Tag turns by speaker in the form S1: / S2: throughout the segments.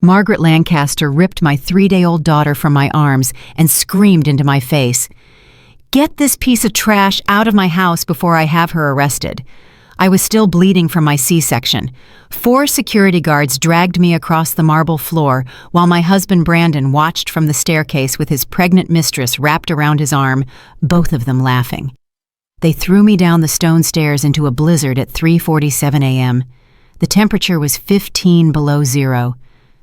S1: Margaret Lancaster ripped my 3-day-old daughter from my arms and screamed into my face, "Get this piece of trash out of my house before I have her arrested." I was still bleeding from my C-section. 4 security guards dragged me across the marble floor while my husband Brandon watched from the staircase with his pregnant mistress wrapped around his arm, both of them laughing. They threw me down the stone stairs into a blizzard at 3:47 a.m. The temperature was 15 below zero.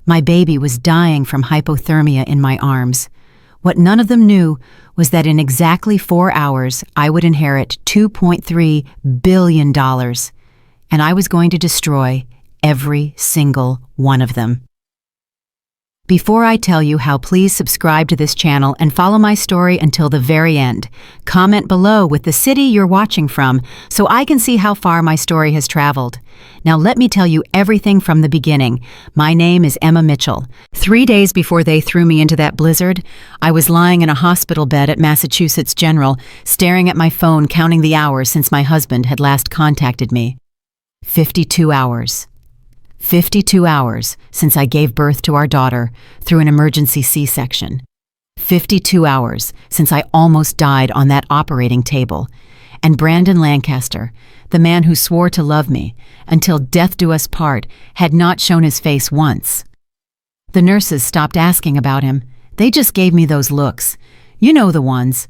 S1: My baby was dying from hypothermia in my arms. What none of them knew was that in exactly 4 hours, I would inherit $2.3 billion, and I was going to destroy every single one of them. Before I tell you how, please subscribe to this channel and follow my story until the very end. Comment below with the city you're watching from so I can see how far my story has traveled. Now let me tell you everything from the beginning. My name is Emma Mitchell. 3 days before they threw me into that blizzard, I was lying in a hospital bed at Massachusetts General, staring at my phone, counting the hours since my husband had last contacted me. 52 hours. 52 hours since I gave birth to our daughter through an emergency C-section. 52 hours since I almost died on that operating table. And Brandon Lancaster, the man who swore to love me until death do us part, had not shown his face once. The nurses stopped asking about him. They just gave me those looks. You know the ones.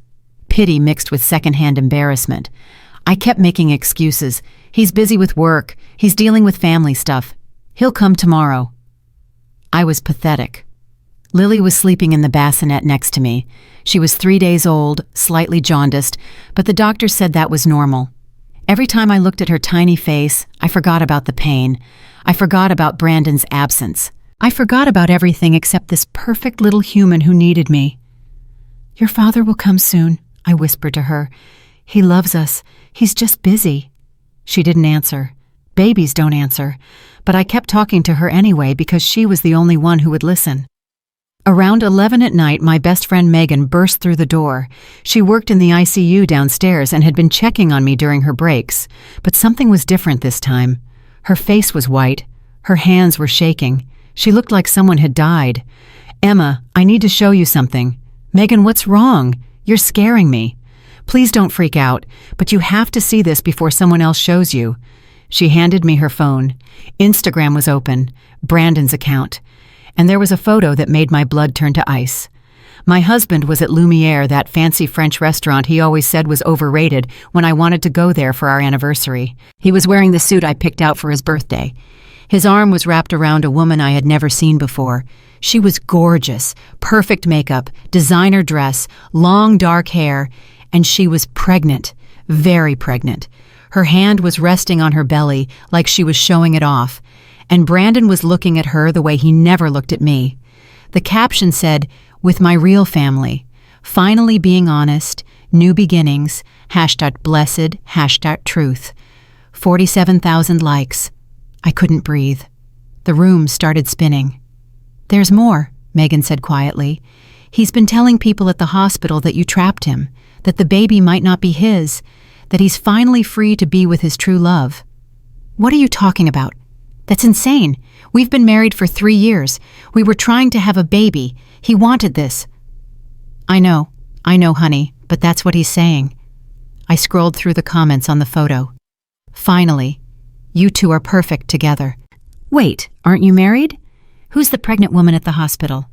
S1: Pity mixed with secondhand embarrassment. I kept making excuses. He's busy with work. He's dealing with family stuff. He'll come tomorrow. I was pathetic. Lily was sleeping in the bassinet next to me. She was 3 days old, slightly jaundiced, but the doctor said that was normal. Every time I looked at her tiny face, I forgot about the pain. I forgot about Brandon's absence. I forgot about everything except this perfect little human who needed me. "Your father will come soon," I whispered to her. "He loves us. He's just busy." She didn't answer. Babies don't answer. But I kept talking to her anyway because she was the only one who would listen. Around 11 at night, my best friend Megan burst through the door. She worked in the ICU downstairs and had been checking on me during her breaks. But something was different this time. Her face was white. Her hands were shaking. She looked like someone had died. "Emma, I need to show you something." "Megan, what's wrong? You're scaring me." "Please don't freak out, but you have to see this before someone else shows you." She handed me her phone. Instagram was open, Brandon's account, and there was a photo that made my blood turn to ice. My husband was at Lumiere, that fancy French restaurant he always said was overrated when I wanted to go there for our anniversary. He was wearing the suit I picked out for his birthday. His arm was wrapped around a woman I had never seen before. She was gorgeous, perfect makeup, designer dress, long dark hair, and she was pregnant, very pregnant. Her hand was resting on her belly like she was showing it off, and Brandon was looking at her the way he never looked at me. The caption said, "With my real family, finally being honest, new beginnings, #blessed, #truth." 47,000 likes. I couldn't breathe. The room started spinning. "There's more," Megan said quietly. "He's been telling people at the hospital that you trapped him, that the baby might not be his, that he's finally free to be with his true love." "What are you talking about? That's insane. We've been married for 3 years. We were trying to have a baby. He wanted this." I know, honey, but that's what he's saying." I scrolled through the comments on the photo. "Finally, you two are perfect together." "Wait, aren't you married? Who's the pregnant woman at the hospital?"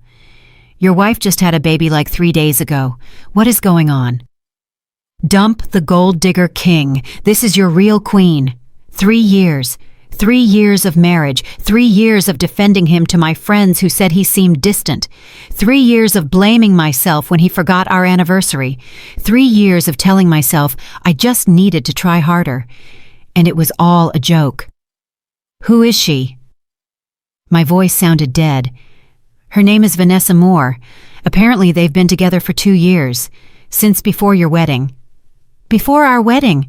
S1: "Your wife just had a baby like 3 days ago. What is going on?" "Dump the gold digger king. This is your real queen. 3 years. 3 years of marriage. 3 years of defending him to my friends who said he seemed distant. 3 years of blaming myself when he forgot our anniversary. 3 years of telling myself I just needed to try harder. And it was all a joke." "Who is she?" My voice sounded dead. "Her name is Vanessa Moore. Apparently they've been together for 2 years. Since before your wedding." "Before our wedding?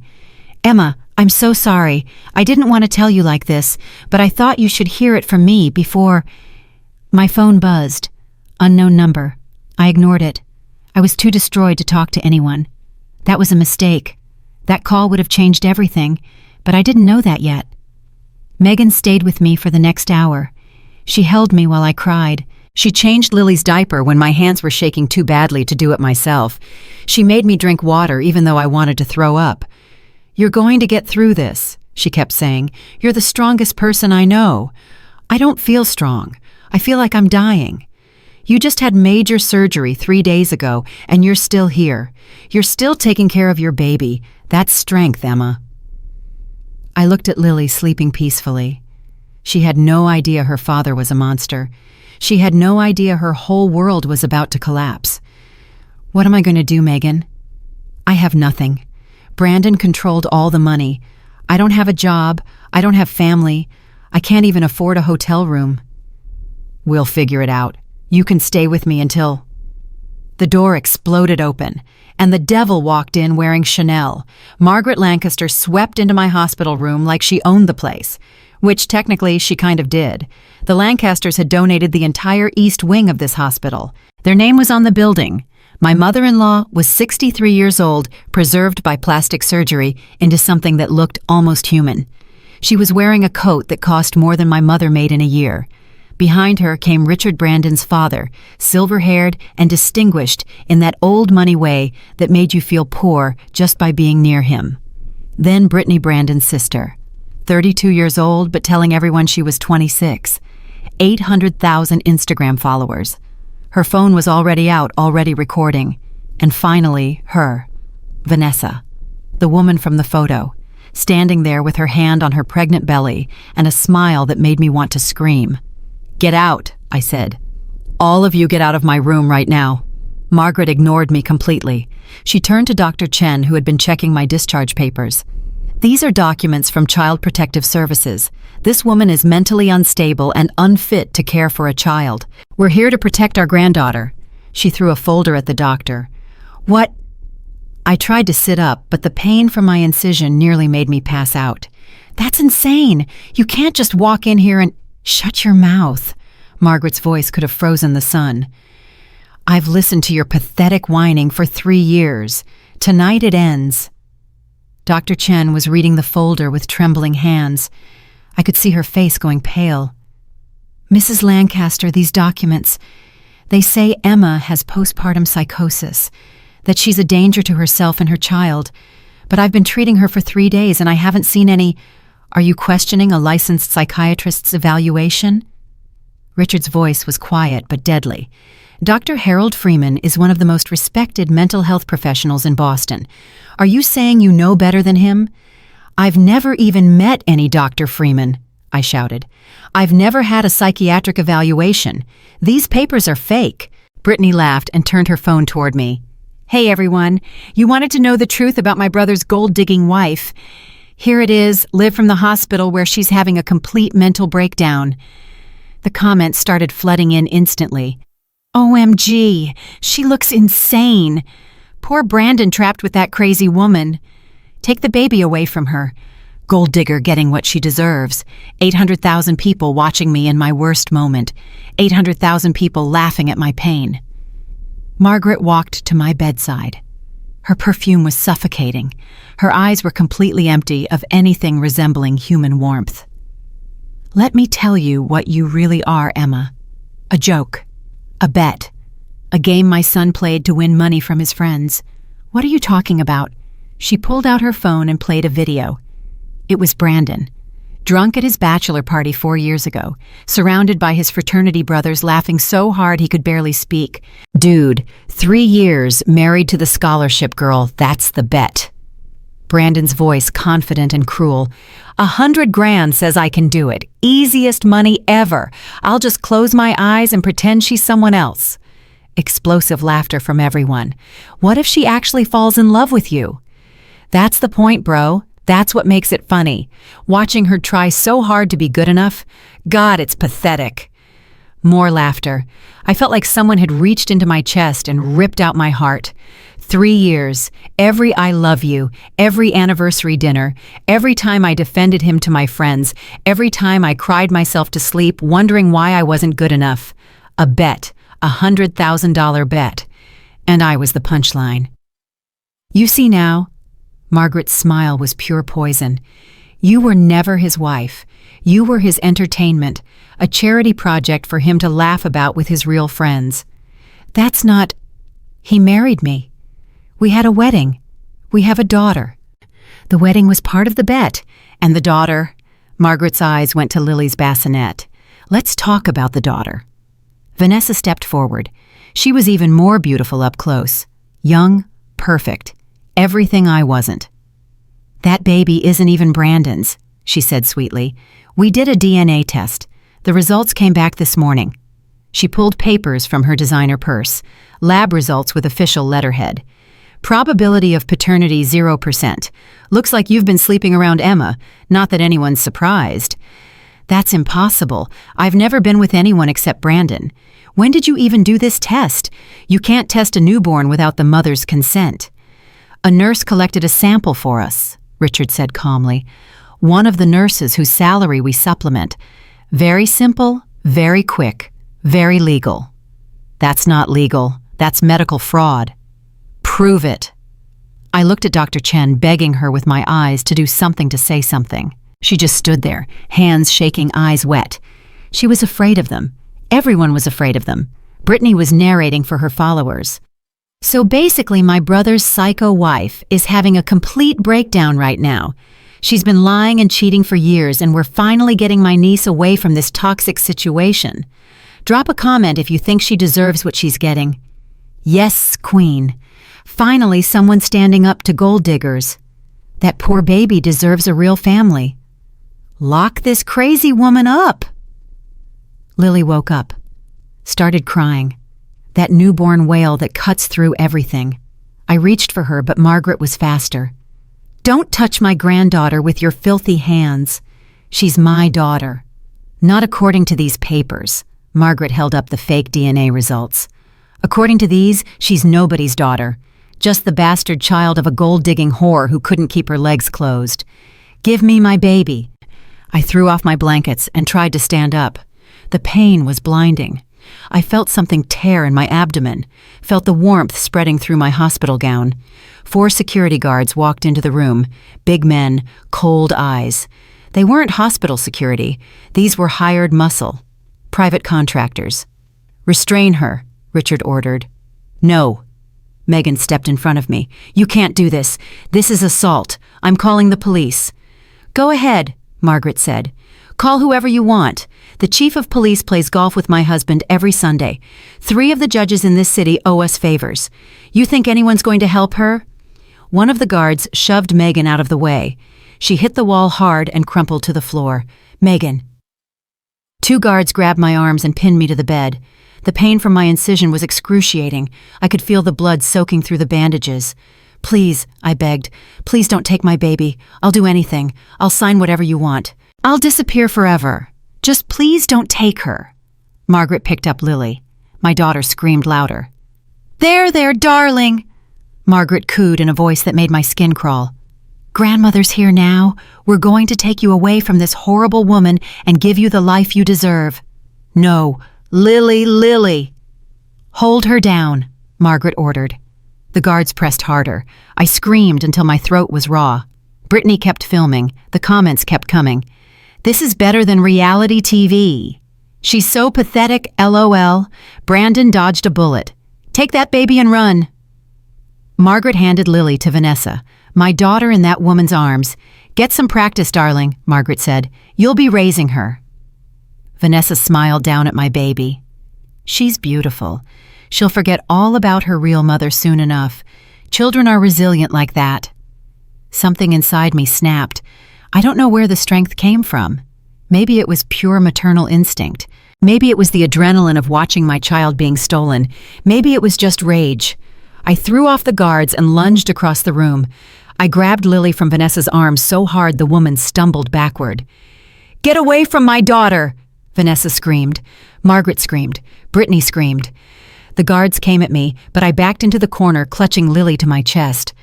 S1: Emma, I'm so sorry. I didn't want to tell you like this, but I thought you should hear it from me before—" My phone buzzed. Unknown number. I ignored it. I was too destroyed to talk to anyone. That was a mistake. That call would have changed everything, but I didn't know that yet. Megan stayed with me for the next hour. She held me while I cried. She changed Lily's diaper when my hands were shaking too badly to do it myself. She made me drink water even though I wanted to throw up. "You're going to get through this," she kept saying. "You're the strongest person I know." "I don't feel strong. I feel like I'm dying." "You just had major surgery 3 days ago, and you're still here. You're still taking care of your baby. That's strength, Emma." I looked at Lily sleeping peacefully. She had no idea her father was a monster. She had no idea her whole world was about to collapse. "What am I going to do, Megan?" "I have nothing. Brandon controlled all the money. I don't have a job. I don't have family. I can't even afford a hotel room." "We'll figure it out. You can stay with me until—" The door exploded open, and the devil walked in wearing Chanel. Margaret Lancaster swept into my hospital room like she owned the place, which technically she kind of did. The Lancasters had donated the entire east wing of this hospital. Their name was on the building. My mother-in-law was 63 years old, preserved by plastic surgery into something that looked almost human. She was wearing a coat that cost more than my mother made in a year. Behind her came Richard Brandon's father, silver-haired and distinguished in that old money way that made you feel poor just by being near him. Then Brittany Brandon's sister, 32 years old but telling everyone she was 26, 800,000 Instagram followers. Her phone was already out, already recording. And finally, her, Vanessa, the woman from the photo, standing there with her hand on her pregnant belly and a smile that made me want to scream. "Get out," I said. "All of you get out of my room right now." Margaret ignored me completely. She turned to Dr. Chen, who had been checking my discharge papers. "These are documents from Child Protective Services. This woman is mentally unstable and unfit to care for a child. We're here to protect our granddaughter." She threw a folder at the doctor. "What?" I tried to sit up, but the pain from my incision nearly made me pass out. "That's insane. You can't just walk in here and—" "Shut your mouth." Margaret's voice could have frozen the sun. "I've listened to your pathetic whining for 3 years. Tonight it ends." Dr. Chen was reading the folder with trembling hands. I could see her face going pale. "Mrs. Lancaster, these documents, they say Emma has postpartum psychosis, that she's a danger to herself and her child, but I've been treating her for 3 days and I haven't seen any— Are you questioning a licensed psychiatrist's evaluation?" Richard's voice was quiet but deadly. "Dr. Harold Freeman is one of the most respected mental health professionals in Boston. Are you saying you know better than him?" "I've never even met any Dr. Freeman," I shouted. "I've never had a psychiatric evaluation. These papers are fake." Brittany laughed and turned her phone toward me. "Hey everyone, you wanted to know the truth about my brother's gold-digging wife. Here it is, live from the hospital where she's having a complete mental breakdown." The comments started flooding in instantly. "OMG, she looks insane. Poor Brandon trapped with that crazy woman. Take the baby away from her. Gold digger getting what she deserves. 800,000 people watching me in my worst moment. 800,000 people laughing at my pain." Margaret walked to my bedside. Her perfume was suffocating. Her eyes were completely empty of anything resembling human warmth. "Let me tell you what you really are, Emma. A joke. A bet. A game my son played to win money from his friends. What are you talking about?" She pulled out her phone and played a video. It was Brandon, drunk at his bachelor party 4 years ago, surrounded by his fraternity brothers laughing so hard he could barely speak. "Dude, 3 years married to the scholarship girl, that's the bet." Brandon's voice confident and cruel. "100 grand says I can do it. Easiest money ever. I'll just close my eyes and pretend she's someone else." Explosive laughter from everyone. "What if she actually falls in love with you?" "That's the point, bro. That's what makes it funny. Watching her try so hard to be good enough. God, it's pathetic." More laughter. I felt like someone had reached into my chest and ripped out my heart. 3 years, every I love you, every anniversary dinner, every time I defended him to my friends, every time I cried myself to sleep wondering why I wasn't good enough. A bet, $100,000 bet. And I was the punchline. "You see now?" Margaret's smile was pure poison. You were never his wife. You were his entertainment, a charity project for him to laugh about with his real friends. That's not... He married me. We had a wedding. We have a daughter. The wedding was part of the bet. And the daughter... Margaret's eyes went to Lily's bassinet. Let's talk about the daughter. Vanessa stepped forward. She was even more beautiful up close. Young, perfect. Everything I wasn't. That baby isn't even Brandon's, she said sweetly. We did a DNA test. The results came back this morning. She pulled papers from her designer purse. Lab results with official letterhead. Probability of paternity 0%. Looks like you've been sleeping around Emma. Not that anyone's surprised. That's impossible. I've never been with anyone except Brandon. When did you even do this test? You can't test a newborn without the mother's consent. A nurse collected a sample for us, Richard said calmly. One of the nurses whose salary we supplement. Very simple, very quick, very legal. That's not legal. That's medical fraud. Prove it. I looked at Dr. Chen, begging her with my eyes to do something to say something. She just stood there, hands shaking, eyes wet. She was afraid of them. Everyone was afraid of them. Brittany was narrating for her followers. So basically, my brother's psycho wife is having a complete breakdown right now. She's been lying and cheating for years, and we're finally getting my niece away from this toxic situation. Drop a comment if you think she deserves what she's getting. Yes, Queen. Finally, someone standing up to gold diggers. That poor baby deserves a real family. Lock this crazy woman up. Lily woke up, started crying. That newborn wail that cuts through everything. I reached for her, but Margaret was faster. Don't touch my granddaughter with your filthy hands. She's my daughter. Not according to these papers. Margaret held up the fake DNA results. According to these, she's nobody's daughter. Just the bastard child of a gold-digging whore who couldn't keep her legs closed. Give me my baby. I threw off my blankets and tried to stand up. The pain was blinding. I felt something tear in my abdomen, felt the warmth spreading through my hospital gown. 4 security guards walked into the room, big men, cold eyes. They weren't hospital security. These were hired muscle, private contractors. Restrain her, Richard ordered. No. Megan stepped in front of me. You can't do this. This is assault. I'm calling the police. Go ahead, Margaret said. Call whoever you want. The chief of police plays golf with my husband every Sunday. 3 of the judges in this city owe us favors. You think anyone's going to help her? One of the guards shoved Megan out of the way. She hit the wall hard and crumpled to the floor. Megan. 2 guards grabbed my arms and pinned me to the bed. The pain from my incision was excruciating. I could feel the blood soaking through the bandages. Please, I begged. Please don't take my baby. I'll do anything. I'll sign whatever you want. I'll disappear forever. Just please don't take her. Margaret picked up Lily. My daughter screamed louder. There, darling. Margaret cooed in a voice that made my skin crawl. Grandmother's here now. We're going to take you away from this horrible woman and give you the life you deserve. No, Lily. Hold her down, Margaret ordered. The guards pressed harder. I screamed until my throat was raw. Brittany kept filming. The comments kept coming. This is better than reality TV. She's so pathetic, LOL. Brandon dodged a bullet. Take that baby and run. Margaret handed Lily to Vanessa. My daughter in that woman's arms. Get some practice, darling, Margaret said. You'll be raising her. Vanessa smiled down at my baby. She's beautiful. She'll forget all about her real mother soon enough. Children are resilient like that. Something inside me snapped. I don't know where the strength came from. Maybe it was pure maternal instinct. Maybe it was the adrenaline of watching my child being stolen. Maybe it was just rage. I threw off the guards and lunged across the room. I grabbed Lily from Vanessa's arms so hard the woman stumbled backward. Get away from my daughter! Vanessa screamed. Margaret screamed. Brittany screamed. The guards came at me, but I backed into the corner, clutching Lily to my chest.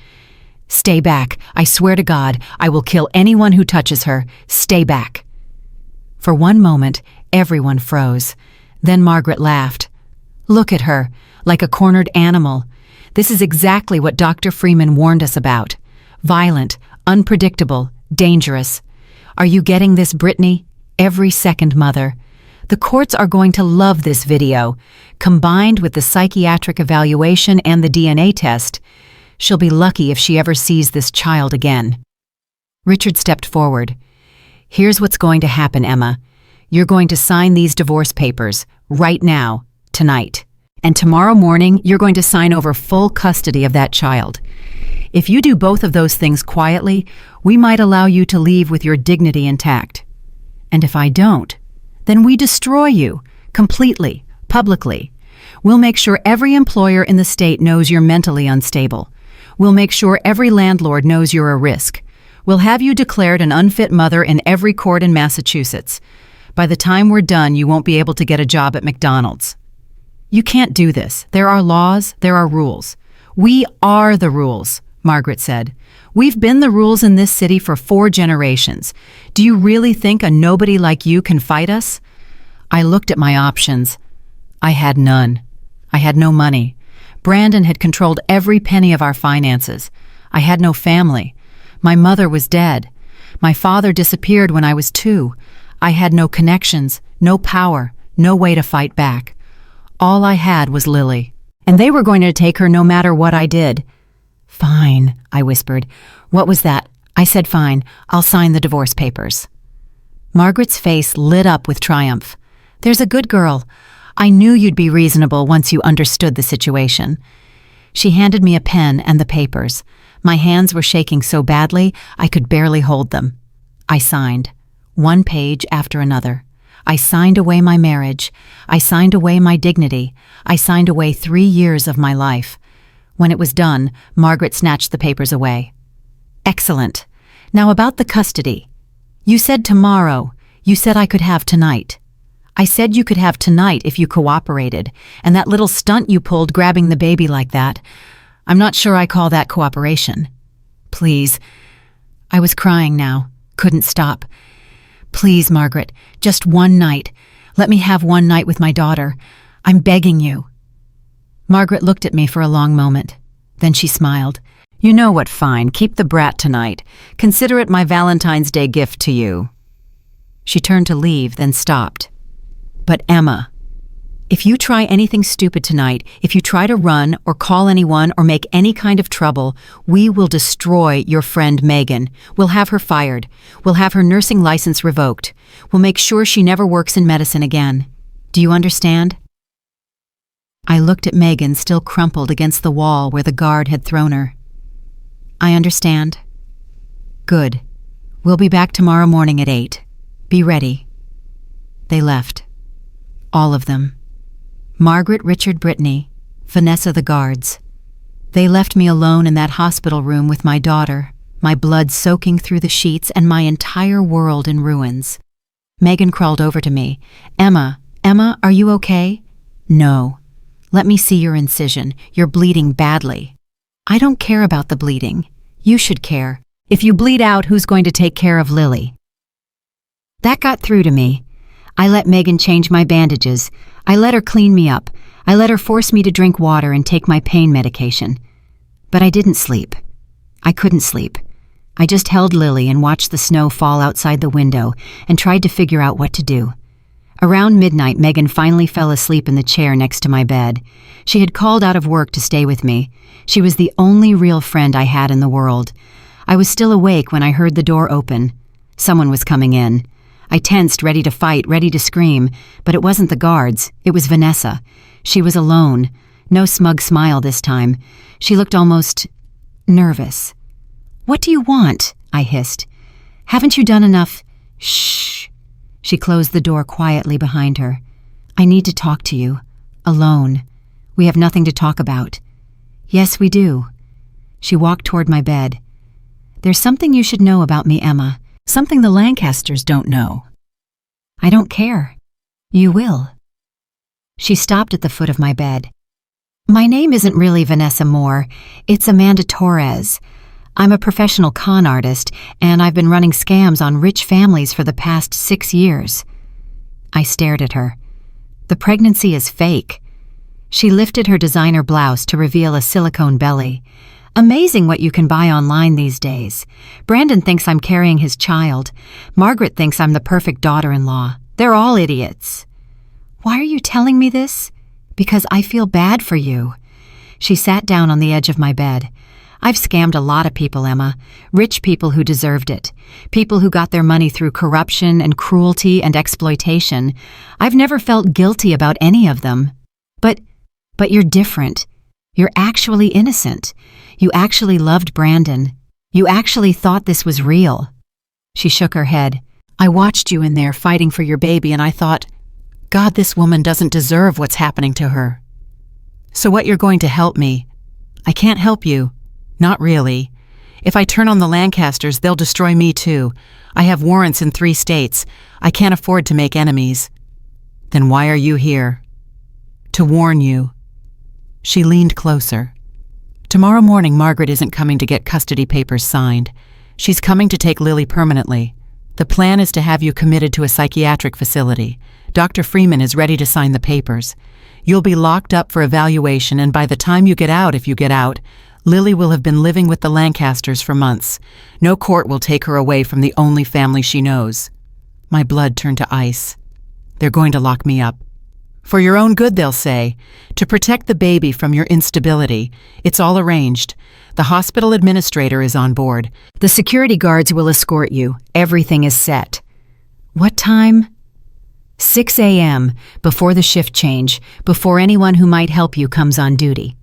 S1: Stay back. I swear to God, I will kill anyone who touches her. Stay back. For one moment, everyone froze. Then Margaret laughed. Look at her, like a cornered animal. This is exactly what Dr. Freeman warned us about. Violent, unpredictable, dangerous. Are you getting this, Brittany? Every second, Mother. The courts are going to love this video. Combined with the psychiatric evaluation and the DNA test, she'll be lucky if she ever sees this child again. Richard stepped forward. Here's what's going to happen, Emma. You're going to sign these divorce papers right now, tonight. And tomorrow morning, you're going to sign over full custody of that child. If you do both of those things quietly, we might allow you to leave with your dignity intact. And if I don't, then we destroy you, completely, publicly. We'll make sure every employer in the state knows you're mentally unstable. We'll make sure every landlord knows you're a risk. We'll have you declared an unfit mother in every court in Massachusetts. By the time we're done, you won't be able to get a job at McDonald's. You can't do this. There are laws, there are rules. We are the rules, Margaret said. We've been the rules in this city for 4 generations. Do you really think a nobody like you can fight us? I looked at my options. I had none. I had no money. Brandon had controlled every penny of our finances. I had no family. My mother was dead. My father disappeared when I was 2. I had no connections, no power, no way to fight back. All I had was Lily. And they were going to take her no matter what I did. Fine, I whispered. What was that? I said fine. I'll sign the divorce papers. Margaret's face lit up with triumph. There's a good girl. I knew you'd be reasonable once you understood the situation. She handed me a pen and the papers. My hands were shaking so badly I could barely hold them. I signed, 1 page after another. I signed away my marriage. I signed away my dignity. I signed away 3 years of my life. When it was done, Margaret snatched the papers away. Excellent. Now about the custody. You said tomorrow. You said I could have tonight. I said you could have tonight if you cooperated, and that little stunt you pulled grabbing the baby like that, I'm not sure I call that cooperation. Please. I was crying now. Couldn't stop. Please, Margaret, just 1 night. Let me have 1 night with my daughter. I'm begging you. Margaret looked at me for a long moment. Then she smiled. You know what, fine. Keep the brat tonight. Consider it my Valentine's Day gift to you. She turned to leave, then stopped. But Emma, if you try anything stupid tonight, if you try to run or call anyone or make any kind of trouble, we will destroy your friend Megan. We'll have her fired. We'll have her nursing license revoked. We'll make sure she never works in medicine again. Do you understand? I looked at Megan, still crumpled against the wall where the guard had thrown her. I understand. Good. We'll be back tomorrow morning at 8. Be ready. They left. All of them. Margaret, Richard, Brittany, Vanessa, the guards. They left me alone in that hospital room with my daughter, my blood soaking through the sheets and my entire world in ruins. Megan crawled over to me. Emma, are you okay? No. Let me see your incision. You're bleeding badly. I don't care about the bleeding. You should care. If you bleed out, who's going to take care of Lily? That got through to me. I let Megan change my bandages. I let her clean me up. I let her force me to drink water and take my pain medication. But I didn't sleep. I couldn't sleep. I just held Lily and watched the snow fall outside the window and tried to figure out what to do. Around midnight, Megan finally fell asleep in the chair next to my bed. She had called out of work to stay with me. She was the only real friend I had in the world. I was still awake when I heard the door open. Someone was coming in. I tensed, ready to fight, ready to scream, but it wasn't the guards. It was Vanessa. She was alone. No smug smile this time. She looked almost nervous. What do you want? I hissed. Haven't you done enough? Shh. She closed the door quietly behind her. I need to talk to you. Alone. We have nothing to talk about. Yes, we do. She walked toward my bed. There's something you should know about me, Emma. Something the Lancasters don't know. I don't care. You will. She stopped at the foot of my bed. My name isn't really Vanessa Moore. It's Amanda Torres. I'm a professional con artist, and I've been running scams on rich families for the past 6 years. I stared at her. The pregnancy is fake. She lifted her designer blouse to reveal a silicone belly. Amazing what you can buy online these days. Brandon thinks I'm carrying his child. Margaret thinks I'm the perfect daughter-in-law. They're all idiots. Why are you telling me this? Because I feel bad for you. She sat down on the edge of my bed. I've scammed a lot of people, Emma. Rich people who deserved it. People who got their money through corruption and cruelty and exploitation. I've never felt guilty about any of them. But you're different. You're actually innocent. You actually loved Brandon. You actually thought this was real. She shook her head. I watched you in there fighting for your baby and I thought, God, this woman doesn't deserve what's happening to her. So what, you're going to help me? I can't help you. Not really. If I turn on the Lancasters, they'll destroy me too. I have warrants in 3 states. I can't afford to make enemies. Then why are you here? To warn you. She leaned closer. Tomorrow morning, Margaret isn't coming to get custody papers signed. She's coming to take Lily permanently. The plan is to have you committed to a psychiatric facility. Dr. Freeman is ready to sign the papers. You'll be locked up for evaluation, and by the time you get out, if you get out, Lily will have been living with the Lancasters for months. No court will take her away from the only family she knows. My blood turned to ice. They're going to lock me up. For your own good, they'll say. To protect the baby from your instability. It's all arranged. The hospital administrator is on board. The security guards will escort you. Everything is set. What time? 6 a.m., before the shift change, before anyone who might help you comes on duty.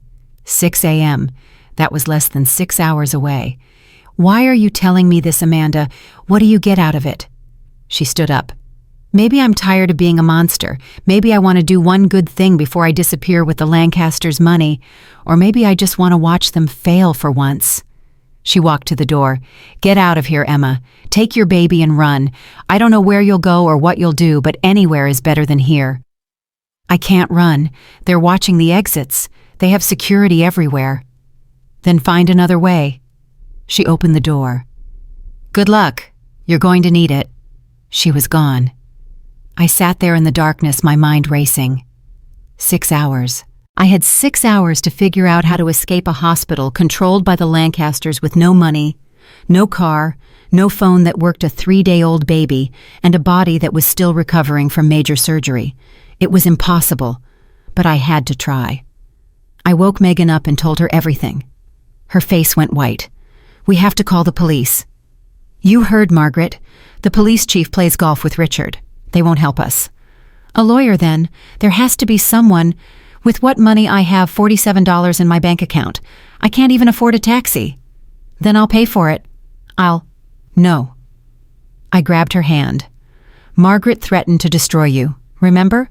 S1: 6 a.m. That was less than 6 hours away. Why are you telling me this, Amanda? What do you get out of it? She stood up. Maybe I'm tired of being a monster. Maybe I want to do one good thing before I disappear with the Lancasters' money. Or maybe I just want to watch them fail for once. She walked to the door. Get out of here, Emma. Take your baby and run. I don't know where you'll go or what you'll do, but anywhere is better than here. I can't run. They're watching the exits. They have security everywhere. Then find another way. She opened the door. Good luck. You're going to need it. She was gone. I sat there in the darkness, my mind racing. 6 hours. I had 6 hours to figure out how to escape a hospital controlled by the Lancasters with no money, no car, no phone that worked a 3-day-old baby, and a body that was still recovering from major surgery. It was impossible, but I had to try. I woke Megan up and told her everything. Her face went white. We have to call the police. You heard, Margaret. The police chief plays golf with Richard. They won't help us. A lawyer, then. There has to be someone. With what money I have $47 in my bank account. I can't even afford a taxi. Then I'll pay for it. No. I grabbed her hand. Margaret threatened to destroy you. Remember?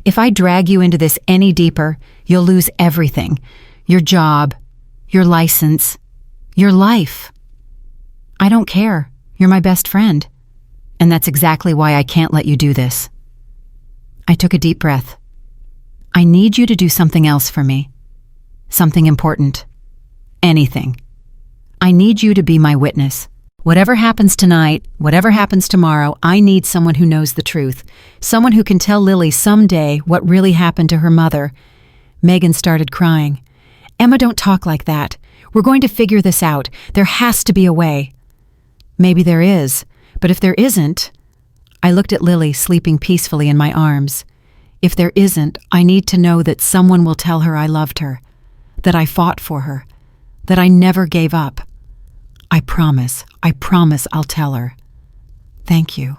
S1: If I drag you into this any deeper, you'll lose everything. Your job, your license, your life. I don't care. You're my best friend. And that's exactly why I can't let you do this. I took a deep breath. I need you to do something else for me. Something important. Anything. I need you to be my witness. Whatever happens tonight, whatever happens tomorrow, I need someone who knows the truth. Someone who can tell Lily someday what really happened to her mother. Megan started crying. Emma, don't talk like that. We're going to figure this out. There has to be a way. Maybe there is. But if there isn't, I looked at Lily sleeping peacefully in my arms. If there isn't, I need to know that someone will tell her I loved her, that I fought for her, that I never gave up. I promise I'll tell her. Thank you.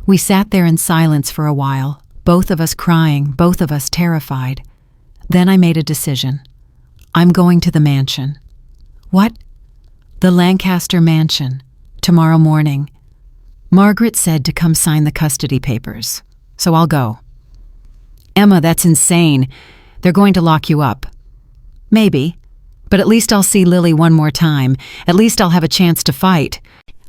S1: We sat there in silence for a while, both of us crying, both of us terrified. Then I made a decision. I'm going to the mansion. What? The Lancaster mansion. Tomorrow morning. Margaret said to come sign the custody papers, so I'll go. Emma, that's insane. They're going to lock you up. Maybe, but at least I'll see Lily one more time. At least I'll have a chance to fight.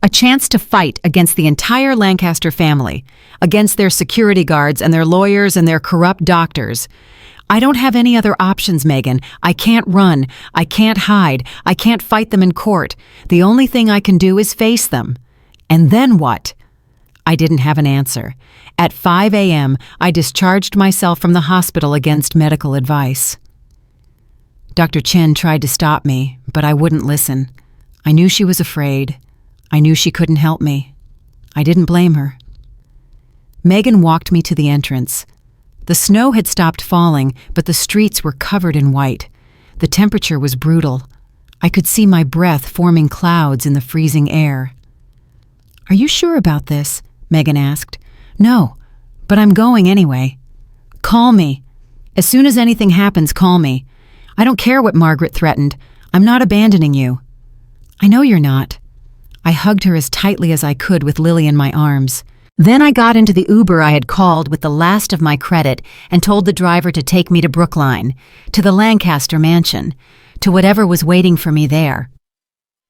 S1: A chance to fight against the entire Lancaster family, against their security guards and their lawyers and their corrupt doctors. I don't have any other options, Megan. I can't run. I can't hide. I can't fight them in court. The only thing I can do is face them. And then what? I didn't have an answer. At 5 a.m., I discharged myself from the hospital against medical advice. Dr. Chin tried to stop me, but I wouldn't listen. I knew she was afraid. I knew she couldn't help me. I didn't blame her. Megan walked me to the entrance. The snow had stopped falling, but the streets were covered in white. The temperature was brutal. I could see my breath forming clouds in the freezing air. "Are you sure about this?" Megan asked. "No, but I'm going anyway." "Call me. As soon as anything happens, call me. I don't care what Margaret threatened. I'm not abandoning you." "I know you're not." I hugged her as tightly as I could with Lily in my arms. Then I got into the Uber I had called with the last of my credit and told the driver to take me to Brookline, to the Lancaster mansion, to whatever was waiting for me there.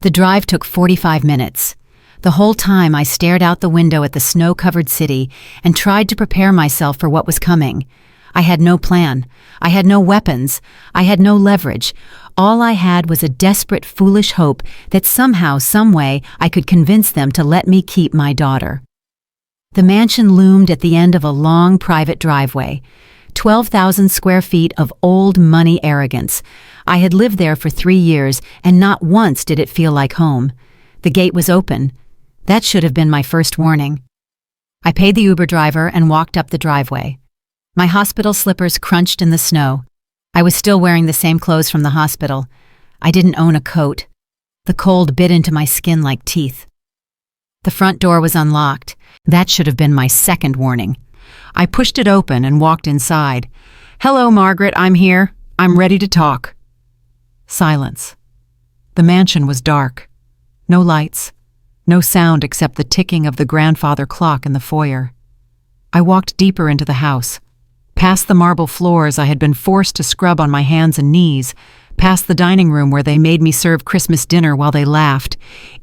S1: The drive took 45 minutes. The whole time I stared out the window at the snow-covered city and tried to prepare myself for what was coming. I had no plan. I had no weapons. I had no leverage. All I had was a desperate, foolish hope that somehow, someway, I could convince them to let me keep my daughter. The mansion loomed at the end of a long private driveway. 12,000 square feet of old money arrogance. I had lived there for 3 years, and not once did it feel like home. The gate was open. That should have been my first warning. I paid the Uber driver and walked up the driveway. My hospital slippers crunched in the snow. I was still wearing the same clothes from the hospital. I didn't own a coat. The cold bit into my skin like teeth. The front door was unlocked. That should have been my second warning. I pushed it open and walked inside. "Hello, Margaret, I'm here. I'm ready to talk." Silence. The mansion was dark. No lights. No sound except the ticking of the grandfather clock in the foyer. I walked deeper into the house, past the marble floors I had been forced to scrub on my hands and knees, past the dining room where they made me serve Christmas dinner while they laughed,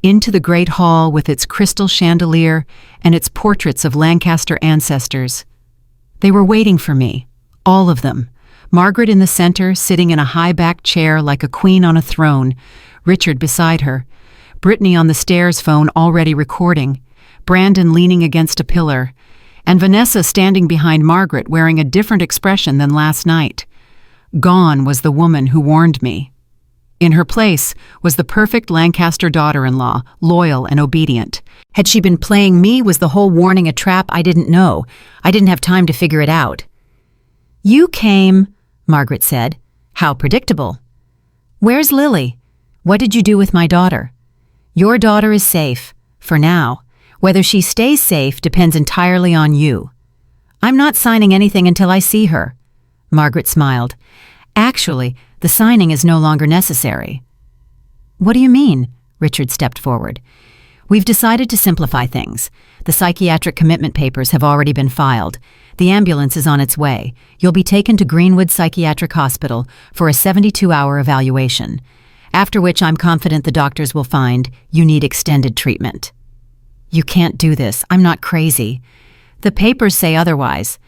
S1: into the great hall with its crystal chandelier and its portraits of Lancaster ancestors. They were waiting for me, all of them. Margaret in the center, sitting in a high-backed chair like a queen on a throne, Richard beside her, Brittany on the stairs phone already recording, Brandon leaning against a pillar, and Vanessa standing behind Margaret wearing a different expression than last night. Gone was the woman who warned me. In her place was the perfect Lancaster daughter-in-law, loyal and obedient. Had she been playing me, was the whole warning a trap I didn't know? I didn't have time to figure it out. "You came," Margaret said. "How predictable." "Where's Lily? What did you do with my daughter?" "Your daughter is safe, for now. Whether she stays safe depends entirely on you." "I'm not signing anything until I see her." Margaret smiled. "Actually, the signing is no longer necessary." "What do you mean?" Richard stepped forward. "We've decided to simplify things. The psychiatric commitment papers have already been filed. The ambulance is on its way. You'll be taken to Greenwood Psychiatric Hospital for a 72-hour evaluation, after which I'm confident the doctors will find you need extended treatment." "You can't do this. I'm not crazy." "The papers say otherwise."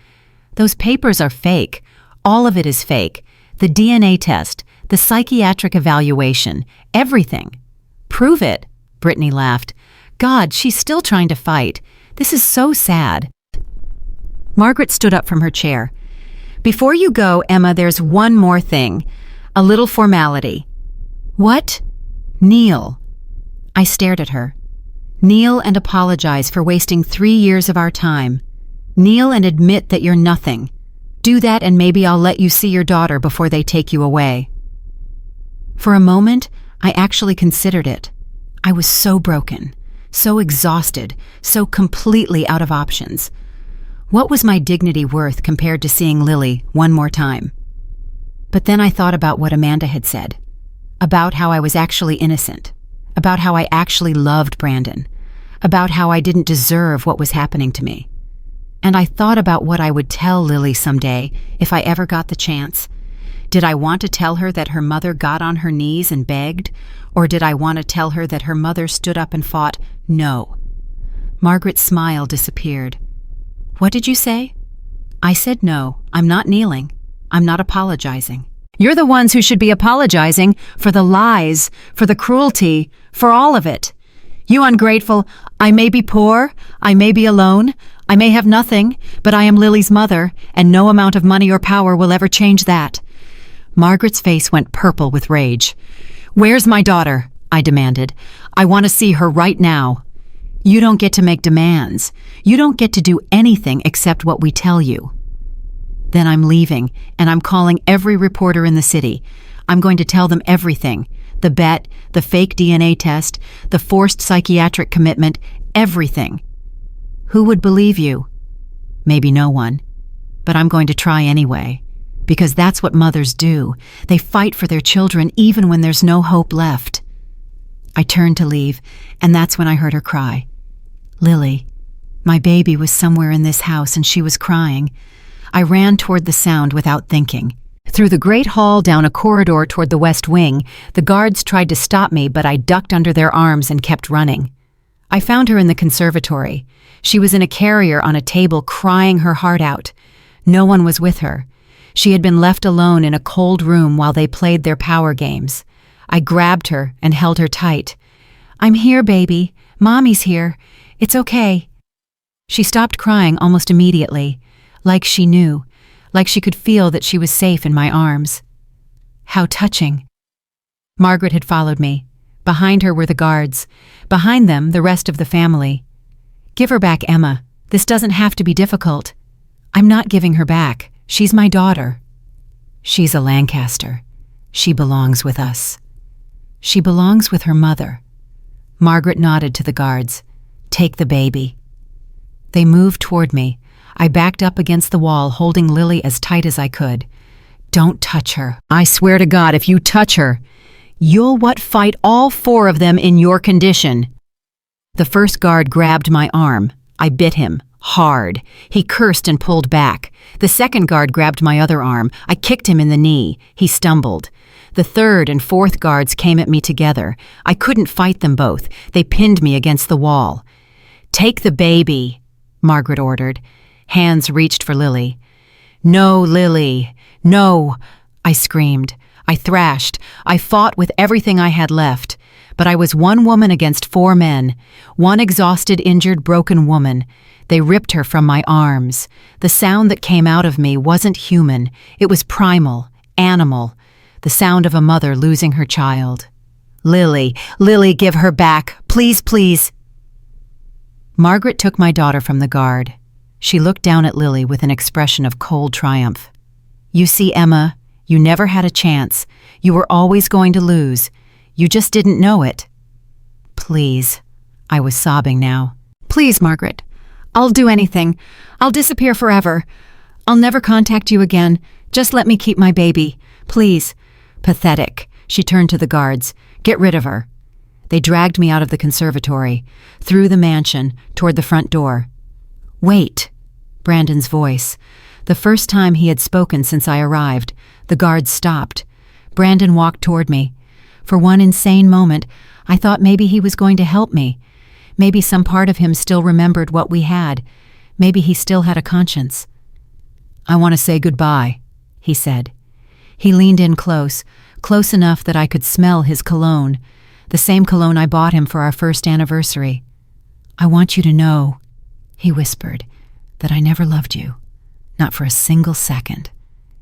S1: "Those papers are fake. All of it is fake. The DNA test, the psychiatric evaluation, everything." "Prove it," Brittany laughed. "God, she's still trying to fight. This is so sad." Margaret stood up from her chair. "Before you go, Emma, there's one more thing. A little formality." "What?" "Kneel." I stared at her. "Kneel and apologize for wasting 3 years of our time. Kneel and admit that you're nothing. Do that and maybe I'll let you see your daughter before they take you away." For a moment, I actually considered it. I was so broken, so exhausted, so completely out of options. What was my dignity worth compared to seeing Lily one more time? But then I thought about what Amanda had said, about how I was actually innocent, about how I actually loved Brandon, about how I didn't deserve what was happening to me. And I thought about what I would tell Lily someday if I ever got the chance. Did I want to tell her that her mother got on her knees and begged? Or did I want to tell her that her mother stood up and fought no? Margaret's smile disappeared. "What did you say?" I said no. I'm not kneeling. I'm not apologizing. You're the ones who should be apologizing for the lies, for the cruelty, for all of it. You ungrateful, I may be poor, I may be alone, I may have nothing, but I am Lily's mother, and no amount of money or power will ever change that. Margaret's face went purple with rage. "Where's my daughter?" I demanded. "I want to see her right now." "You don't get to make demands. You don't get to do anything except what we tell you." "Then I'm leaving, and I'm calling every reporter in the city. I'm going to tell them everything. The bet, the fake DNA test, the forced psychiatric commitment, everything." "Who would believe you?" "Maybe no one. But I'm going to try anyway. Because that's what mothers do. They fight for their children even when there's no hope left." I turned to leave, and that's when I heard her cry. "Lily, my baby was somewhere in this house and she was crying." I ran toward the sound without thinking. Through the great hall down a corridor toward the west wing, the guards tried to stop me, but I ducked under their arms and kept running. I found her in the conservatory. She was in a carrier on a table crying her heart out. No one was with her. She had been left alone in a cold room while they played their power games. I grabbed her and held her tight. "I'm here, baby. Mommy's here. It's okay." She stopped crying almost immediately, like she knew, like she could feel that she was safe in my arms. How touching. Margaret had followed me. Behind her were the guards. Behind them, the rest of the family. "Give her back, Emma. This doesn't have to be difficult." "I'm not giving her back. She's my daughter." "She's a Lancaster. She belongs with us." "She belongs with her mother." Margaret nodded to the guards. "Take the baby." They moved toward me. I backed up against the wall, holding Lily as tight as I could. "Don't touch her. I swear to God, if you touch her, you'll fight all 4 of them in your condition." The first guard grabbed my arm. I bit him. Hard. He cursed and pulled back. The second guard grabbed my other arm. I kicked him in the knee. He stumbled. The third and fourth guards came at me together. I couldn't fight them both. They pinned me against the wall. "Take the baby," Margaret ordered. Hands reached for Lily. "No, Lily. No," I screamed. I thrashed. I fought with everything I had left. But I was one woman against 4 men. One exhausted, injured, broken woman. They ripped her from my arms. The sound that came out of me wasn't human. It was primal, animal. The sound of a mother losing her child. "Lily, Lily, give her back. Please, please." Margaret took my daughter from the guard. She looked down at Lily with an expression of cold triumph. "You see, Emma, you never had a chance. You were always going to lose. You just didn't know it." "Please." I was sobbing now. "Please, Margaret. I'll do anything. I'll disappear forever. I'll never contact you again. Just let me keep my baby. Please." Pathetic. She turned to the guards. "Get rid of her." They dragged me out of the conservatory, through the mansion, toward the front door. "Wait." Brandon's voice. The first time he had spoken since I arrived. The guards stopped. Brandon walked toward me. For one insane moment, I thought maybe he was going to help me. Maybe some part of him still remembered what we had. Maybe he still had a conscience. "I want to say goodbye," he said. He leaned in close enough that I could smell his cologne, the same cologne I bought him for our first anniversary. "I want you to know," he whispered, "that I never loved you. Not for a single second.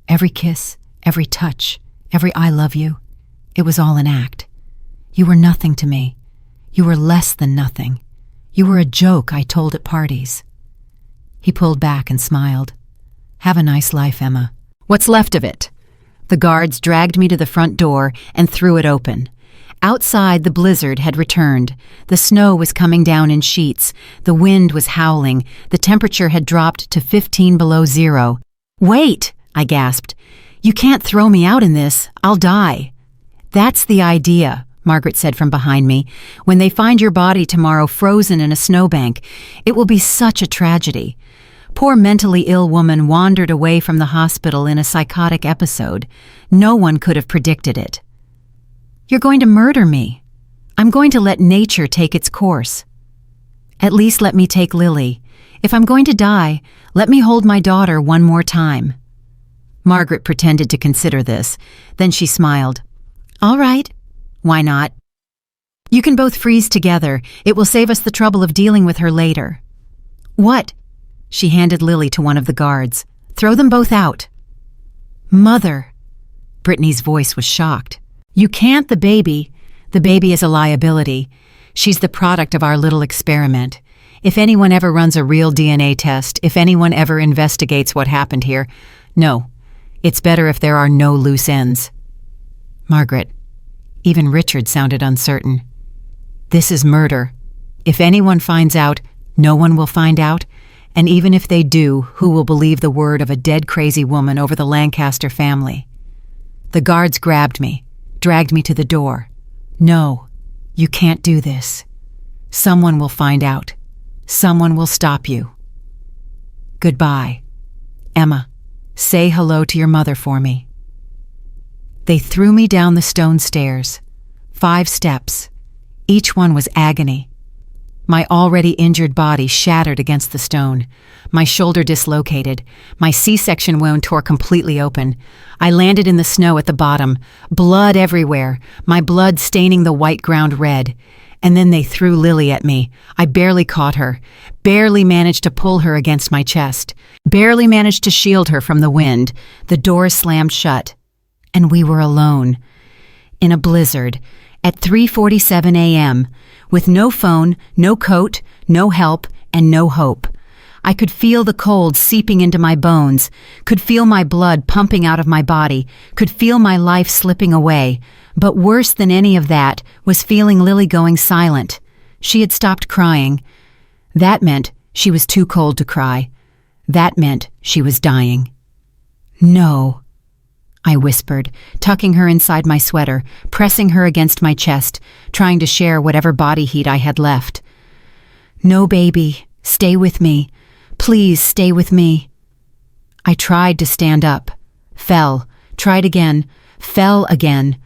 S1: Every kiss, every touch, every I love you, it was all an act. You were nothing to me. You were less than nothing. You were a joke I told at parties." He pulled back and smiled. "Have a nice life, Emma." "What's left of it?" The guards dragged me to the front door and threw it open. Outside, the blizzard had returned. The snow was coming down in sheets. The wind was howling. The temperature had dropped to 15 below zero. "Wait," I gasped. "You can't throw me out in this. I'll die." "That's the idea," Margaret said from behind me. "When they find your body tomorrow frozen in a snowbank, it will be such a tragedy." Poor mentally ill woman wandered away from the hospital in a psychotic episode. No one could have predicted it. "You're going to murder me. I'm going to let nature take its course." "At least let me take Lily. If I'm going to die, let me hold my daughter one more time." Margaret pretended to consider this. Then she smiled. "All right. Why not? You can both freeze together. It will save us the trouble of dealing with her later." "What?" She handed Lily to one of the guards. "Throw them both out." "Mother." Brittany's voice was shocked. You can't, the baby. The baby is a liability. She's the product of our little experiment. If anyone ever runs a real DNA test, if anyone ever investigates what happened here, no, it's better if there are no loose ends. Margaret, even Richard sounded uncertain. This is murder. If anyone finds out, no one will find out, and even if they do, who will believe the word of a dead crazy woman over the Lancaster family? The guards grabbed me, dragged me to the door. No, you can't do this. Someone will find out. Someone will stop you. Goodbye. Emma, say hello to your mother for me. They threw me down the stone stairs. 5 steps. Each one was agony. My already injured body shattered against the stone. My shoulder dislocated. My C-section wound tore completely open. I landed in the snow at the bottom, blood everywhere, my blood staining the white ground red. And then they threw Lily at me. I barely caught her, barely managed to pull her against my chest, barely managed to shield her from the wind. The door slammed shut, and we were alone. In a blizzard, at 3:47 a.m., with no phone, no coat, no help, and no hope. I could feel the cold seeping into my bones, could feel my blood pumping out of my body, could feel my life slipping away. But worse than any of that was feeling Lily going silent. She had stopped crying. That meant she was too cold to cry. That meant she was dying. No, I whispered, tucking her inside my sweater, pressing her against my chest, trying to share whatever body heat I had left. No, baby, stay with me. Please stay with me. I tried to stand up, fell, tried again, fell again.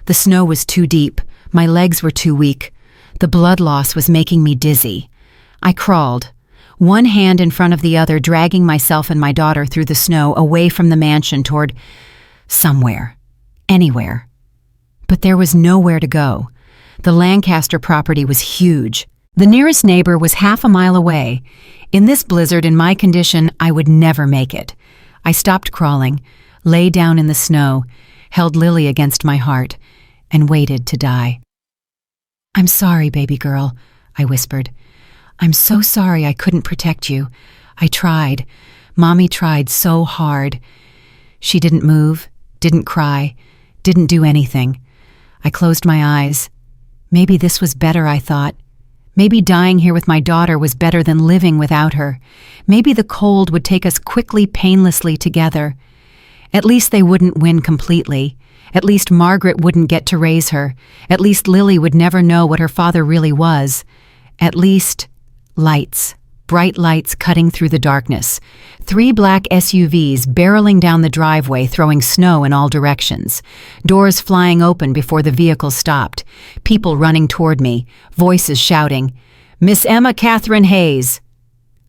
S1: The snow was too deep, my legs were too weak. The blood loss was making me dizzy. I crawled, one hand in front of the other, dragging myself and my daughter through the snow away from the mansion toward somewhere, anywhere. But there was nowhere to go. The Lancaster property was huge. The nearest neighbor was half a mile away. In this blizzard, in my condition, I would never make it. I stopped crawling, lay down in the snow, held Lily against my heart, and waited to die. I'm sorry, baby girl, I whispered. I'm so sorry I couldn't protect you. I tried. Mommy tried so hard. She didn't move, didn't cry, didn't do anything. I closed my eyes. Maybe this was better, I thought. Maybe dying here with my daughter was better than living without her. Maybe the cold would take us quickly, painlessly together. At least they wouldn't win completely. At least Margaret wouldn't get to raise her. At least Lily would never know what her father really was. At least lights. Bright lights cutting through the darkness. 3 black SUVs barreling down the driveway, throwing snow in all directions. Doors flying open before the vehicle stopped. People running toward me. Voices shouting, "Miss Emma Catherine Hayes."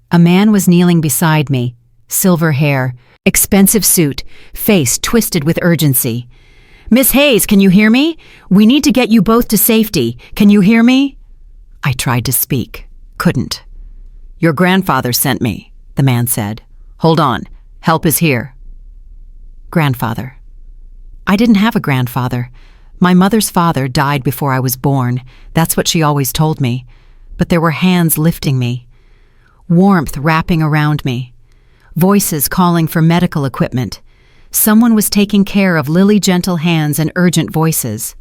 S1: A man was kneeling beside me. Silver hair. Expensive suit. Face twisted with urgency. "Miss Hayes, can you hear me? We need to get you both to safety. Can you hear me?" I tried to speak. Couldn't. "Your grandfather sent me," the man said. "Hold on. Help is here." Grandfather. I didn't have a grandfather. My mother's father died before I was born. That's what she always told me. But there were hands lifting me. Warmth wrapping around me. Voices calling for medical equipment. Someone was taking care of Lily, gentle hands and urgent voices.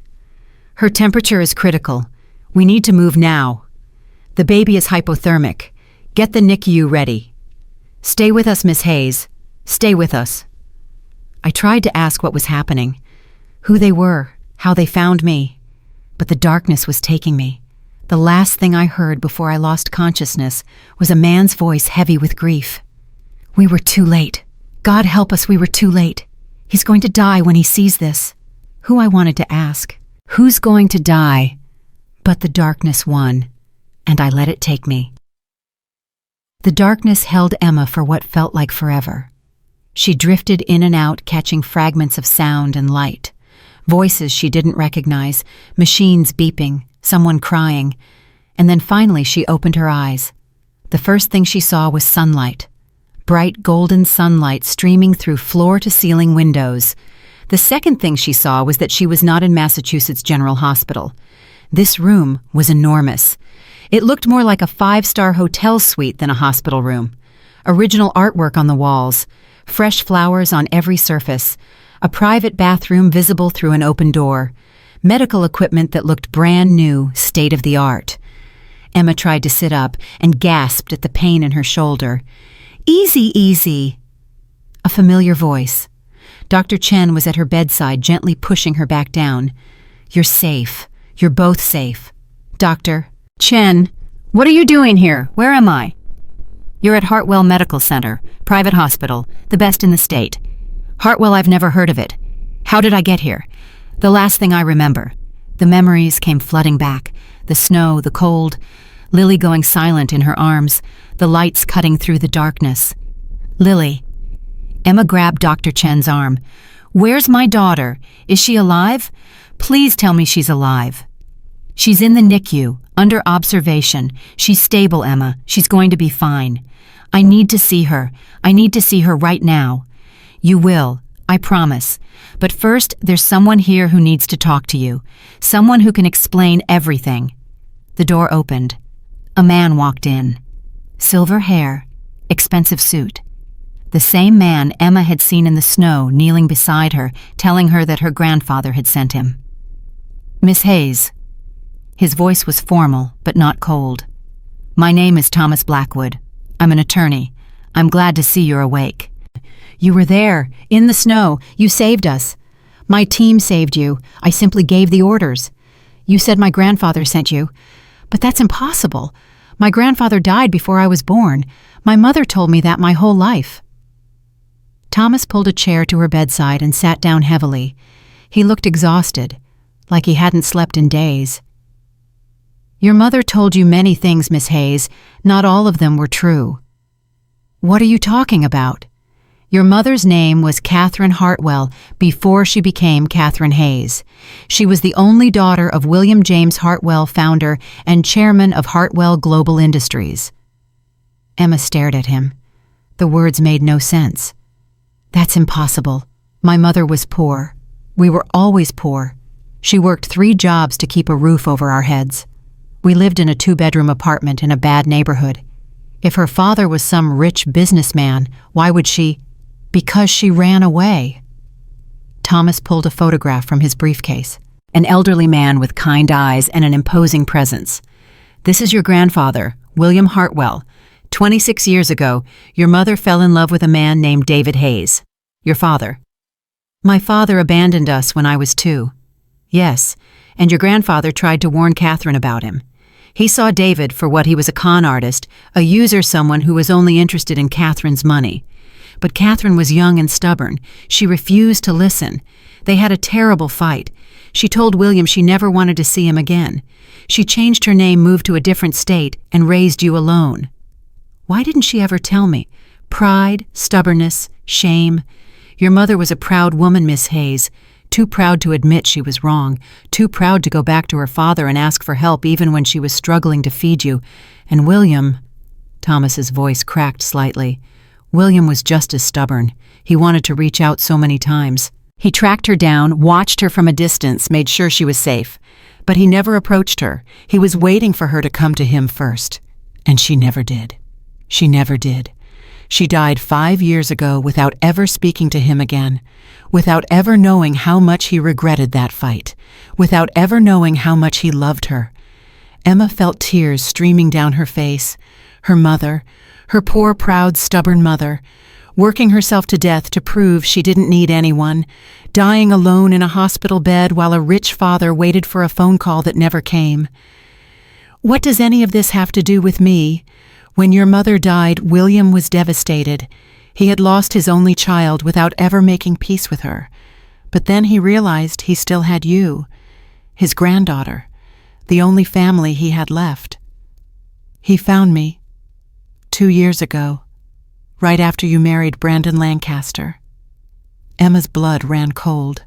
S1: "Her temperature is critical. We need to move now. The baby is hypothermic. Get the NICU ready. Stay with us, Miss Hayes. Stay with us." I tried to ask what was happening, who they were, how they found me, but the darkness was taking me. The last thing I heard before I lost consciousness was a man's voice heavy with grief. "We were too late. God help us, we were too late. He's going to die when he sees this." Who I wanted to ask, who's going to die? But the darkness won, and I let it take me. The darkness held Emma for what felt like forever. She drifted in and out, catching fragments of sound and light. Voices she didn't recognize, machines beeping, someone crying. And then finally she opened her eyes. The first thing she saw was sunlight. Bright golden sunlight streaming through floor-to-ceiling windows. The second thing she saw was that she was not in Massachusetts General Hospital. This room was enormous. It looked more like a 5-star hotel suite than a hospital room. Original artwork on the walls, fresh flowers on every surface, a private bathroom visible through an open door, medical equipment that looked brand new, state-of-the-art. Emma tried to sit up and gasped at the pain in her shoulder. "Easy, easy." A familiar voice. Dr. Chen was at her bedside, gently pushing her back down. "You're safe. You're both safe." "Dr. Chen, what are you doing here? Where am I?" "You're at Hartwell Medical Center, private hospital, the best in the state." "Hartwell, I've never heard of it. How did I get here?" "The last thing I remember." The memories came flooding back. The snow, the cold, Lily going silent in her arms, the lights cutting through the darkness. "Lily." Emma grabbed Dr. Chen's arm. "Where's my daughter? Is she alive? Please tell me she's alive." "She's in the NICU, under observation. She's stable, Emma. She's going to be fine. I need to see her. I need to see her right now." "You will, I promise. But first, there's someone here who needs to talk to you. Someone who can explain everything." The door opened. A man walked in. Silver hair, expensive suit. The same man Emma had seen in the snow kneeling beside her, telling her that her grandfather had sent him. "Miss Hayes." His voice was formal, but not cold. "My name is Thomas Blackwood. I'm an attorney. I'm glad to see you're awake." "You were there, in the snow. You saved us." "My team saved you. I simply gave the orders." "You said my grandfather sent you." "But that's impossible. My grandfather died before I was born. My mother told me that my whole life." Thomas pulled a chair to her bedside and sat down heavily. He looked exhausted, like he hadn't slept in days. "Your mother told you many things, Miss Hayes. Not all of them were true." "What are you talking about?" "Your mother's name was Catherine Hartwell before she became Catherine Hayes. She was the only daughter of William James Hartwell, founder and chairman of Hartwell Global Industries." Emma stared at him. The words made no sense. "That's impossible. My mother was poor. We were always poor. She worked 3 jobs to keep a roof over our heads. We lived in a 2-bedroom apartment in a bad neighborhood. If her father was some rich businessman, why would she? Because she ran away." Thomas pulled a photograph from his briefcase. An elderly man with kind eyes and an imposing presence. "This is your grandfather, William Hartwell. 26 years ago, your mother fell in love with a man named David Hayes. Your father." "My father abandoned us when I was 2. "Yes, and your grandfather tried to warn Catherine about him. He saw David for what he was, a con artist, a user, someone who was only interested in Catherine's money. But Catherine was young and stubborn. She refused to listen. They had a terrible fight. She told William she never wanted to see him again. She changed her name, moved to a different state, and raised you alone." "Why didn't she ever tell me?" "Pride, stubbornness, shame. Your mother was a proud woman, Miss Hayes. Too proud to admit she was wrong, too proud to go back to her father and ask for help even when she was struggling to feed you. And William—" Thomas's voice cracked slightly. "William was just as stubborn. He wanted to reach out so many times. He tracked her down, watched her from a distance, made sure she was safe. But he never approached her. He was waiting for her to come to him first. And she never did. She never did. She died 5 years ago without ever speaking to him again, without ever knowing how much he regretted that fight, without ever knowing how much he loved her." Emma felt tears streaming down her face. Her mother, her poor, proud, stubborn mother, working herself to death to prove she didn't need anyone, dying alone in a hospital bed while a rich father waited for a phone call that never came. "What does any of this have to do with me? When your mother died, William was devastated. He had lost his only child without ever making peace with her. But then he realized he still had you, his granddaughter, the only family he had left. He found me 2 years ago, right after you married Brandon Lancaster." Emma's blood ran cold.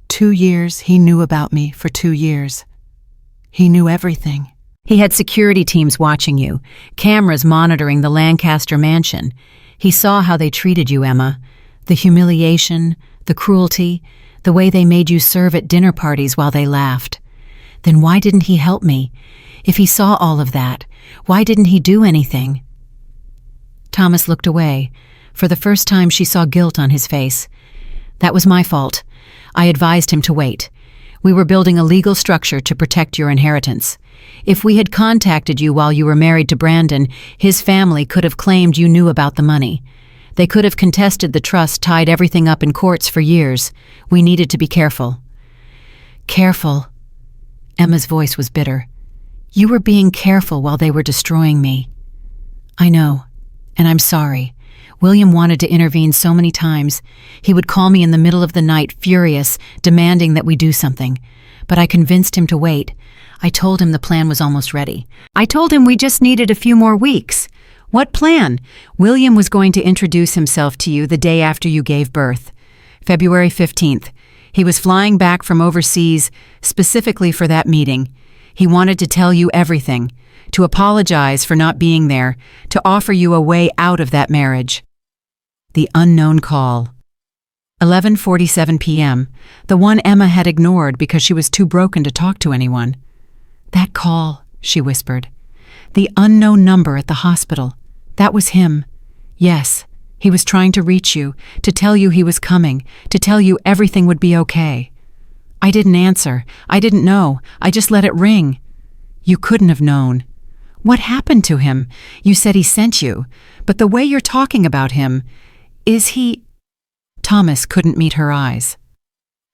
S1: 2 years he knew about me, for 2 years. He knew everything. He had security teams watching you, cameras monitoring the Lancaster mansion. He saw how they treated you, Emma. The humiliation, the cruelty, The way they made you serve at dinner parties while they laughed. Then why didn't he help me? If he saw all of that, why didn't he do anything? Thomas looked away. For the first time, she saw guilt on his face. That was my fault. I advised him to wait. We were building a legal structure to protect your inheritance. If we had contacted you while you were married to Brandon, his family could have claimed you knew about the money. They could have contested the trust, tied everything up in courts for years. We needed to be careful. Careful. Emma's voice was bitter. You were being careful while they were destroying me. I know, and I'm sorry. William wanted to intervene so many times. He would call me in the middle of the night, furious, demanding that we do something. But I convinced him to wait. I told him the plan was almost ready. I told him we just needed a few more weeks. What plan? William was going to introduce himself to you the day after you gave birth. February 15th. He was flying back from overseas specifically for that meeting. He wanted to tell you everything, to apologize for not being there, to offer you a way out of that marriage. The unknown call. 11:47 p.m., the one Emma had ignored because she was too broken to talk to anyone. That call, she whispered. The unknown number at the hospital. That was him. Yes, he was trying to reach you, to tell you he was coming, to tell you everything would be okay. I didn't answer. I didn't know. I just let it ring. You couldn't have known. What happened to him? You said he sent you, but the way you're talking about him, is he... Thomas couldn't meet her eyes.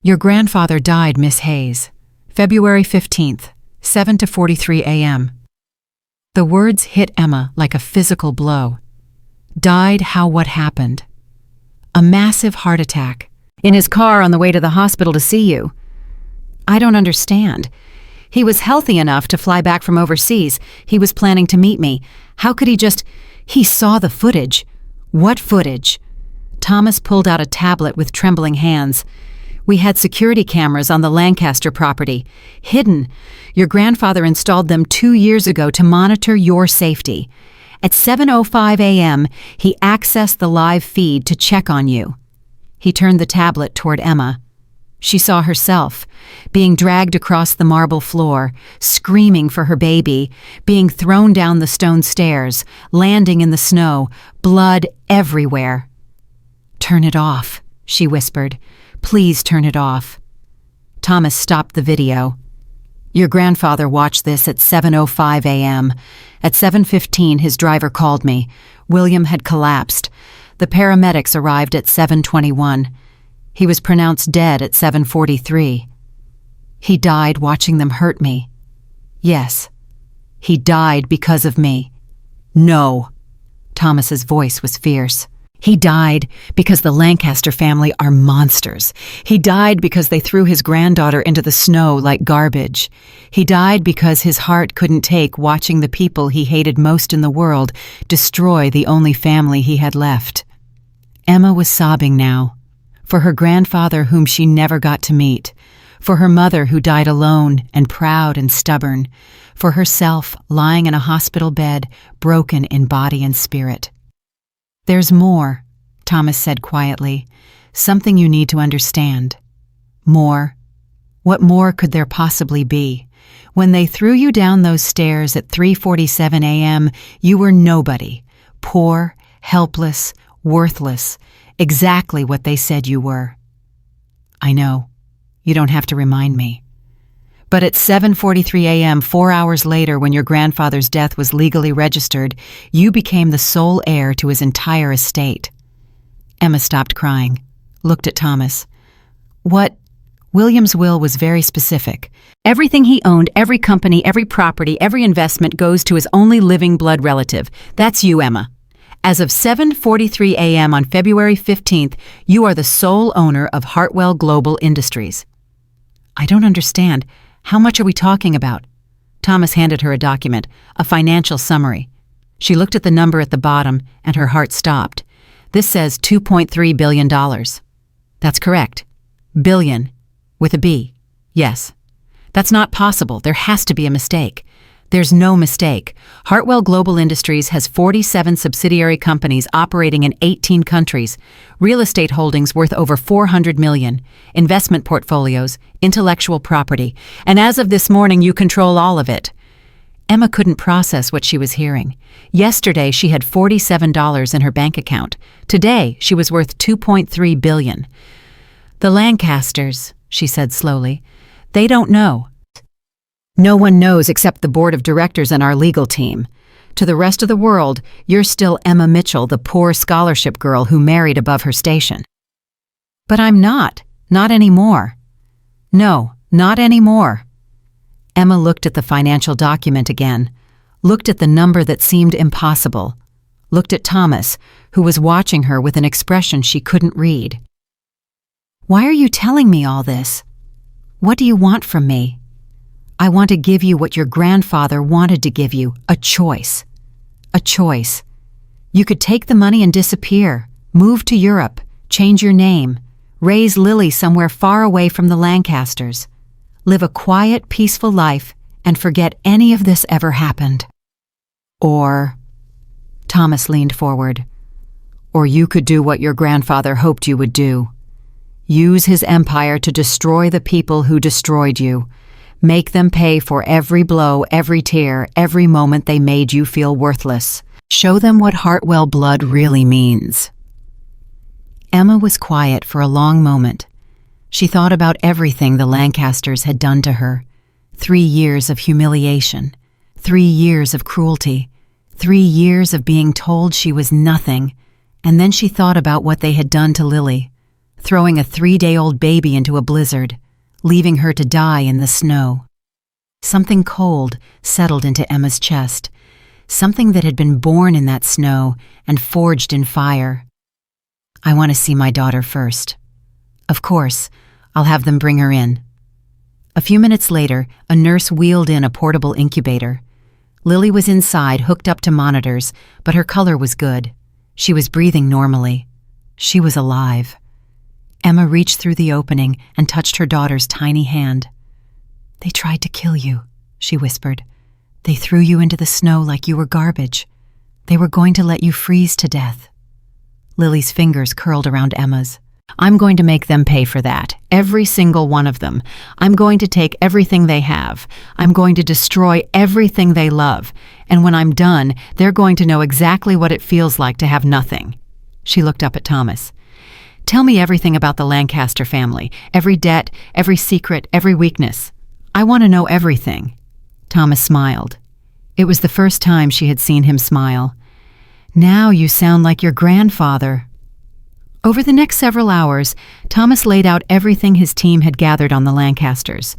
S1: Your grandfather died, Miss Hayes. February 15th, 7:43 a.m. The words hit Emma like a physical blow. Died how what happened? A massive heart attack. In his car on the way to the hospital to see you. I don't understand. He was healthy enough to fly back from overseas. He was planning to meet me. How could he just... He saw the footage. What footage? Thomas pulled out a tablet with trembling hands. We had security cameras on the Lancaster property. Hidden. Your grandfather installed them 2 years ago to monitor your safety. At 7:05 a.m., he accessed the live feed to check on you. He turned the tablet toward Emma. She saw herself, being dragged across the marble floor, screaming for her baby, being thrown down the stone stairs, landing in the snow, blood everywhere. Turn it off, she whispered. Please turn it off. Thomas stopped the video. Your grandfather watched this at 7:05 a.m. At 7:15, his driver called me. William had collapsed. The paramedics arrived at 7:21. He was pronounced dead at 7:43. He died watching them hurt me. Yes, he died because of me. No. Thomas's voice was fierce. He died because the Lancaster family are monsters. He died because they threw his granddaughter into the snow like garbage. He died because his heart couldn't take watching the people he hated most in the world destroy the only family he had left. Emma was sobbing now. For her grandfather whom she never got to meet. For her mother who died alone and proud and stubborn. For herself lying in a hospital bed, broken in body and spirit. There's more, Thomas said quietly. Something you need to understand. More? What more could there possibly be? When they threw you down those stairs at 3:47 a.m., you were nobody. Poor, helpless, worthless. Exactly what they said you were. I know. You don't have to remind me. But at 7:43 a.m., 4 hours later, when your grandfather's death was legally registered, you became the sole heir to his entire estate. Emma stopped crying, looked at Thomas. What? William's will was very specific. Everything he owned, every company, every property, every investment goes to his only living blood relative. That's you, Emma. As of 7:43 a.m. on February 15th, you are the sole owner of Hartwell Global Industries. I don't understand. How much are we talking about? Thomas handed her a document, a financial summary. She looked at the number at the bottom, and her heart stopped. This says $2.3 billion. That's correct. Billion. With a B. Yes. That's not possible. There has to be a mistake. There's no mistake. Hartwell Global Industries has 47 subsidiary companies operating in 18 countries, real estate holdings worth over $400 million, investment portfolios, intellectual property, and as of this morning, you control all of it. Emma couldn't process what she was hearing. Yesterday, she had $47 in her bank account. Today, she was worth $2.3 billion. The Lancasters, she said slowly, they don't know. No one knows except the board of directors and our legal team. To the rest of the world, you're still Emma Mitchell, the poor scholarship girl who married above her station. But I'm not anymore. No, not anymore. Emma looked at the financial document again, looked at the number that seemed impossible, looked at Thomas, who was watching her with an expression she couldn't read. Why are you telling me all this? What do you want from me? I want to give you what your grandfather wanted to give you, a choice. A choice. You could take the money and disappear, move to Europe, change your name, raise Lily somewhere far away from the Lancasters, live a quiet, peaceful life, and forget any of this ever happened. Or, Thomas leaned forward, or you could do what your grandfather hoped you would do. Use his empire to destroy the people who destroyed you. Make them pay for every blow, every tear, every moment they made you feel worthless. Show them what Hartwell blood really means. Emma was quiet for a long moment. She thought about everything the Lancasters had done to her. 3 years of humiliation, 3 years of cruelty, 3 years of being told she was nothing, and then she thought about what they had done to Lily, throwing a 3-day-old baby into a blizzard, leaving her to die in the snow. Something cold settled into Emma's chest, something that had been born in that snow and forged in fire. I want to see my daughter first. Of course, I'll have them bring her in. A few minutes later, a nurse wheeled in a portable incubator. Lily was inside, hooked up to monitors, but her color was good. She was breathing normally. She was alive. Emma reached through the opening and touched her daughter's tiny hand. They tried to kill you, she whispered. They threw you into the snow like you were garbage. They were going to let you freeze to death. Lily's fingers curled around Emma's. I'm going to make them pay for that, every single one of them. I'm going to take everything they have. I'm going to destroy everything they love. And when I'm done, they're going to know exactly what it feels like to have nothing. She looked up at Thomas. Tell me everything about the Lancaster family, every debt, every secret, every weakness. I want to know everything. Thomas smiled. It was the first time she had seen him smile. Now you sound like your grandfather. Over the next several hours, Thomas laid out everything his team had gathered on the Lancasters.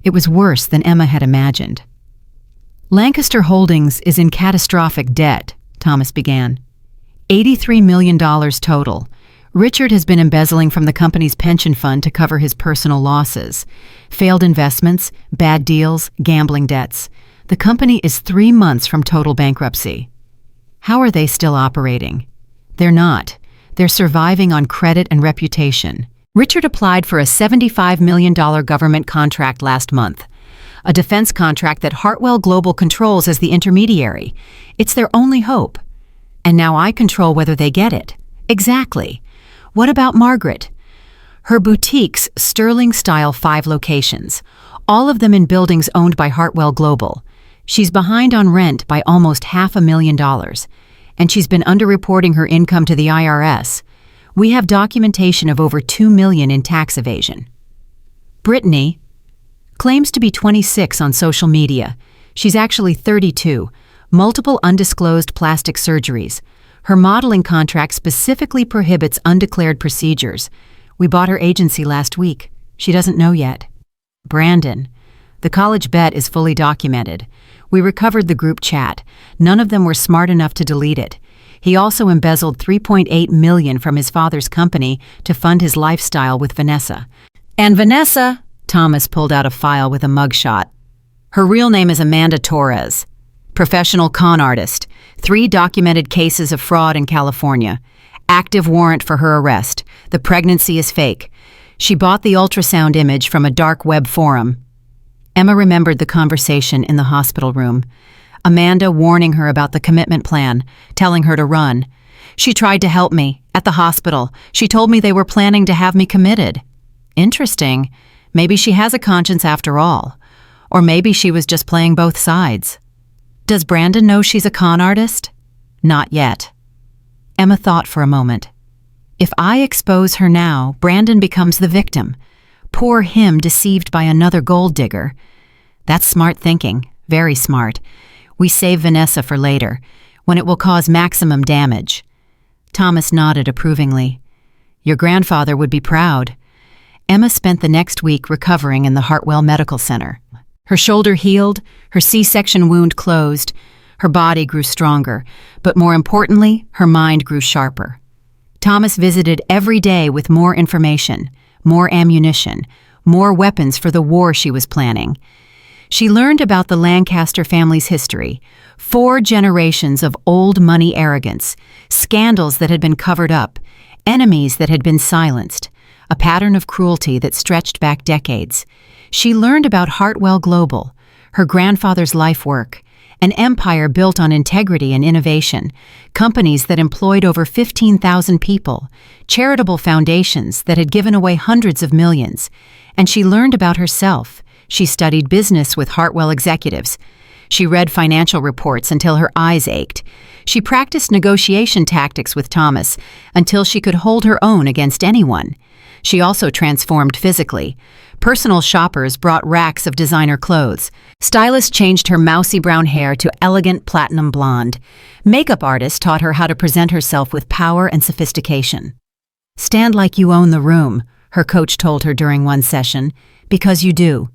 S1: It was worse than Emma had imagined. Lancaster Holdings is in catastrophic debt, Thomas began. $83 million total. Richard has been embezzling from the company's pension fund to cover his personal losses. Failed investments, bad deals, gambling debts. The company is 3 months from total bankruptcy. How are they still operating? They're not. They're surviving on credit and reputation. Richard applied for a $75 million government contract last month. A defense contract that Hartwell Global controls as the intermediary. It's their only hope. And now I control whether they get it. Exactly. What about Margaret? Her boutique's Sterling-style 5 locations, all of them in buildings owned by Hartwell Global. She's behind on rent by almost $500,000, and she's been underreporting her income to the IRS. We have documentation of over $2 million in tax evasion. Brittany claims to be 26 on social media. She's actually 32, multiple undisclosed plastic surgeries. Her modeling contract specifically prohibits undeclared procedures. We bought her agency last week. She doesn't know yet. Brandon. The college bet is fully documented. We recovered the group chat. None of them were smart enough to delete it. He also embezzled $3.8 million from his father's company to fund his lifestyle with Vanessa. And Vanessa, Thomas pulled out a file with a mugshot. Her real name is Amanda Torres. Professional con artist. 3 documented cases of fraud in California. Active warrant for her arrest. The pregnancy is fake. She bought the ultrasound image from a dark web forum. Emma remembered the conversation in the hospital room. Amanda warning her about the commitment plan, telling her to run. She tried to help me. At the hospital, she told me they were planning to have me committed. Interesting. Maybe she has a conscience after all. Or maybe she was just playing both sides. Does Brandon know she's a con artist? Not yet. Emma thought for a moment. If I expose her now, Brandon becomes the victim. Poor him deceived by another gold digger. That's smart thinking, very smart. We save Vanessa for later, when it will cause maximum damage. Thomas nodded approvingly. Your grandfather would be proud. Emma spent the next week recovering in the Hartwell Medical Center. Her shoulder healed, her C-section wound closed, her body grew stronger, but more importantly, her mind grew sharper. Thomas visited every day with more information, more ammunition, more weapons for the war she was planning. She learned about the Lancaster family's history, 4 generations of old money arrogance, scandals that had been covered up, enemies that had been silenced, a pattern of cruelty that stretched back decades. She learned about Hartwell Global, her grandfather's life work, an empire built on integrity and innovation, companies that employed over 15,000 people, charitable foundations that had given away hundreds of millions. And she learned about herself. She studied business with Hartwell executives. She read financial reports until her eyes ached. She practiced negotiation tactics with Thomas until she could hold her own against anyone. She also transformed physically. Personal shoppers brought racks of designer clothes. Stylists changed her mousy brown hair to elegant platinum blonde. Makeup artists taught her how to present herself with power and sophistication. Stand like you own the room, her coach told her during one session, because you do.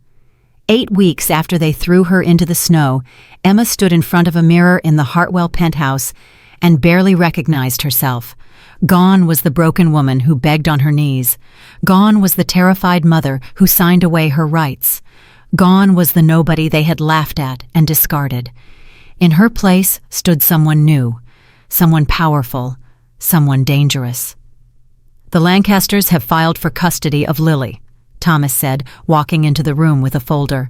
S1: 8 weeks after they threw her into the snow, Emma stood in front of a mirror in the Hartwell penthouse and barely recognized herself. Gone was the broken woman who begged on her knees. Gone was the terrified mother who signed away her rights. Gone was the nobody they had laughed at and discarded. In her place stood someone new, someone powerful, someone dangerous. The Lancasters have filed for custody of Lily, Thomas said, walking into the room with a folder.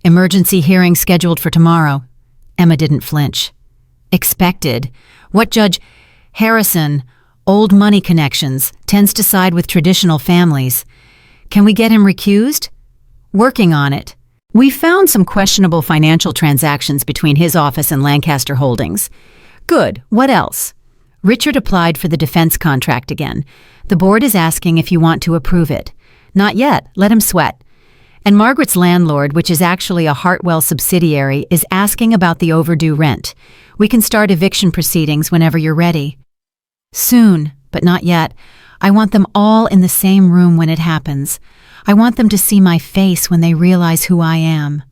S1: Emergency hearing scheduled for tomorrow. Emma didn't flinch. Expected. What judge? Harrison, old money connections, tends to side with traditional families. Can we get him recused? Working on it. We found some questionable financial transactions between his office and Lancaster Holdings. Good. What else? Richard applied for the defense contract again. The board is asking if you want to approve it. Not yet. Let him sweat. And Margaret's landlord, which is actually a Hartwell subsidiary, is asking about the overdue rent. We can start eviction proceedings whenever you're ready. Soon, but not yet. I want them all in the same room when it happens. I want them to see my face when they realize who I am.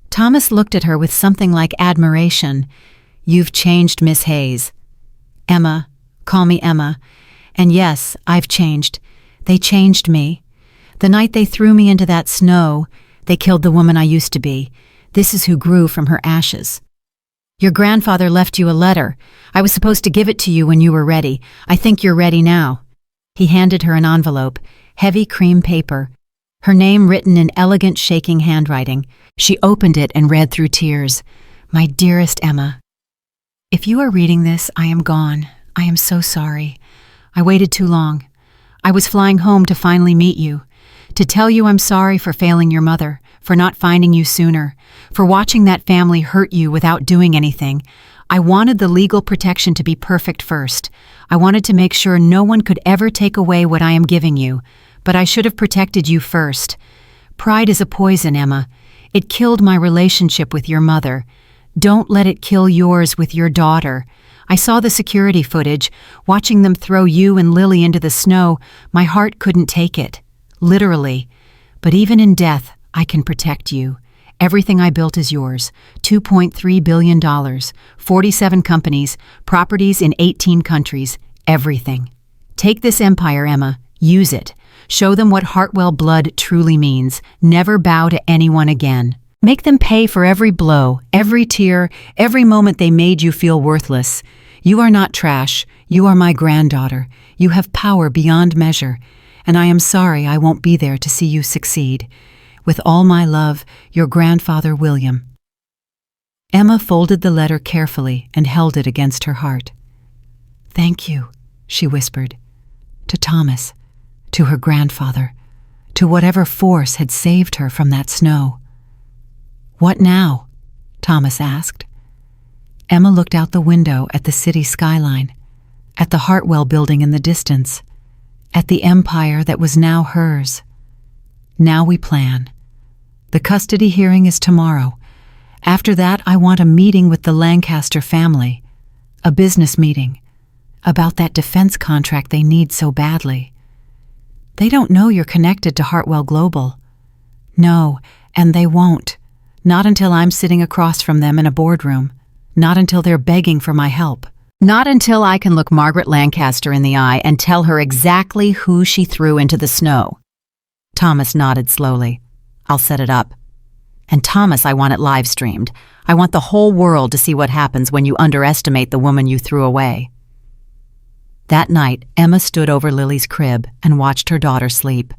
S1: Thomas looked at her with something like admiration. You've changed, Miss Hayes. Emma. Call me Emma. And yes, I've changed. They changed me. The night they threw me into that snow, they killed the woman I used to be. This is who grew from her ashes. Your grandfather left you a letter. I was supposed to give it to you when you were ready. I think you're ready now. He handed her an envelope, heavy cream paper, her name written in elegant, shaking handwriting. She opened it and read through tears. My dearest Emma, if you are reading this, I am gone. I am so sorry. I waited too long. I was flying home to finally meet you, to tell you I'm sorry for failing your mother, for not finding you sooner, for watching that family hurt you without doing anything. I wanted the legal protection to be perfect first. I wanted to make sure no one could ever take away what I am giving you, but I should have protected you first. Pride is a poison, Emma. It killed my relationship with your mother. Don't let it kill yours with your daughter. I saw the security footage. Watching them throw you and Lily into the snow, my heart couldn't take it. Literally. But even in death, I can protect you. Everything I built is yours. $2.3 billion, 47 companies, properties in 18 countries, everything. Take this empire, Emma. Use it. Show them what Hartwell blood truly means. Never bow to anyone again. Make them pay for every blow, every tear, every moment they made you feel worthless. You are not trash. You are my granddaughter. You have power beyond measure. And I am sorry I won't be there to see you succeed. With all my love, your grandfather William. Emma folded the letter carefully and held it against her heart. Thank you, she whispered. To Thomas, to her grandfather, to whatever force had saved her from that snow. What now? Thomas asked. Emma looked out the window at the city skyline, at the Hartwell building in the distance, at the empire that was now hers. Now we plan. The custody hearing is tomorrow. After that, I want a meeting with the Lancaster family, a business meeting, about that defense contract they need so badly. They don't know you're connected to Hartwell Global. No, and they won't. Not until I'm sitting across from them in a boardroom. Not until they're begging for my help. Not until I can look Margaret Lancaster in the eye and tell her exactly who she threw into the snow. Thomas nodded slowly. I'll set it up. And Thomas, I want it live streamed. I want the whole world to see what happens when you underestimate the woman you threw away. That night, Emma stood over Lily's crib and watched her daughter sleep.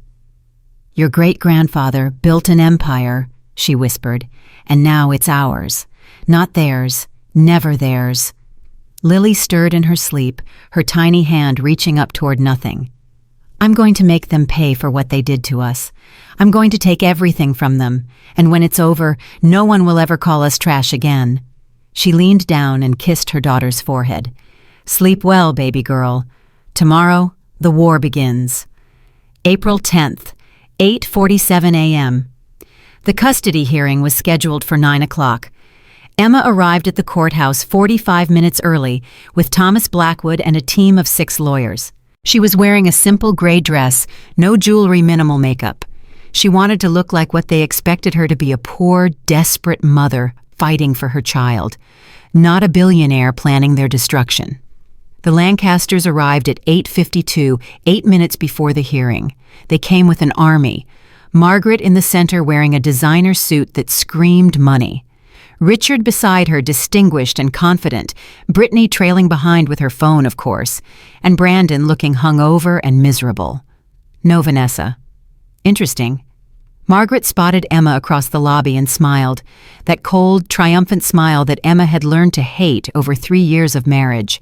S1: Your great-grandfather built an empire, she whispered, and now it's ours. Not theirs, never theirs. Lily stirred in her sleep, her tiny hand reaching up toward nothing. I'm going to make them pay for what they did to us. I'm going to take everything from them, and when it's over, no one will ever call us trash again. She leaned down and kissed her daughter's forehead. Sleep well, baby girl. Tomorrow, the war begins. April 10th, 8:47 a.m. The custody hearing was scheduled for 9 o'clock. Emma arrived at the courthouse 45 minutes early with Thomas Blackwood and a team of 6 lawyers. She was wearing a simple gray dress, no jewelry, minimal makeup. She wanted to look like what they expected her to be, a poor, desperate mother fighting for her child, not a billionaire planning their destruction. The Lancasters arrived at 8:52, 8 minutes before the hearing. They came with an army, Margaret in the center wearing a designer suit that screamed money. Richard beside her, distinguished and confident, Brittany trailing behind with her phone, of course, and Brandon looking hungover and miserable. No Vanessa. Interesting. Margaret spotted Emma across the lobby and smiled, that cold, triumphant smile that Emma had learned to hate over 3 years of marriage.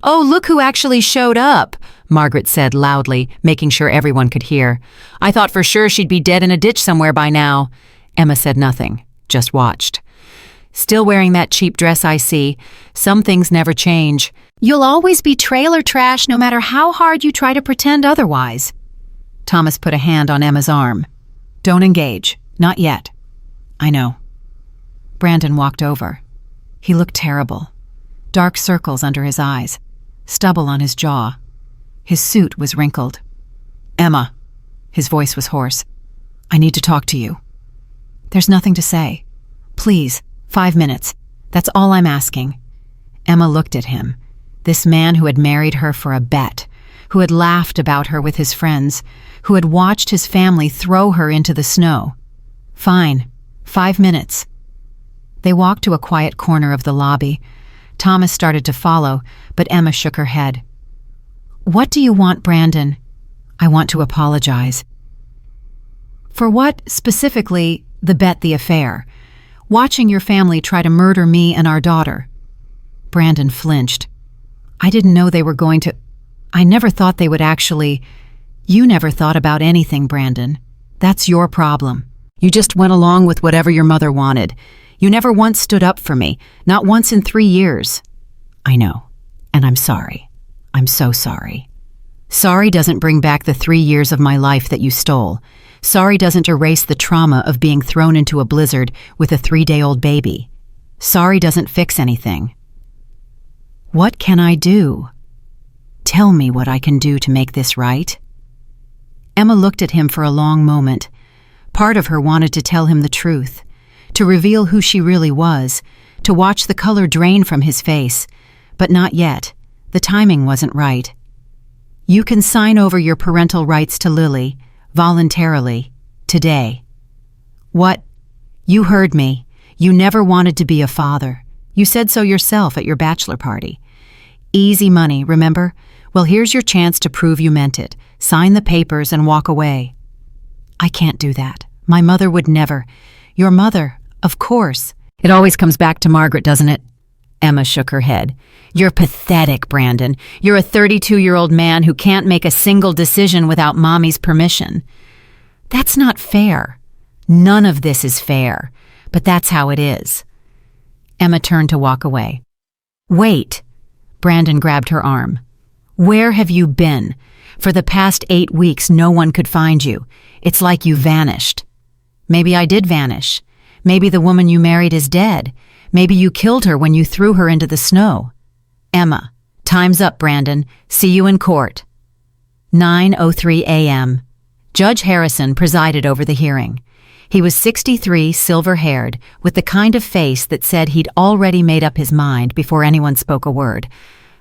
S1: Oh, look who actually showed up, Margaret said loudly, making sure everyone could hear. I thought for sure she'd be dead in a ditch somewhere by now. Emma said nothing, just watched. Still wearing that cheap dress, I see. Some things never change. You'll always be trailer trash no matter how hard you try to pretend otherwise. Thomas put a hand on Emma's arm. Don't engage. Not yet. I know. Brandon walked over. He looked terrible. Dark circles under his eyes. Stubble on his jaw. His suit was wrinkled. Emma. His voice was hoarse. I need to talk to you. There's nothing to say. Please. 5 minutes. That's all I'm asking. Emma looked at him. This man who had married her for a bet, who had laughed about her with his friends, who had watched his family throw her into the snow. Fine. 5 minutes. They walked to a quiet corner of the lobby. Thomas started to follow, but Emma shook her head. What do you want, Brandon? I want to apologize. For what, specifically, the bet, the affair? Watching your family try to murder me and our daughter. Brandon flinched. I didn't know they were going to... I never thought they would actually... You never thought about anything, Brandon. That's your problem. You just went along with whatever your mother wanted. You never once stood up for me, not once in 3 years. I know, and I'm sorry. I'm so sorry. Sorry doesn't bring back the 3 years of my life that you stole. Sorry doesn't erase the trauma of being thrown into a blizzard with a 3-day-old baby. Sorry doesn't fix anything. What can I do? Tell me what I can do to make this right. Emma looked at him for a long moment. Part of her wanted to tell him the truth, to reveal who she really was, to watch the color drain from his face, but not yet. The timing wasn't right. You can sign over your parental rights to Lily, voluntarily, today. What? You heard me. You never wanted to be a father. You said so yourself at your bachelor party. Easy money, remember? Well, here's your chance to prove you meant it. Sign the papers and walk away. I can't do that. My mother would never. Your mother, of course. It always comes back to Margaret, doesn't it? Emma shook her head. You're pathetic, Brandon. You're a 32-year-old man who can't make a single decision without Mommy's permission. That's not fair. None of this is fair, but that's how it is. Emma turned to walk away. Wait. Brandon grabbed her arm. Where have you been? For the past 8 weeks, no one could find you. It's like you vanished. Maybe I did vanish. Maybe the woman you married is dead. Maybe you killed her when you threw her into the snow. Emma, time's up, Brandon. See you in court. 9:03 a.m. Judge Harrison presided over the hearing. He was 63, silver-haired, with the kind of face that said he'd already made up his mind before anyone spoke a word.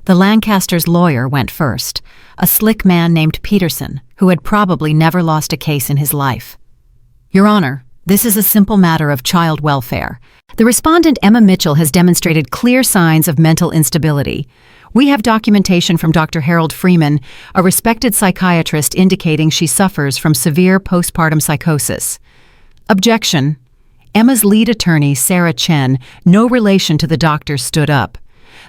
S1: The Lancasters' lawyer went first, a slick man named Peterson, who had probably never lost a case in his life. Your Honor, this is a simple matter of child welfare. The respondent, Emma Mitchell, has demonstrated clear signs of mental instability. We have documentation from Dr. Harold Freeman, a respected psychiatrist, indicating she suffers from severe postpartum psychosis. Objection. Emma's lead attorney, Sarah Chen, no relation to the doctor, stood up.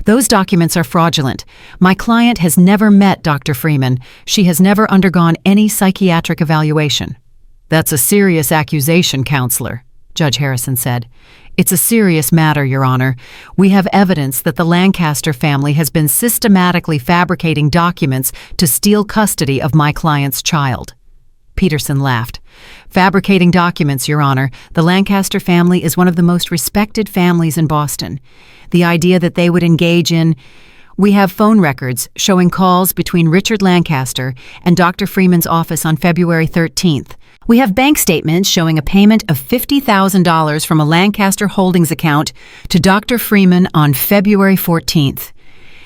S1: Those documents are fraudulent. My client has never met Dr. Freeman. She has never undergone any psychiatric evaluation. That's a serious accusation, Counselor, Judge Harrison said. It's a serious matter, Your Honor. We have evidence that the Lancaster family has been systematically fabricating documents to steal custody of my client's child. Peterson laughed. Fabricating documents, Your Honor. The Lancaster family is one of the most respected families in Boston. The idea that they would engage in... We have phone records showing calls between Richard Lancaster and Dr. Freeman's office on February 13th. We have bank statements showing a payment of $50,000 from a Lancaster Holdings account to Dr. Freeman on February 14th.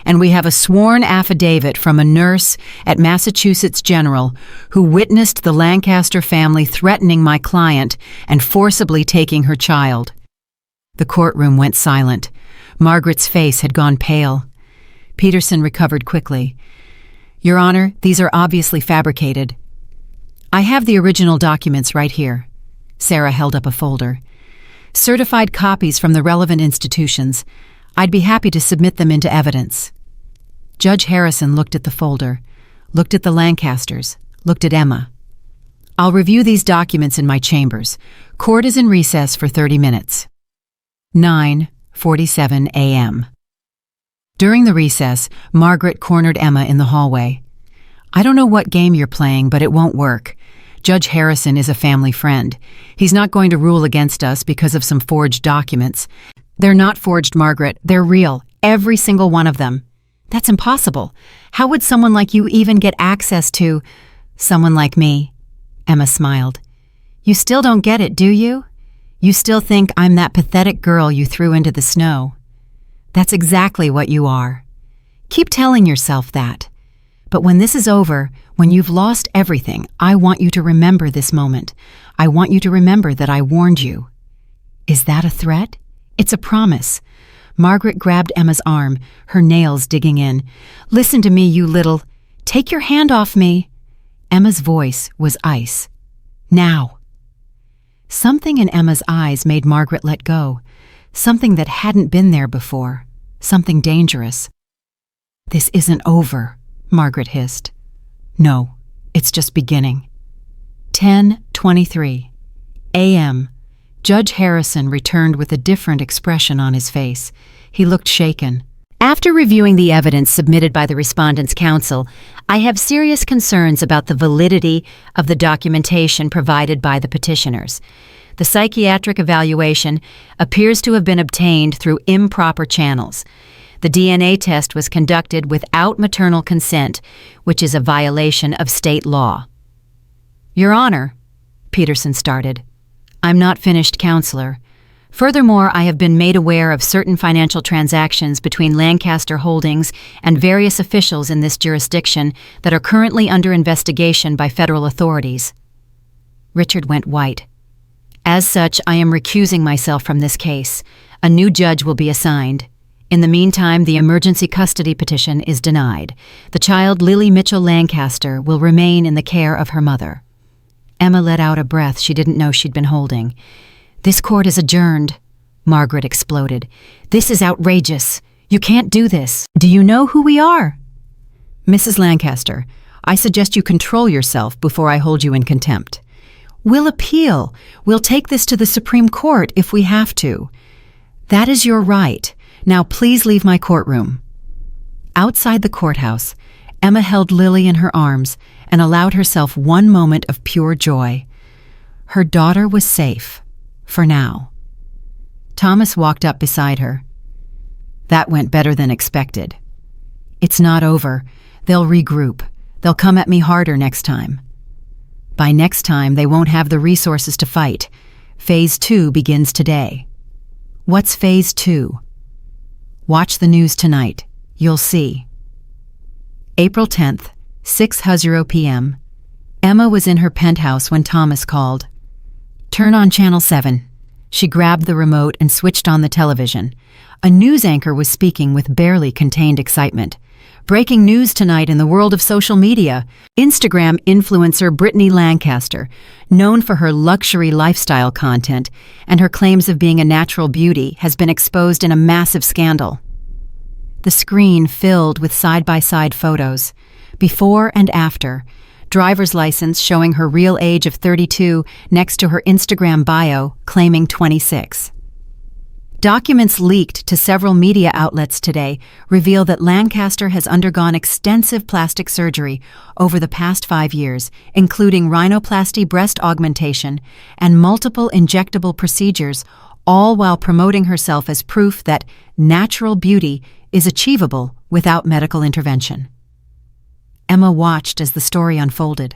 S1: And we have a sworn affidavit from a nurse at Massachusetts General who witnessed the Lancaster family threatening my client and forcibly taking her child. The courtroom went silent. Margaret's face had gone pale. Peterson recovered quickly. Your Honor, these are obviously fabricated. I have the original documents right here. Sarah held up a folder. Certified copies from the relevant institutions. I'd be happy to submit them into evidence. Judge Harrison looked at the folder, looked at the Lancasters, looked at Emma. I'll review these documents in my chambers. Court is in recess for 30 minutes. 9:47 a.m. During the recess, Margaret cornered Emma in the hallway. I don't know what game you're playing, but it won't work. Judge Harrison is a family friend. He's not going to rule against us because of some forged documents. They're not forged, Margaret. They're real. Every single one of them. That's impossible. How would someone like you even get access to someone like me? Emma smiled. You still don't get it, do you? You still think I'm that pathetic girl you threw into the snow. That's exactly what you are. Keep telling yourself that. But when this is over, when you've lost everything, I want you to remember this moment. I want you to remember that I warned you. Is that a threat? It's a promise. Margaret grabbed Emma's arm, her nails digging in. Listen to me, you little... Take your hand off me. Emma's voice was ice. Now. Something in Emma's eyes made Margaret let go. Something that hadn't been there before. Something dangerous. This isn't over, Margaret hissed. No, it's just beginning. 10:23 a.m. Judge Harrison returned with a different expression on his face. He looked shaken. After reviewing the evidence submitted by the respondent's counsel, I have serious concerns about the validity of the documentation provided by the petitioners. The psychiatric evaluation appears to have been obtained through improper channels. The DNA test was conducted without maternal consent, which is a violation of state law. Your Honor, Peterson started. I'm not finished, Counselor. Furthermore, I have been made aware of certain financial transactions between Lancaster Holdings and various officials in this jurisdiction that are currently under investigation by federal authorities. Richard went white. As such, I am recusing myself from this case. A new judge will be assigned. In the meantime, the emergency custody petition is denied. The child, Lily Mitchell Lancaster, will remain in the care of her mother. Emma let out a breath she didn't know she'd been holding. "This court is adjourned," Margaret exploded. "This is outrageous. You can't do this. Do you know who we are?" "Mrs. Lancaster, I suggest you control yourself before I hold you in contempt. We'll appeal. We'll take this to the Supreme Court if we have to. That is your right. Now please leave my courtroom." Outside the courthouse, Emma held Lily in her arms and allowed herself one moment of pure joy. Her daughter was safe, for now. Thomas walked up beside her. "That went better than expected. It's not over. They'll regroup. They'll come at me harder next time. By next time, they won't have the resources to fight. Phase 2 begins today." "What's Phase 2? Watch the news tonight. You'll see." April 10th, 6:00 p.m. Emma was in her penthouse when Thomas called. "Turn on Channel 7. She grabbed the remote and switched on the television. A news anchor was speaking with barely contained excitement. "Breaking news tonight in the world of social media. Instagram influencer Brittany Lancaster, known for her luxury lifestyle content and her claims of being a natural beauty, has been exposed in a massive scandal." The screen filled with side-by-side photos, before and after, driver's license showing her real age of 32 next to her Instagram bio claiming 26. Documents leaked to several media outlets today reveal that Lancaster has undergone extensive plastic surgery over the past 5 years, including rhinoplasty breast augmentation and multiple injectable procedures, all while promoting herself as proof that natural beauty is achievable without medical intervention. Emma watched as the story unfolded.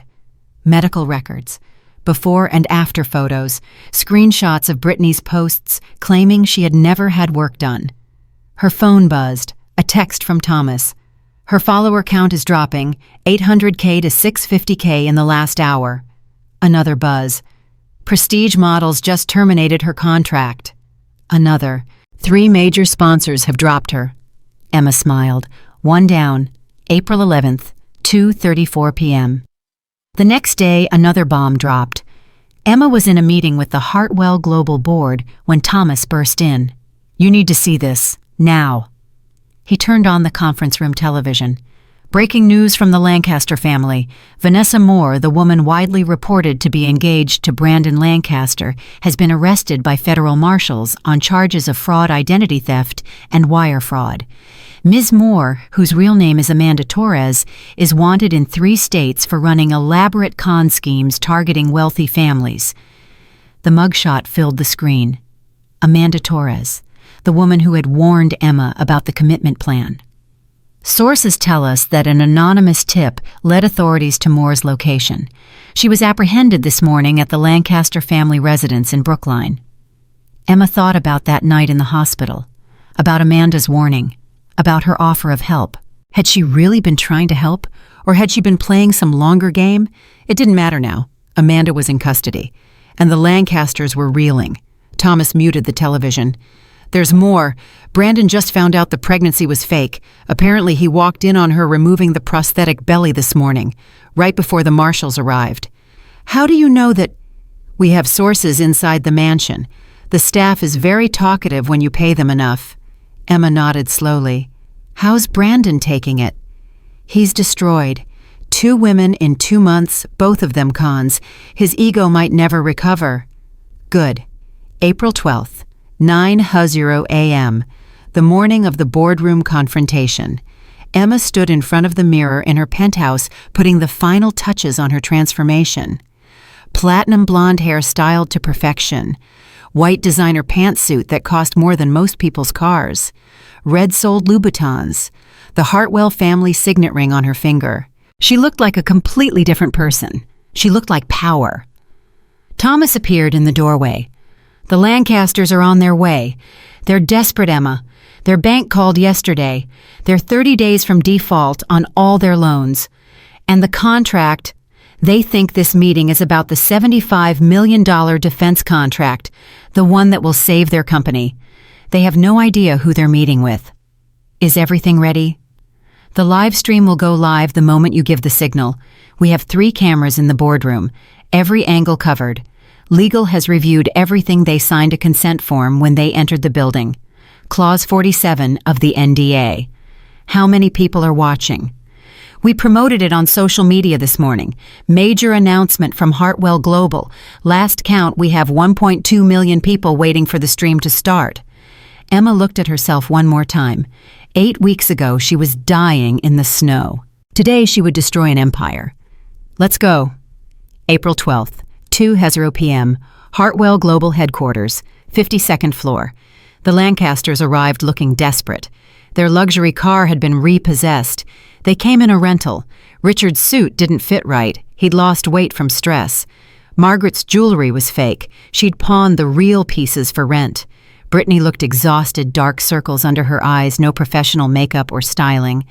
S1: Medical records, before and after photos, screenshots of Brittany's posts claiming she had never had work done. Her phone buzzed, a text from Thomas. "Her follower count is dropping, 800K to 650K in the last hour." Another buzz. "Prestige models just terminated her contract." Another. "3 major sponsors have dropped her." Emma smiled. One down. April 11th, 2:34 p.m. The next day, another bomb dropped. Emma was in a meeting with the Hartwell Global Board when Thomas burst in. "You need to see this, now." He turned on the conference room television. "Breaking news from the Lancaster family. Vanessa Moore, the woman widely reported to be engaged to Brandon Lancaster, has been arrested by federal marshals on charges of fraud, identity theft, and wire fraud. Ms. Moore, whose real name is Amanda Torres, is wanted in 3 states for running elaborate con schemes targeting wealthy families." The mugshot filled the screen. Amanda Torres, the woman who had warned Emma about the commitment plan. Sources tell us that an anonymous tip led authorities to Moore's location. She was apprehended this morning at the Lancaster family residence in Brookline. Emma thought about that night in the hospital, about Amanda's warning, about her offer of help. Had she really been trying to help, or had she been playing some longer game? It didn't matter now. Amanda was in custody, and the Lancasters were reeling. Thomas muted the television. "There's more. Brandon just found out the pregnancy was fake. Apparently he walked in on her removing the prosthetic belly this morning, right before the marshals arrived." "How do you know that?" "We have sources inside the mansion. The staff is very talkative when you pay them enough." Emma nodded slowly. "How's Brandon taking it?" "He's destroyed. 2 women in 2 months, both of them cons. His ego might never recover." "Good." April 12th, 9:00 a.m., the morning of the boardroom confrontation. Emma stood in front of the mirror in her penthouse, putting the final touches on her transformation. Platinum blonde hair styled to perfection. White designer pantsuit that cost more than most people's cars. Red-soled Louboutins. The Hartwell family signet ring on her finger. She looked like a completely different person. She looked like power. Thomas appeared in the doorway. "The Lancasters are on their way. They're desperate, Emma. Their bank called yesterday. They're 30 days from default on all their loans. And the contract, they think this meeting is about the $75 million defense contract, the one that will save their company. They have no idea who they're meeting with." "Is everything ready?" "The live stream will go live the moment you give the signal. We have 3 cameras in the boardroom. Every angle covered. Legal has reviewed everything they signed a consent form when they entered the building. Clause 47 of the NDA. How many people are watching? We promoted it on social media this morning. Major announcement from Hartwell Global. Last count, we have 1.2 million people waiting for the stream to start. Emma looked at herself one more time. 8 weeks ago, she was dying in the snow. Today, she would destroy an empire. Let's go. April 12th, 2:00 p.m., Hartwell Global Headquarters, 52nd floor. The Lancasters arrived looking desperate. Their luxury car had been repossessed. They came in a rental. Richard's suit didn't fit right. He'd lost weight from stress. Margaret's jewelry was fake. She'd pawned the real pieces for rent. Brittany looked exhausted, dark circles under her eyes, no professional makeup or styling.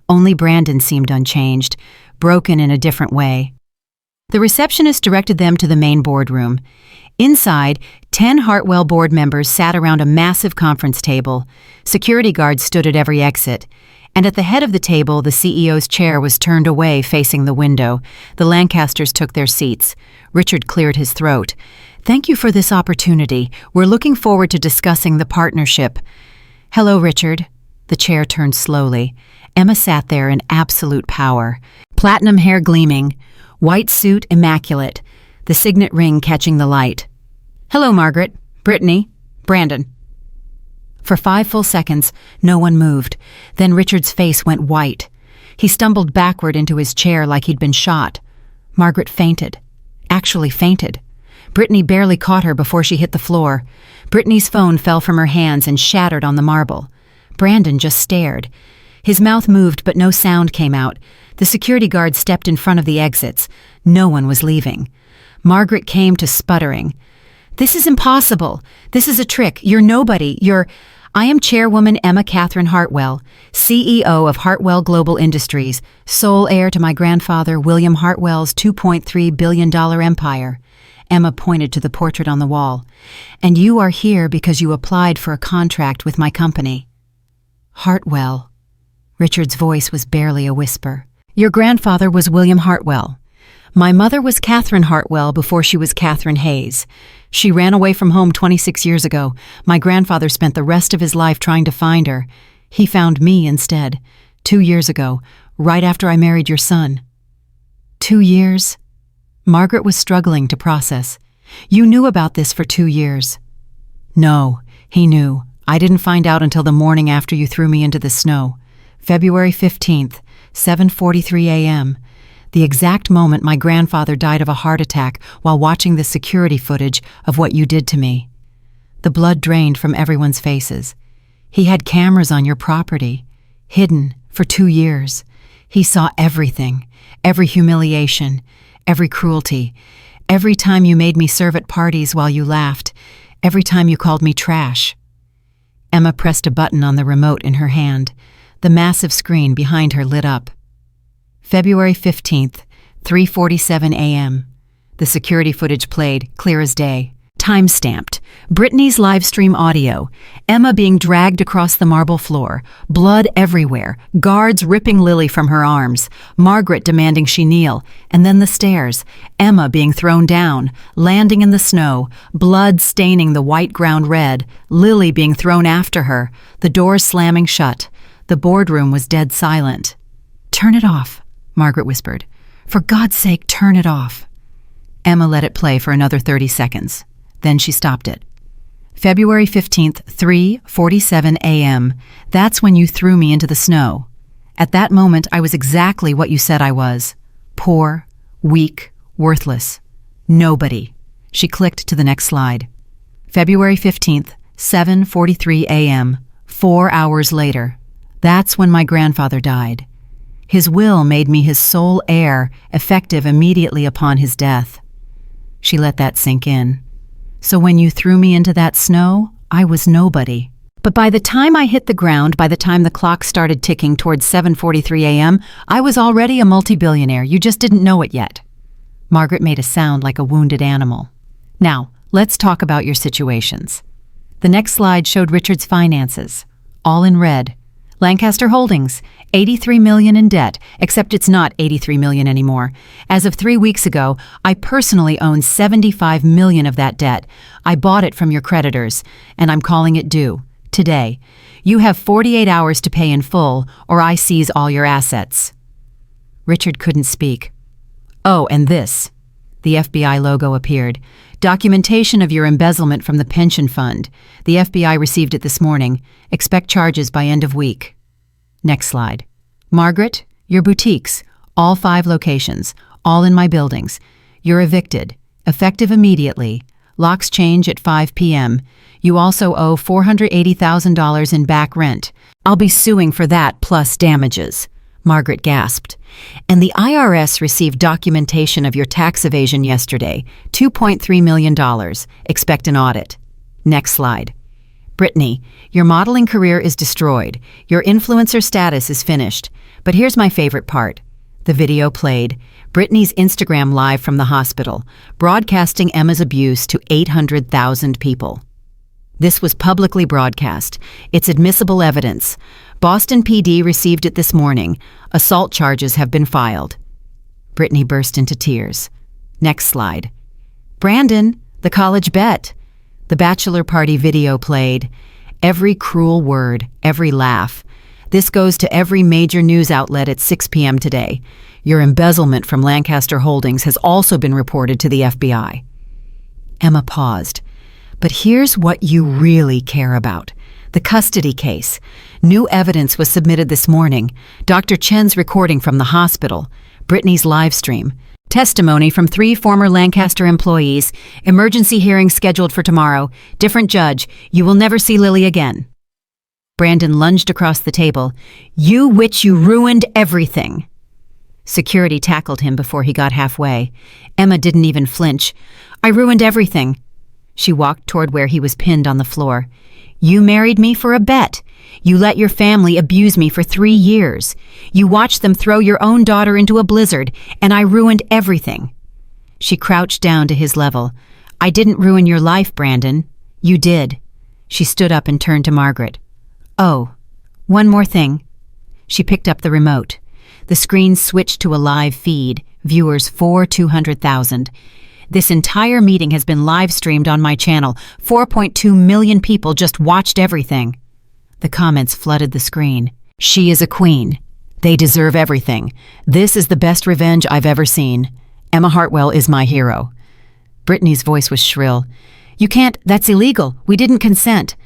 S1: Only Brandon seemed unchanged, broken in a different way. The receptionist directed them to the main boardroom. Inside, 10 Hartwell board members sat around a massive conference table. Security guards stood at every exit. And at the head of the table, the CEO's chair was turned away, facing the window. The Lancasters took their seats. Richard cleared his throat. "Thank you for this opportunity. We're looking forward to discussing the partnership." "Hello, Richard." The chair turned slowly. Emma sat there in absolute power. Platinum hair gleaming, white suit immaculate, the signet ring catching the light. "Hello, Margaret, Brittany, Brandon." For 5 full seconds, no one moved. Then Richard's face went white. He stumbled backward into his chair like he'd been shot. Margaret fainted. Actually fainted. Brittany barely caught her before she hit the floor. Brittany's phone fell from her hands and shattered on the marble. Brandon just stared. His mouth moved, but no sound came out. The security guard stepped in front of the exits. No one was leaving. Margaret came to sputtering. "This is impossible. This is a trick. You're nobody. I am Chairwoman Emma Catherine Hartwell, CEO of Hartwell Global Industries, sole heir to my grandfather William Hartwell's $2.3 billion empire." Emma pointed to the portrait on the wall. "And you are here because you applied for a contract with my company." "Hartwell." Richard's voice was barely a whisper. "Your grandfather was William Hartwell. My mother was Catherine Hartwell before she was Catherine Hayes. She ran away from home 26 years ago. My grandfather spent the rest of his life trying to find her. He found me instead, 2 years ago, right after I married your son." 2 years? Margaret was struggling to process. "You knew about this for 2 years." "No, he knew. I didn't find out until the morning after you threw me into the snow. February 15th, 7:43 a.m., the exact moment my grandfather died of a heart attack while watching the security footage of what you did to me." The blood drained from everyone's faces. "He had cameras on your property, hidden for 2 years. He saw everything, every humiliation, every cruelty, every time you made me serve at parties while you laughed, every time you called me trash." Emma pressed a button on the remote in her hand. The massive screen behind her lit up. February 15th, 3:47 a.m. The security footage played, clear as day. Time-stamped. Brittany's live stream audio. Emma being dragged across the marble floor. Blood everywhere. Guards ripping Lily from her arms. Margaret demanding she kneel. And then the stairs. Emma being thrown down. Landing in the snow. Blood staining the white ground red. Lily being thrown after her. The doors slamming shut. The boardroom was dead silent. "Turn it off," Margaret whispered. "For God's sake, turn it off." Emma let it play for another 30 seconds. Then she stopped it. February 15th, 3:47 a.m. That's when you threw me into the snow. At that moment, I was exactly what you said I was. Poor, weak, worthless. Nobody. She clicked to the next slide. February 15th, 7:43 a.m. 4 hours later. That's when my grandfather died. His will made me his sole heir, effective immediately upon his death. She let that sink in. So when you threw me into that snow, I was nobody. But by the time I hit the ground, by the time the clock started ticking towards 7:43 a.m., I was already a multi-billionaire. You just didn't know it yet. Margaret made a sound like a wounded animal. Now, let's talk about your situations. The next slide showed Richard's finances, all in red. Lancaster Holdings, 83 million in debt, except it's not 83 million anymore. As of 3 weeks ago, I personally own 75 million of that debt. I bought it from your creditors, and I'm calling it due. Today. You have 48 hours to pay in full, or I seize all your assets. Richard couldn't speak. Oh, and this. The FBI logo appeared. Documentation of your embezzlement from the pension fund. The FBI received it this morning. Expect charges by end of week. Next slide. Margaret, your boutiques, all 5 locations, all in my buildings. You're evicted. Effective immediately. Locks change at 5 p.m. You also owe $480,000 in back rent. I'll be suing for that plus damages. Margaret gasped. And the IRS received documentation of your tax evasion yesterday, $2.3 million. Expect an audit. Next slide. Brittany, your modeling career is destroyed. Your influencer status is finished. But here's my favorite part. The video played. Brittany's Instagram live from the hospital, broadcasting Emma's abuse to 800,000 people. This was publicly broadcast. It's admissible evidence. Boston PD received it this morning. Assault charges have been filed. Brittany burst into tears. Next slide. Brandon, the college bet. The bachelor party video played. Every cruel word, every laugh. This goes to every major news outlet at 6 p.m. today. Your embezzlement from Lancaster Holdings has also been reported to the FBI. Emma paused. But here's what you really care about. The custody case. New evidence was submitted this morning. Dr. Chen's recording from the hospital. Brittany's live stream. Testimony from 3 former Lancaster employees. Emergency hearing scheduled for tomorrow. Different judge. You will never see Lily again. Brandon lunged across the table. You witch, you ruined everything. Security tackled him before he got halfway. Emma didn't even flinch. I ruined everything. She walked toward where he was pinned on the floor. You married me for a bet. You let your family abuse me for 3 years. You watched them throw your own daughter into a blizzard, and I ruined everything. She crouched down to his level. I didn't ruin your life, Brandon. You did. She stood up and turned to Margaret. Oh, one more thing. She picked up the remote. The screen switched to a live feed, viewers 200,000. This entire meeting has been live-streamed on my channel. 4.2 million people just watched everything. The comments flooded the screen. She is a queen. They deserve everything. This is the best revenge I've ever seen. Emma Hartwell is my hero. Brittany's voice was shrill. You can't, that's illegal. We didn't consent.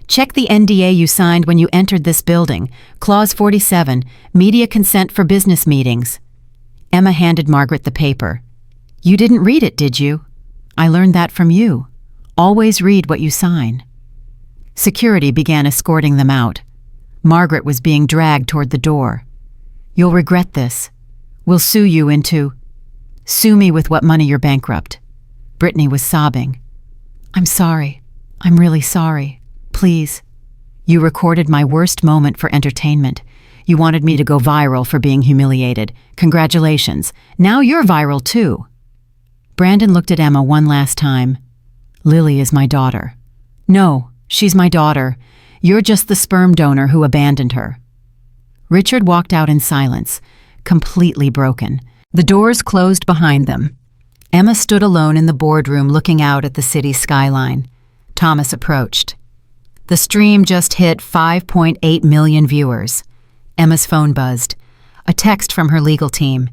S1: Check the NDA you signed when you entered this building. Clause 47, media consent for business meetings. Emma handed Margaret the paper. You didn't read it, did you? I learned that from you. Always read what you sign. Security began escorting them out. Margaret was being dragged toward the door. You'll regret this. We'll sue you into... Sue me with what money you're bankrupt. Brittany was sobbing. I'm sorry. I'm really sorry. Please. You recorded my worst moment for entertainment. You wanted me to go viral for being humiliated. Congratulations. Now you're viral too. Brandon looked at Emma one last time. Lily is my daughter. No, she's my daughter. You're just the sperm donor who abandoned her. Richard walked out in silence, completely broken. The doors closed behind them. Emma stood alone in the boardroom looking out at the city skyline. Thomas approached. The stream just hit 5.8 million viewers. Emma's phone buzzed. A text from her legal team.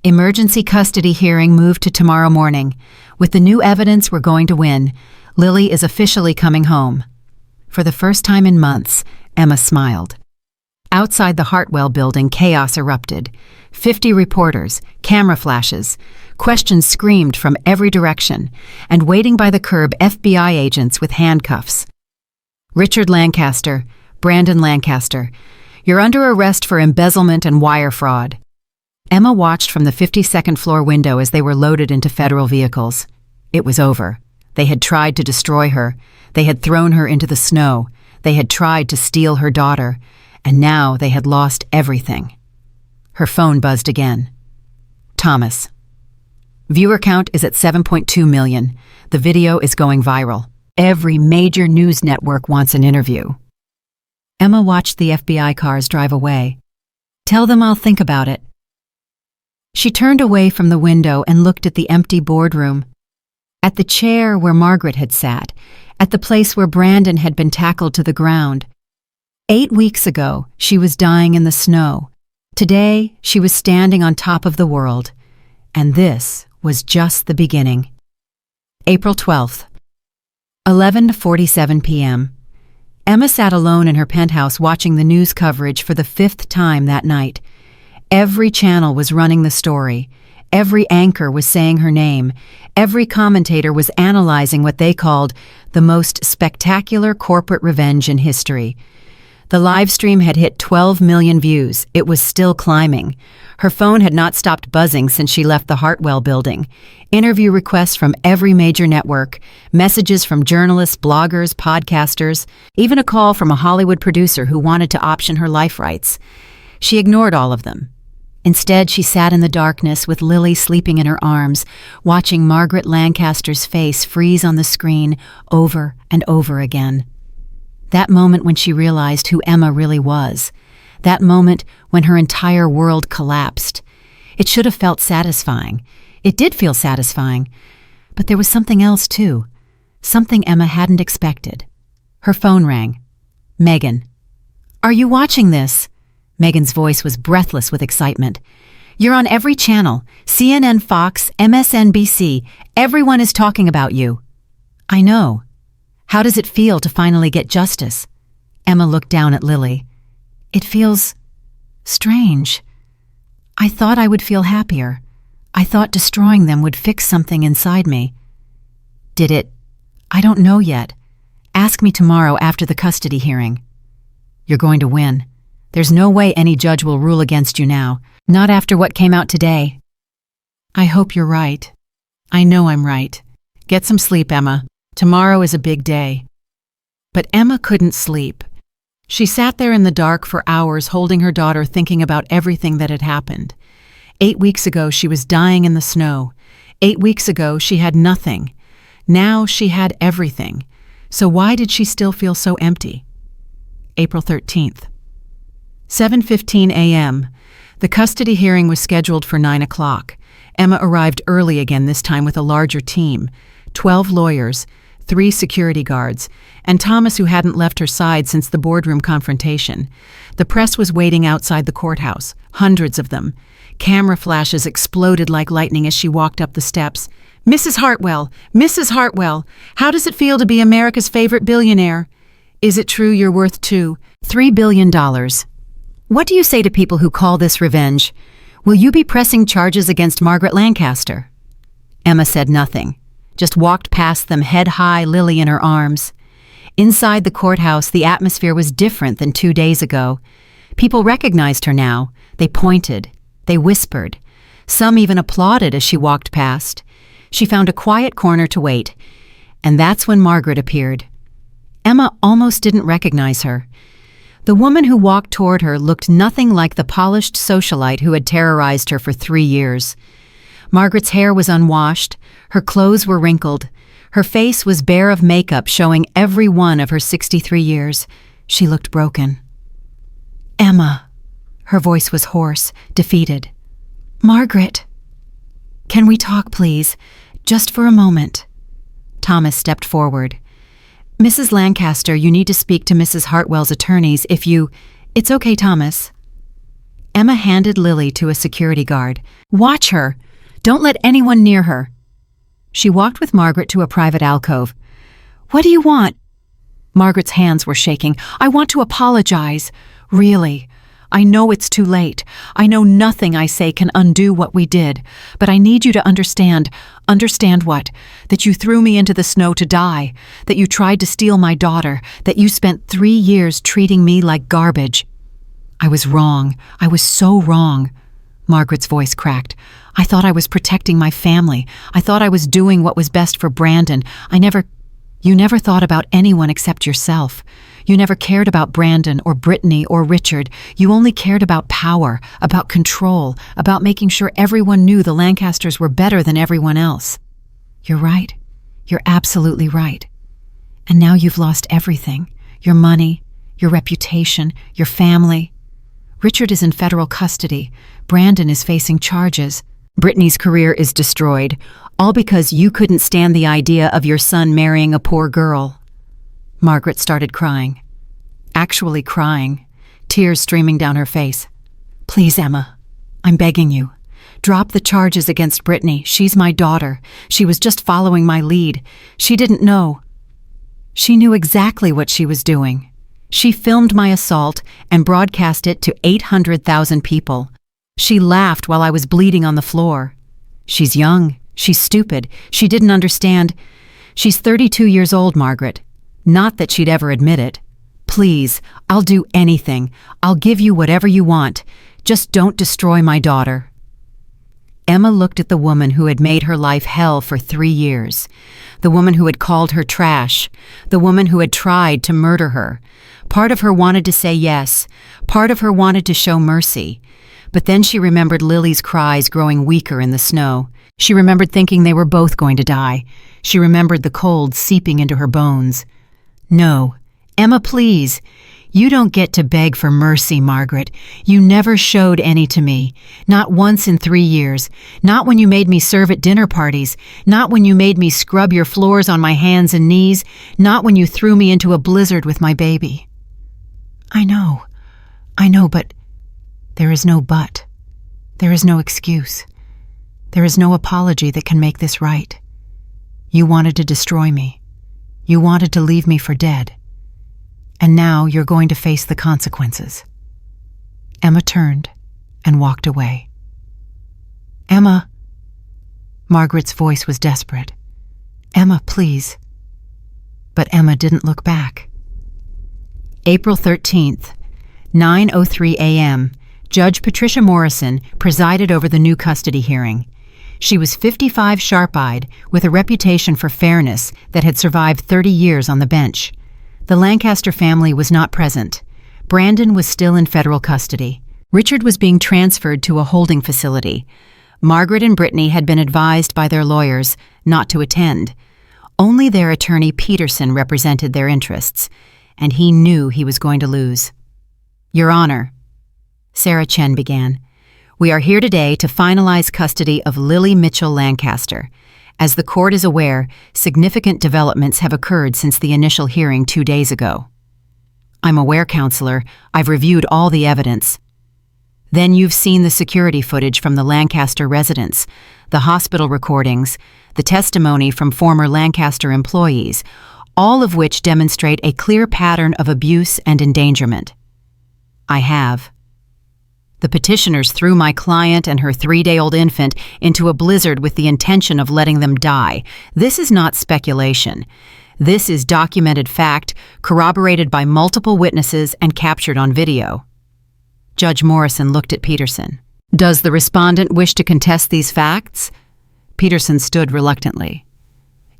S1: Emergency custody hearing moved to tomorrow morning. With the new evidence, we're going to win. Lily is officially coming home. For the first time in months, Emma smiled. Outside the Hartwell building, chaos erupted. 50 reporters, camera flashes, questions screamed from every direction, and waiting by the curb, FBI agents with handcuffs. Richard Lancaster, Brandon Lancaster, you're under arrest for embezzlement and wire fraud. Emma watched from the 52nd floor window as they were loaded into federal vehicles. It was over. They had tried to destroy her. They had thrown her into the snow. They had tried to steal her daughter. And now they had lost everything. Her phone buzzed again. Thomas. Viewer count is at 7.2 million. The video is going viral. Every major news network wants an interview. Emma watched the FBI cars drive away. "Tell them I'll think about it." She turned away from the window and looked at the empty boardroom. At the chair where Margaret had sat, at the place where Brandon had been tackled to the ground. 8 weeks ago, she was dying in the snow. Today, she was standing on top of the world. And this was just the beginning. April 12th, 11:47 p.m. Emma sat alone in her penthouse watching the news coverage for the 5th time that night. Every channel was running the story. Every anchor was saying her name. Every commentator was analyzing what they called the most spectacular corporate revenge in history. The live stream had hit 12 million views. It was still climbing. Her phone had not stopped buzzing since she left the Hartwell building. Interview requests from every major network, messages from journalists, bloggers, podcasters, even a call from a Hollywood producer who wanted to option her life rights. She ignored all of them. Instead, she sat in the darkness with Lily sleeping in her arms, watching Margaret Lancaster's face freeze on the screen over and over again. That moment when she realized who Emma really was. That moment when her entire world collapsed. It should have felt satisfying. It did feel satisfying. But there was something else, too. Something Emma hadn't expected. Her phone rang. Megan. "Are you watching this?" Megan's voice was breathless with excitement. "You're on every channel. CNN, Fox, MSNBC. Everyone is talking about you." "I know. How does it feel to finally get justice?" Emma looked down at Lily. "It feels strange. I thought I would feel happier. I thought destroying them would fix something inside me." "Did it?" "I don't know yet. Ask me tomorrow after the custody hearing." "You're going to win. There's no way any judge will rule against you now, not after what came out today." "I hope you're right. I know I'm right. Get some sleep, Emma. Tomorrow is a big day." But Emma couldn't sleep. She sat there in the dark for hours holding her daughter, thinking about everything that had happened. 8 weeks ago, she was dying in the snow. 8 weeks ago, she had nothing. Now she had everything. So why did she still feel so empty? April 13th. 7:15 a.m. The custody hearing was scheduled for 9 o'clock. Emma arrived early again, this time with a larger team. 12 lawyers, 3 security guards, and Thomas, who hadn't left her side since the boardroom confrontation. The press was waiting outside the courthouse, hundreds of them. Camera flashes exploded like lightning as she walked up the steps. "Mrs. Hartwell! Mrs. Hartwell! How does it feel to be America's favorite billionaire? Is it true you're worth $3 billion? What do you say to people who call this revenge? Will you be pressing charges against Margaret Lancaster?" Emma said nothing, just walked past them, head high, Lily in her arms. Inside the courthouse, the atmosphere was different than 2 days ago. People recognized her now. They pointed. They whispered. Some even applauded as she walked past. She found a quiet corner to wait. And that's when Margaret appeared. Emma almost didn't recognize her. The woman who walked toward her looked nothing like the polished socialite who had terrorized her for 3 years. Margaret's hair was unwashed, her clothes were wrinkled, her face was bare of makeup showing every one of her 63 years. She looked broken. "Emma." Her voice was hoarse, defeated. "Margaret." "Can we talk, please? Just for a moment." Thomas stepped forward. "Mrs. Lancaster, you need to speak to Mrs. Hartwell's attorneys if you—" "It's okay, Thomas." Emma handed Lily to a security guard. "Watch her. Don't let anyone near her." She walked with Margaret to a private alcove. "What do you want?" Margaret's hands were shaking. "I want to apologize. Really. I know it's too late. I know nothing I say can undo what we did. But I need you to understand. Understand what? That you threw me into the snow to die. That you tried to steal my daughter. That you spent 3 years treating me like garbage. I was wrong. I was so wrong." Margaret's voice cracked. "I thought I was protecting my family. I thought I was doing what was best for Brandon. You never thought about anyone except yourself. You never cared about Brandon or Brittany or Richard. You only cared about power, about control, about making sure everyone knew the Lancasters were better than everyone else. You're right. You're absolutely right. And now you've lost everything. Your money, your reputation, your family. Richard is in federal custody. Brandon is facing charges. Brittany's career is destroyed, all because you couldn't stand the idea of your son marrying a poor girl. Margaret started crying. Actually crying, tears streaming down her face. Please, Emma, I'm begging you. Drop the charges against Brittany. She's my daughter. She was just following my lead. She didn't know. She knew exactly what she was doing. She filmed my assault and broadcast it to 800,000 people. She laughed while I was bleeding on the floor. She's young. She's stupid. She didn't understand. She's 32 years old, Margaret. Not that she'd ever admit it. Please, I'll do anything. I'll give you whatever you want. Just don't destroy my daughter. Emma looked at the woman who had made her life hell for 3 years. The woman who had called her trash. The woman who had tried to murder her. Part of her wanted to say yes. Part of her wanted to show mercy. But then she remembered Lily's cries growing weaker in the snow. She remembered thinking they were both going to die. She remembered the cold seeping into her bones. No, Emma, please. You don't get to beg for mercy, Margaret. You never showed any to me. Not once in 3 years. Not when you made me serve at dinner parties. Not when you made me scrub your floors on my hands and knees. Not when you threw me into a blizzard with my baby. I know, but there is no but. There is no excuse. There is no apology that can make this right. You wanted to destroy me. You wanted to leave me for dead. And now you're going to face the consequences. Emma turned and walked away. Emma. Margaret's voice was desperate. Emma, please. But Emma didn't look back. April 13th, 9:03 a.m., Judge Patricia Morrison presided over the new custody hearing. She was 55, sharp-eyed, with a reputation for fairness that had survived 30 years on the bench. The Lancaster family was not present. Brandon was still in federal custody. Richard was being transferred to a holding facility. Margaret and Brittany had been advised by their lawyers not to attend. Only their attorney Peterson represented their interests, and he knew he was going to lose. Your Honor, Sarah Chen began, we are here today to finalize custody of Lily Mitchell Lancaster. As the court is aware, significant developments have occurred since the initial hearing 2 days ago. I'm aware, Counselor. I've reviewed all the evidence. Then you've seen the security footage from the Lancaster residence, the hospital recordings, the testimony from former Lancaster employees, all of which demonstrate a clear pattern of abuse and endangerment. I have. The petitioners threw my client and her 3-day-old infant into a blizzard with the intention of letting them die. This is not speculation. This is documented fact, corroborated by multiple witnesses and captured on video. Judge Morrison looked at Peterson. Does the respondent wish to contest these facts? Peterson stood reluctantly.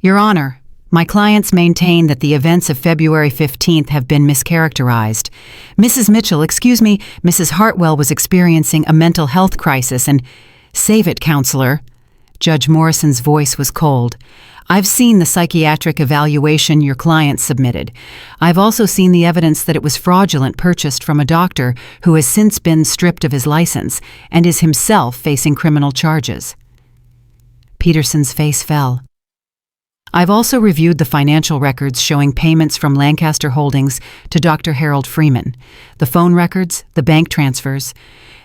S1: Your Honor, my clients maintain that the events of February 15th have been mischaracterized. Mrs. Hartwell was experiencing a mental health crisis and— Save it, Counselor. Judge Morrison's voice was cold. I've seen the psychiatric evaluation your client submitted. I've also seen the evidence that it was fraudulent, purchased from a doctor who has since been stripped of his license and is himself facing criminal charges. Peterson's face fell. I've also reviewed the financial records showing payments from Lancaster Holdings to Dr. Harold Freeman, the phone records, the bank transfers.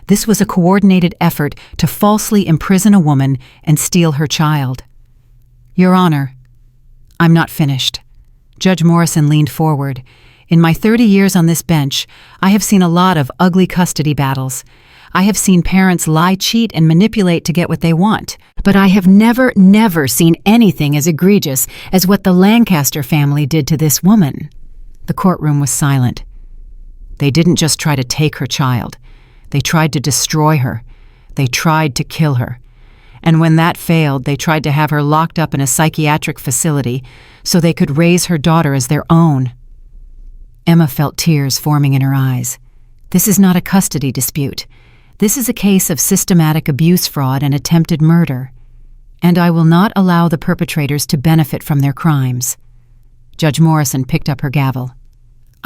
S1: This was a coordinated effort to falsely imprison a woman and steal her child. Your Honor, I'm not finished. Judge Morrison leaned forward. In my 30 years on this bench, I have seen a lot of ugly custody battles. I have seen parents lie, cheat, and manipulate to get what they want. But I have never seen anything as egregious as what the Lancaster family did to this woman. The courtroom was silent. They didn't just try to take her child. They tried to destroy her. They tried to kill her. And when that failed, they tried to have her locked up in a psychiatric facility so they could raise her daughter as their own. Emma felt tears forming in her eyes. This is not a custody dispute. This is a case of systematic abuse, fraud, and attempted murder. And I will not allow the perpetrators to benefit from their crimes. Judge Morrison picked up her gavel.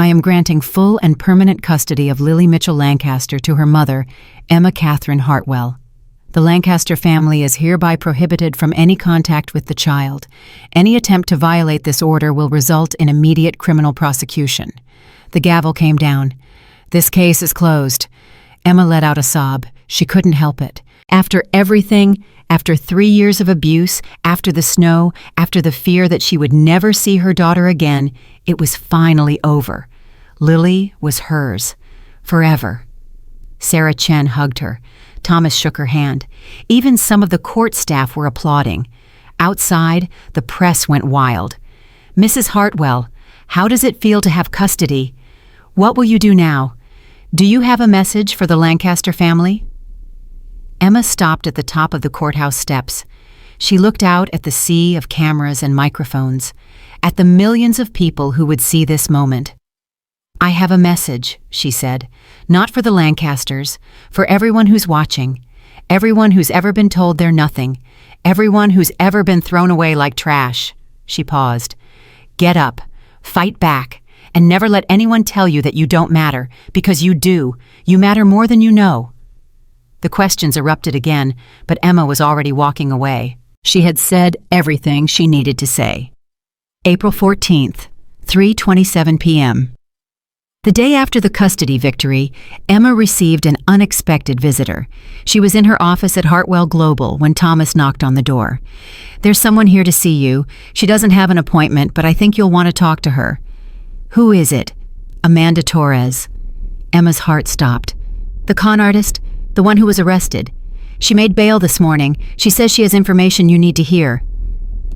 S1: I am granting full and permanent custody of Lily Mitchell Lancaster to her mother, Emma Catherine Hartwell. The Lancaster family is hereby prohibited from any contact with the child. Any attempt to violate this order will result in immediate criminal prosecution. The gavel came down. This case is closed. Emma let out a sob. She couldn't help it. After everything, after 3 years of abuse, after the snow, after the fear that she would never see her daughter again, it was finally over. Lily was hers. Forever. Sarah Chen hugged her. Thomas shook her hand. Even some of the court staff were applauding. Outside, the press went wild. Mrs. Hartwell, how does it feel to have custody? What will you do now? Do you have a message for the Lancaster family? Emma stopped at the top of the courthouse steps. She looked out at the sea of cameras and microphones, at the millions of people who would see this moment. I have a message, she said, not for the Lancasters, for everyone who's watching, everyone who's ever been told they're nothing, everyone who's ever been thrown away like trash. She paused. Get up, fight back, and never let anyone tell you that you don't matter, because you do. You matter more than you know. The questions erupted again, but Emma was already walking away. She had said everything she needed to say. April 14th, 3:27 p.m. The day after the custody victory, Emma received an unexpected visitor. She was in her office at Hartwell Global when Thomas knocked on the door. There's someone here to see you. She doesn't have an appointment, but I think you'll want to talk to her. Who is it? Amanda Torres. Emma's heart stopped. The con artist? The one who was arrested. She made bail this morning. She says she has information you need to hear.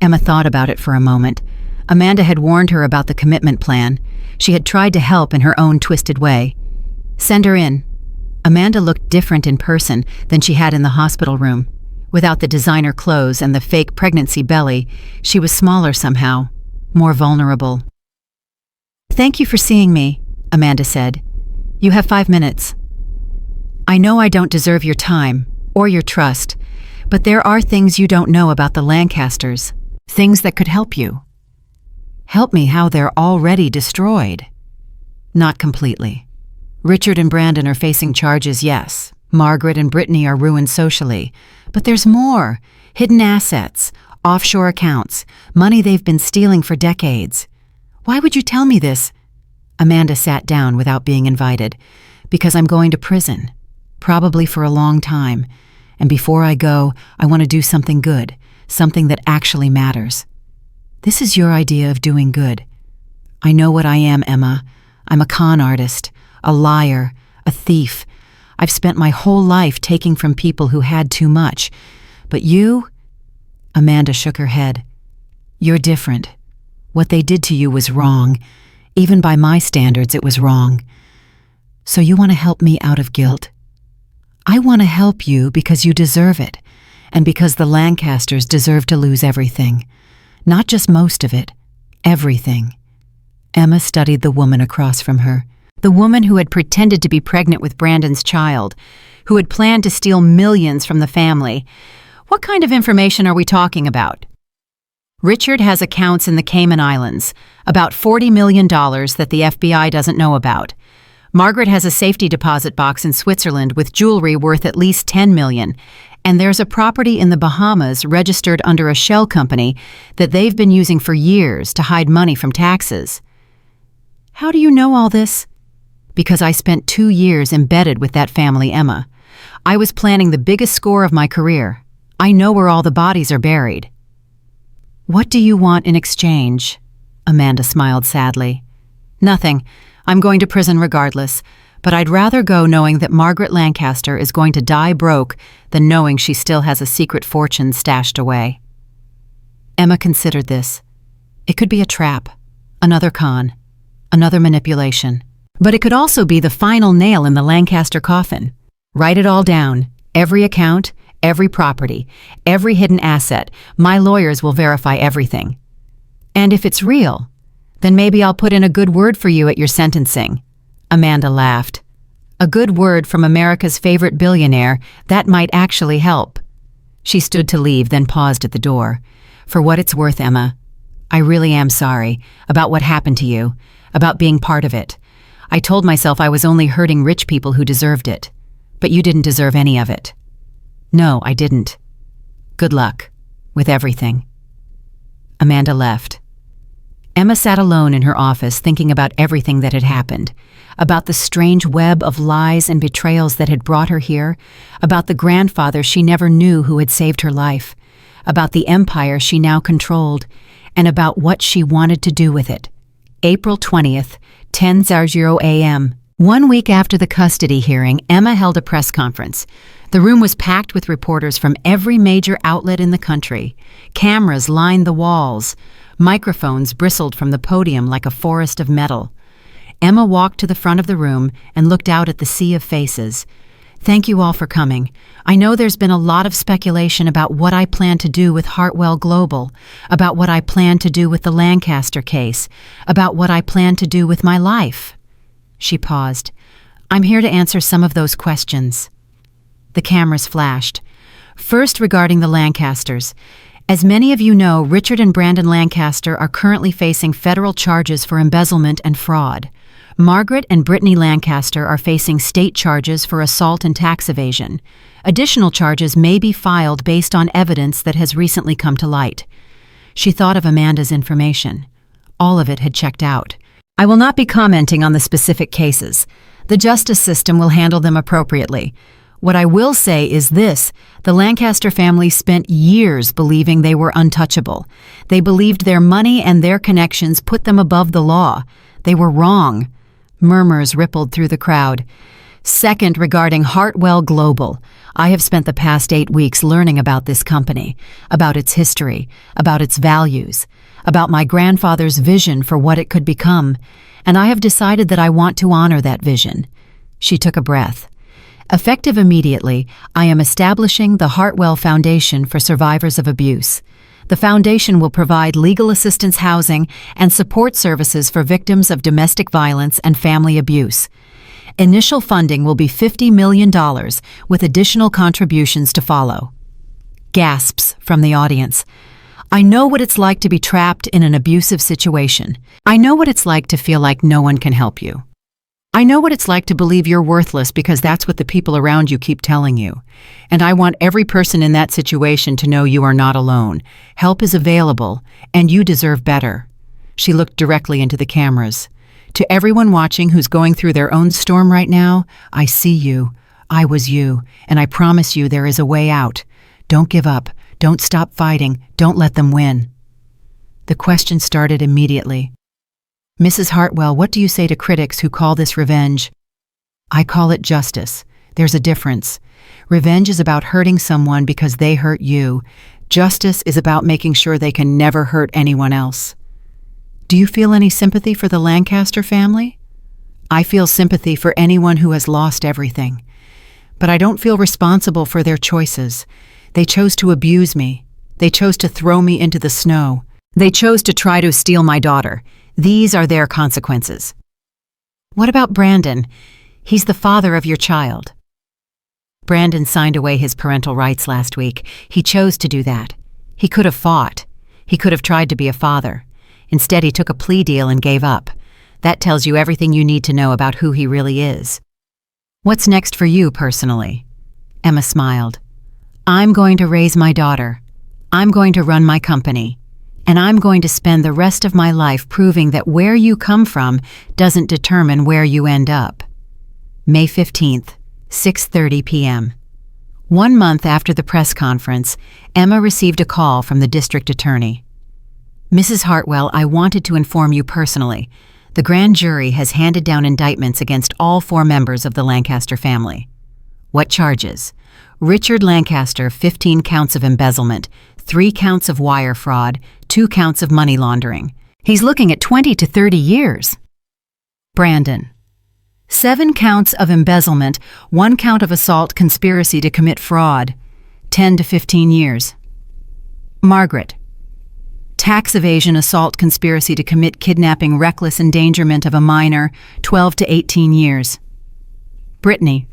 S1: Emma thought about it for a moment. Amanda had warned her about the commitment plan. She had tried to help in her own twisted way. Send her in. Amanda looked different in person than she had in the hospital room. Without the designer clothes and the fake pregnancy belly, she was smaller somehow, more vulnerable. Thank you for seeing me, Amanda said. You have 5 minutes. I know I don't deserve your time or your trust, but there are things you don't know about the Lancasters, things that could help you. Help me how they're already destroyed. Not completely. Richard and Brandon are facing charges, yes. Margaret and Brittany are ruined socially. But there's more. Hidden assets, offshore accounts, money they've been stealing for decades. Why would you tell me this? Amanda sat down without being invited. Because I'm going to prison. Probably for a long time. And before I go, I want to do something good. Something that actually matters. This is your idea of doing good. I know what I am, Emma. I'm a con artist, a liar, a thief. I've spent my whole life taking from people who had too much. But you? Amanda shook her head. You're different. What they did to you was wrong. Even by my standards, it was wrong. So you want to help me out of guilt? I want to help you because you deserve it, and because the Lancasters deserve to lose everything. Not just most of it, everything. Emma studied the woman across from her, the woman who had pretended to be pregnant with Brandon's child, who had planned to steal millions from the family. What kind of information are we talking about? Richard has accounts in the Cayman Islands, about $40 million that the FBI doesn't know about. Margaret has a safety deposit box in Switzerland with jewelry worth at least $10 million, and there's a property in the Bahamas registered under a shell company that they've been using for years to hide money from taxes. How do you know all this? Because I spent 2 years embedded with that family, Emma. I was planning the biggest score of my career. I know where all the bodies are buried. What do you want in exchange? Amanda smiled sadly. Nothing. I'm going to prison regardless, but I'd rather go knowing that Margaret Lancaster is going to die broke than knowing she still has a secret fortune stashed away. Emma considered this. It could be a trap, another con, another manipulation. But it could also be the final nail in the Lancaster coffin. Write it all down, every account, every property, every hidden asset. My lawyers will verify everything. And if it's real, then maybe I'll put in a good word for you at your sentencing. Amanda laughed. A good word from America's favorite billionaire, that might actually help. She stood to leave, then paused at the door. For what it's worth, Emma, I really am sorry about what happened to you, about being part of it. I told myself I was only hurting rich people who deserved it. But you didn't deserve any of it. No, I didn't. Good luck. With everything. Amanda left. Emma sat alone in her office thinking about everything that had happened, about the strange web of lies and betrayals that had brought her here, about the grandfather she never knew who had saved her life, about the empire she now controlled, and about what she wanted to do with it. April 20th, 10:00 a.m. 1 week after the custody hearing, Emma held a press conference. The room was packed with reporters from every major outlet in the country. Cameras lined the walls. Microphones bristled from the podium like a forest of metal. Emma walked to the front of the room and looked out at the sea of faces. Thank you all for coming. I know there's been a lot of speculation about what I plan to do with Hartwell Global, about what I plan to do with the Lancaster case, about what I plan to do with my life. She paused. I'm here to answer some of those questions. The cameras flashed. First, regarding the Lancasters. As many of you know, Richard and Brandon Lancaster are currently facing federal charges for embezzlement and fraud. Margaret and Brittany Lancaster are facing state charges for assault and tax evasion. Additional charges may be filed based on evidence that has recently come to light. She thought of Amanda's information. All of it had checked out. I will not be commenting on the specific cases. The justice system will handle them appropriately. What I will say is this: the Lancaster family spent years believing they were untouchable. They believed their money and their connections put them above the law. They were wrong. Murmurs rippled through the crowd. Second, regarding Hartwell Global, I have spent the past 8 weeks learning about this company, about its history, about its values, about my grandfather's vision for what it could become, and I have decided that I want to honor that vision. She took a breath. Effective immediately, I am establishing the Hartwell Foundation for Survivors of Abuse. The foundation will provide legal assistance housing and support services for victims of domestic violence and family abuse. Initial funding will be $50 million, with additional contributions to follow. Gasps from the audience. I know what it's like to be trapped in an abusive situation. I know what it's like to feel like no one can help you. I know what it's like to believe you're worthless because that's what the people around you keep telling you. And I want every person in that situation to know you are not alone. Help is available, and you deserve better. She looked directly into the cameras. To everyone watching who's going through their own storm right now, I see you. I was you, and I promise you there is a way out. Don't give up. Don't stop fighting. Don't let them win. The question started immediately. Mrs. Hartwell, what do you say to critics who call this revenge? I call it justice. There's a difference. Revenge is about hurting someone because they hurt you. Justice is about making sure they can never hurt anyone else. Do you feel any sympathy for the Lancaster family? I feel sympathy for anyone who has lost everything. But I don't feel responsible for their choices. They chose to abuse me. They chose to throw me into the snow. They chose to try to steal my daughter. These are their consequences. What about Brandon? He's the father of your child. Brandon signed away his parental rights last week. He chose to do that. He could have fought. He could have tried to be a father. Instead, he took a plea deal and gave up. That tells you everything you need to know about who he really is. What's next for you personally? Emma smiled. I'm going to raise my daughter. I'm going to run my company. And I'm going to spend the rest of my life proving that where you come from doesn't determine where you end up. May 15th, 6:30 p.m. 1 month after the press conference, Emma received a call from the district attorney. Mrs. Hartwell, I wanted to inform you personally. The grand jury has handed down indictments against all 4 members of the Lancaster family. What charges? Richard Lancaster, 15 counts of embezzlement, 3 counts of wire fraud, 2 counts of money laundering. He's looking at 20 to 30 years. Brandon, 7 counts of embezzlement, 1 count of assault conspiracy to commit fraud, 10 to 15 years. Margaret, tax evasion, assault conspiracy to commit kidnapping, reckless endangerment of a minor, 12 to 18 years. Brittany,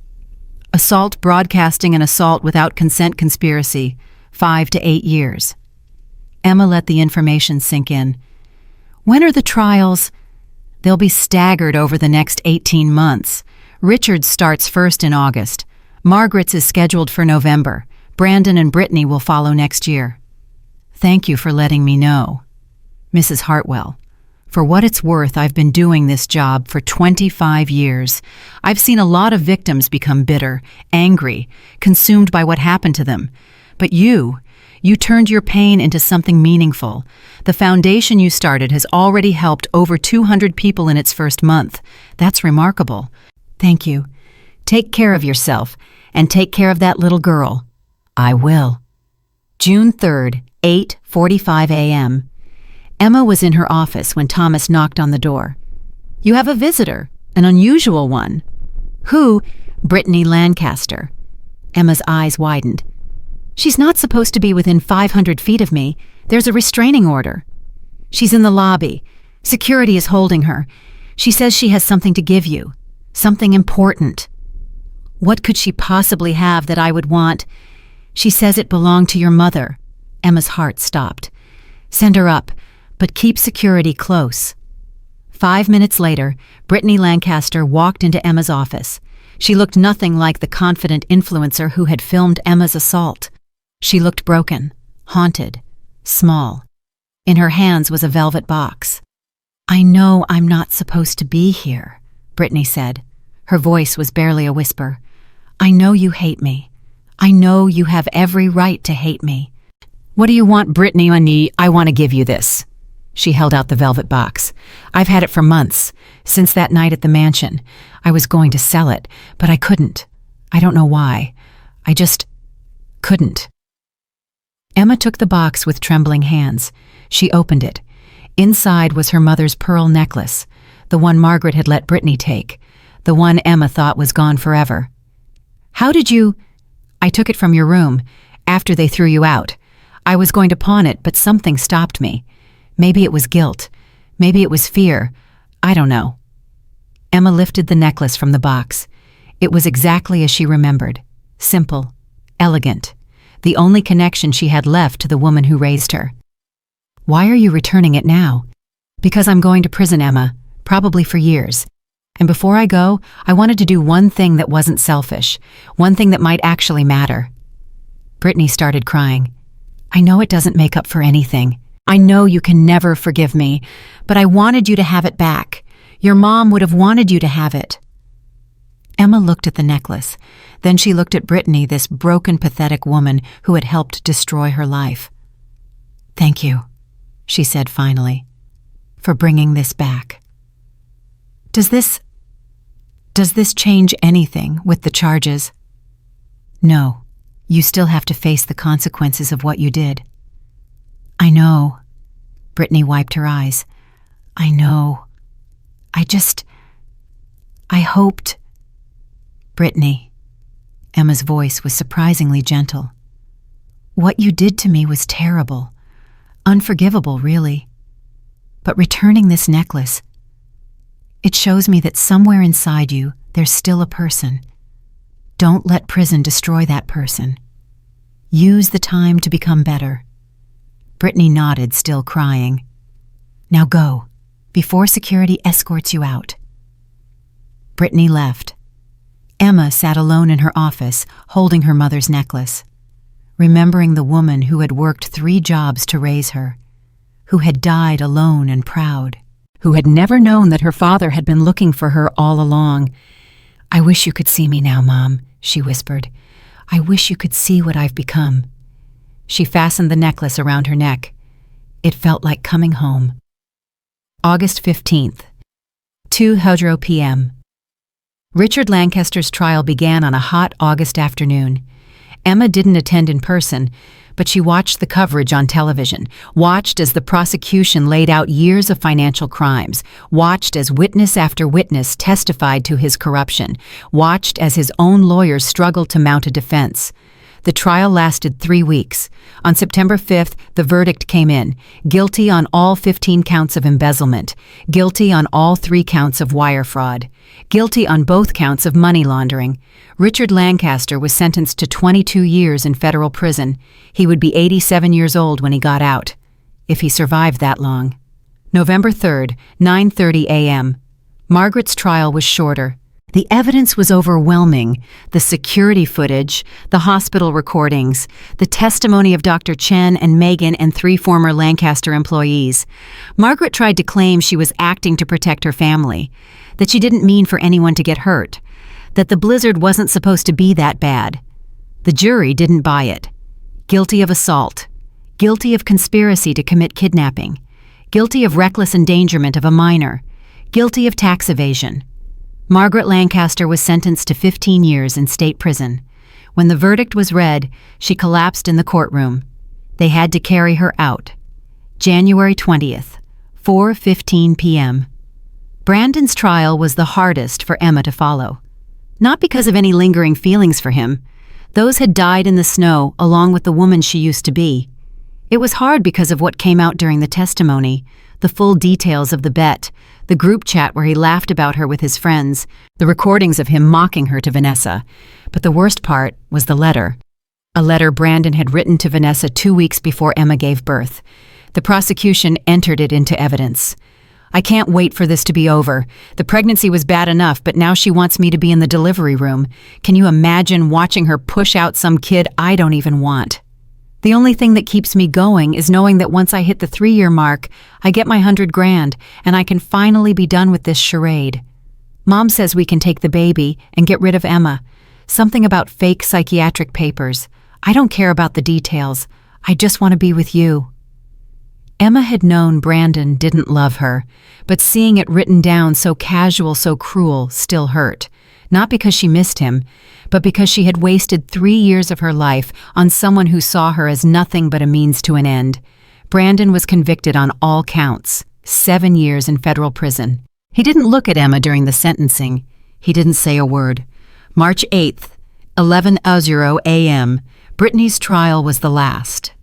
S1: assault, broadcasting, and assault without consent conspiracy, 5 to 8 years. Emma let the information sink in. When are the trials? They'll be staggered over the next 18 months. Richard's starts first in August. Margaret's is scheduled for November. Brandon and Brittany will follow next year. Thank you for letting me know. Mrs. Hartwell, for what it's worth, I've been doing this job for 25 years. I've seen a lot of victims become bitter, angry, consumed by what happened to them. But you turned your pain into something meaningful. The foundation you started has already helped over 200 people in its first month. That's remarkable. Thank you. Take care of yourself, and take care of that little girl. I will. June 3rd, 8:45 a.m. Emma was in her office when Thomas knocked on the door. You have a visitor, an unusual one. Who? Brittany Lancaster. Emma's eyes widened. She's not supposed to be within 500 feet of me. There's a restraining order. She's in the lobby. Security is holding her. She says she has something to give you. Something important. What could she possibly have that I would want? She says it belonged to your mother. Emma's heart stopped. Send her up, but keep security close. 5 minutes later, Brittany Lancaster walked into Emma's office. She looked nothing like the confident influencer who had filmed Emma's assault. She looked broken, haunted, small. In her hands was a velvet box. I know I'm not supposed to be here, Brittany said. Her voice was barely a whisper. I know you hate me. I know you have every right to hate me. What do you want, Brittany? I want to give you this. She held out the velvet box. I've had it for months, since that night at the mansion. I was going to sell it, but I couldn't. I don't know why. I just couldn't. Emma took the box with trembling hands. She opened it. Inside was her mother's pearl necklace, the one Margaret had let Brittany take, the one Emma thought was gone forever. How did you? I took it from your room, after they threw you out. I was going to pawn it, but something stopped me. Maybe it was guilt. Maybe it was fear. I don't know. Emma lifted the necklace from the box. It was exactly as she remembered. Simple, elegant. The only connection she had left to the woman who raised her. Why are you returning it now? Because I'm going to prison, Emma, probably for years. And before I go, I wanted to do one thing that wasn't selfish, one thing that might actually matter. Brittany started crying. I know it doesn't make up for anything. I know you can never forgive me, but I wanted you to have it back. Your mom would have wanted you to have it. Emma looked at the necklace. Then she looked at Brittany, this broken, pathetic woman who had helped destroy her life. Thank you, she said finally, for bringing this back. Does this change anything with the charges? No, you still have to face the consequences of what you did. I know. Brittany wiped her eyes. I know. I hoped. Brittany. Emma's voice was surprisingly gentle. What you did to me was terrible. Unforgivable, really. But returning this necklace, it shows me that somewhere inside you, there's still a person. Don't let prison destroy that person. Use the time to become better. Brittany nodded, still crying. Now go, before security escorts you out. Brittany left. Emma sat alone in her office, holding her mother's necklace, remembering the woman who had worked 3 jobs to raise her, who had died alone and proud, who had never known that her father had been looking for her all along. I wish you could see me now, Mom, she whispered. I wish you could see what I've become. She fastened the necklace around her neck. It felt like coming home. August 15th, 2:00 p.m. Richard Lancaster's trial began on a hot August afternoon. Emma didn't attend in person, but she watched the coverage on television, watched as the prosecution laid out years of financial crimes, watched as witness after witness testified to his corruption, watched as his own lawyers struggled to mount a defense. The trial lasted 3 weeks. On September 5th, the verdict came in. Guilty on all 15 counts of embezzlement. Guilty on all 3 counts of wire fraud. Guilty on both counts of money laundering. Richard Lancaster was sentenced to 22 years in federal prison. He would be 87 years old when he got out, if he survived that long. November 3rd, 9:30 a.m. Margaret's trial was shorter. The evidence was overwhelming. The security footage, the hospital recordings, the testimony of Dr. Chen and Megan and 3 former Lancaster employees. Margaret tried to claim she was acting to protect her family, that she didn't mean for anyone to get hurt, that the blizzard wasn't supposed to be that bad. The jury didn't buy it. Guilty of assault, guilty of conspiracy to commit kidnapping, guilty of reckless endangerment of a minor, guilty of tax evasion. Margaret Lancaster was sentenced to 15 years in state prison. When the verdict was read, she collapsed in the courtroom. They had to carry her out. January 20th, 4:15 p.m. Brandon's trial was the hardest for Emma to follow. Not because of any lingering feelings for him. Those had died in the snow along with the woman she used to be. It was hard because of what came out during the testimony, the full details of the bet, the group chat where he laughed about her with his friends, the recordings of him mocking her to Vanessa. But the worst part was the letter. A letter Brandon had written to Vanessa 2 weeks before Emma gave birth. The prosecution entered it into evidence. "I can't wait for this to be over. The pregnancy was bad enough, but now she wants me to be in the delivery room. Can you imagine watching her push out some kid I don't even want? The only thing that keeps me going is knowing that once I hit the 3-year mark, I get my $100,000 and I can finally be done with this charade. Mom says we can take the baby and get rid of Emma. Something about fake psychiatric papers. I don't care about the details. I just want to be with you." Emma had known Brandon didn't love her, but seeing it written down so casual, so cruel, still hurt. Not because she missed him, but because she had wasted 3 years of her life on someone who saw her as nothing but a means to an end. Brandon was convicted on all counts, 7 years in federal prison. He didn't look at Emma during the sentencing. He didn't say a word. March 8th, 11:00 a.m., Brittany's trial was the last.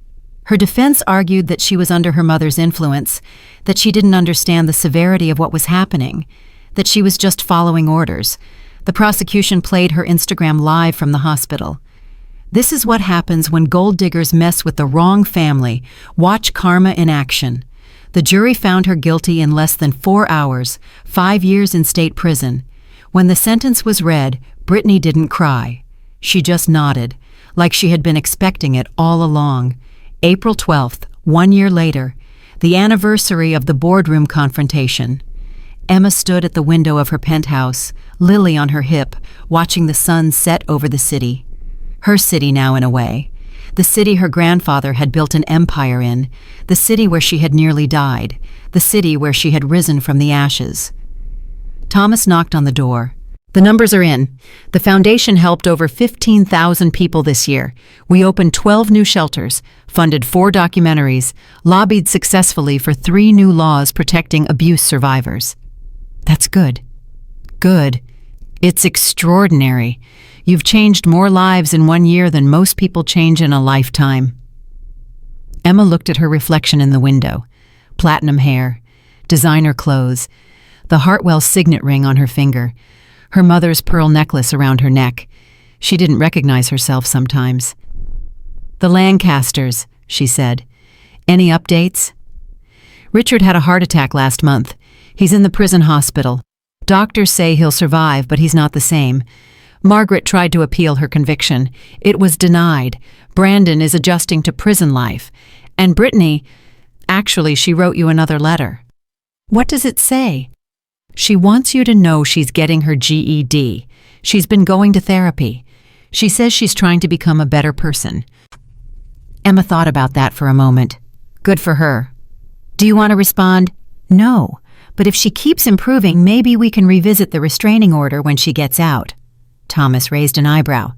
S1: Her defense argued that she was under her mother's influence, that she didn't understand the severity of what was happening, that she was just following orders. The prosecution played her Instagram live from the hospital. "This is what happens when gold diggers mess with the wrong family. Watch karma in action." The jury found her guilty in less than 4 hours, 5 years in state prison. When the sentence was read, Brittany didn't cry. She just nodded, like she had been expecting it all along. April 12th, 1 year later, the anniversary of the boardroom confrontation. Emma stood at the window of her penthouse, Lily on her hip, watching the sun set over the city. Her city now, in a way. The city her grandfather had built an empire in, the city where she had nearly died, the city where she had risen from the ashes. Thomas knocked on the door. "The numbers are in. The foundation helped over 15,000 people this year. We opened 12 new shelters, funded 4 documentaries, lobbied successfully for 3 new laws protecting abuse survivors." "That's good. Good. It's extraordinary. You've changed more lives in 1 year than most people change in a lifetime." Emma looked at her reflection in the window. Platinum hair, designer clothes, the Hartwell signet ring on her finger, her mother's pearl necklace around her neck. She didn't recognize herself sometimes. "The Lancasters," she said. "Any updates?" "Richard had a heart attack last month. He's in the prison hospital. Doctors say he'll survive, but he's not the same. Margaret tried to appeal her conviction. It was denied. Brandon is adjusting to prison life. And Brittany, actually, she wrote you another letter." "What does it say?" "She wants you to know she's getting her GED. She's been going to therapy. She says she's trying to become a better person." Emma thought about that for a moment. Good for her. "Do you want to respond?" "No. But if she keeps improving, maybe we can revisit the restraining order when she gets out." Thomas raised an eyebrow.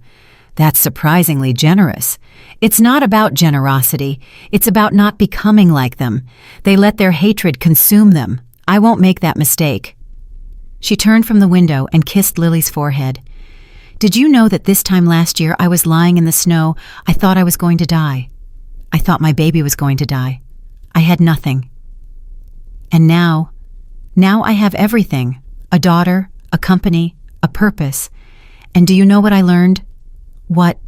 S1: "That's surprisingly generous." "It's not about generosity. It's about not becoming like them. They let their hatred consume them. I won't make that mistake." She turned from the window and kissed Lily's forehead. "Did you know that this time last year I was lying in the snow? I thought I was going to die. I thought my baby was going to die. I had nothing. And now I have everything. A daughter, a company, a purpose. And do you know what I learned?" "What?"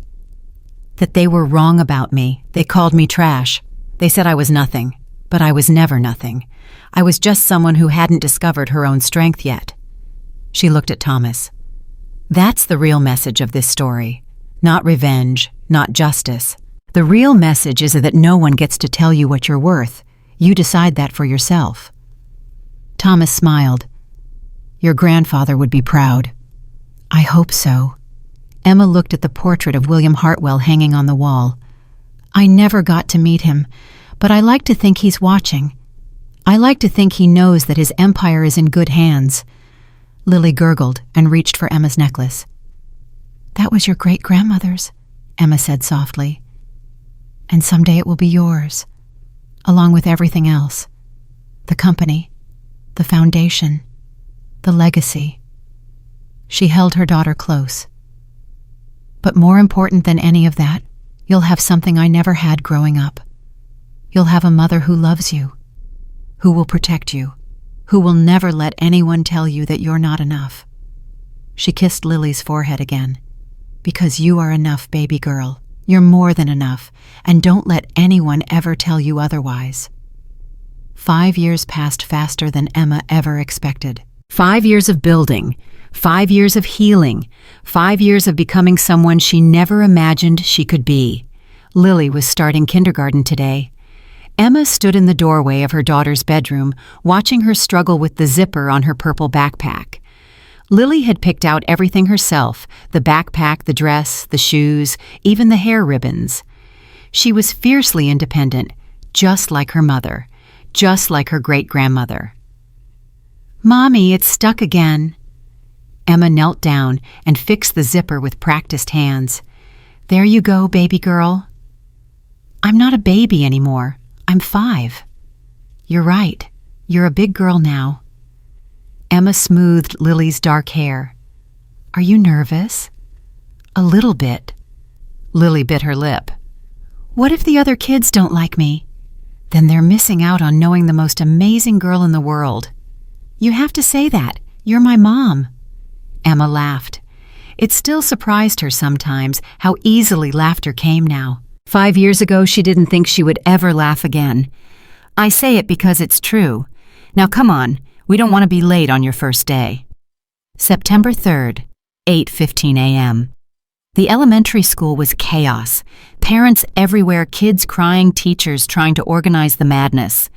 S1: "That they were wrong about me. They called me trash. They said I was nothing. but I was never nothing. I was just someone who hadn't discovered her own strength yet. She looked at Thomas. That's the real message of this story. Not revenge, not justice. The real message is that no one gets to tell you what you're worth. You decide that for yourself. Thomas smiled. Your grandfather would be proud. I hope so. Emma looked at the portrait of William Hartwell hanging on the wall. I never got to meet him, but I like to think he's watching. I like to think he knows that his empire is in good hands. Lily gurgled and reached for Emma's necklace. That was your great-grandmother's, Emma said softly. And someday it will be yours, along with everything else. The company, the foundation, the legacy. She held her daughter close. But more important than any of that, you'll have something I never had growing up. You'll have a mother who loves you, who will protect you, who will never let anyone tell you that you're not enough. She kissed Lily's forehead again. Because you are enough, baby girl. You're more than enough, and don't let anyone ever tell you otherwise. 5 years passed faster than Emma ever expected. 5 years of building, 5 years of healing, 5 years of becoming someone she never imagined she could be. Lily was starting kindergarten today. Emma stood in the doorway of her daughter's bedroom, watching her struggle with the zipper on her purple backpack. Lily had picked out everything herself, the backpack, the dress, the shoes, even the hair ribbons. She was fiercely independent, just like her mother, just like her great-grandmother. Mommy, it's stuck again. Emma knelt down and fixed the zipper with practiced hands. There you go, baby girl. I'm not a baby anymore. I'm 5. You're right. You're a big girl now. Emma smoothed Lily's dark hair. Are you nervous? A little bit. Lily bit her lip. What if the other kids don't like me? Then they're missing out on knowing the most amazing girl in the world. You have to say that. You're my mom. Emma laughed. It still surprised her sometimes how easily laughter came now. 5 years ago, she didn't think she would ever laugh again. I say it because it's true. Now come on, we don't want to be late on your first day. September 3rd, 8:15 a.m. The elementary school was chaos. Parents everywhere, kids crying, teachers trying to organize the madness.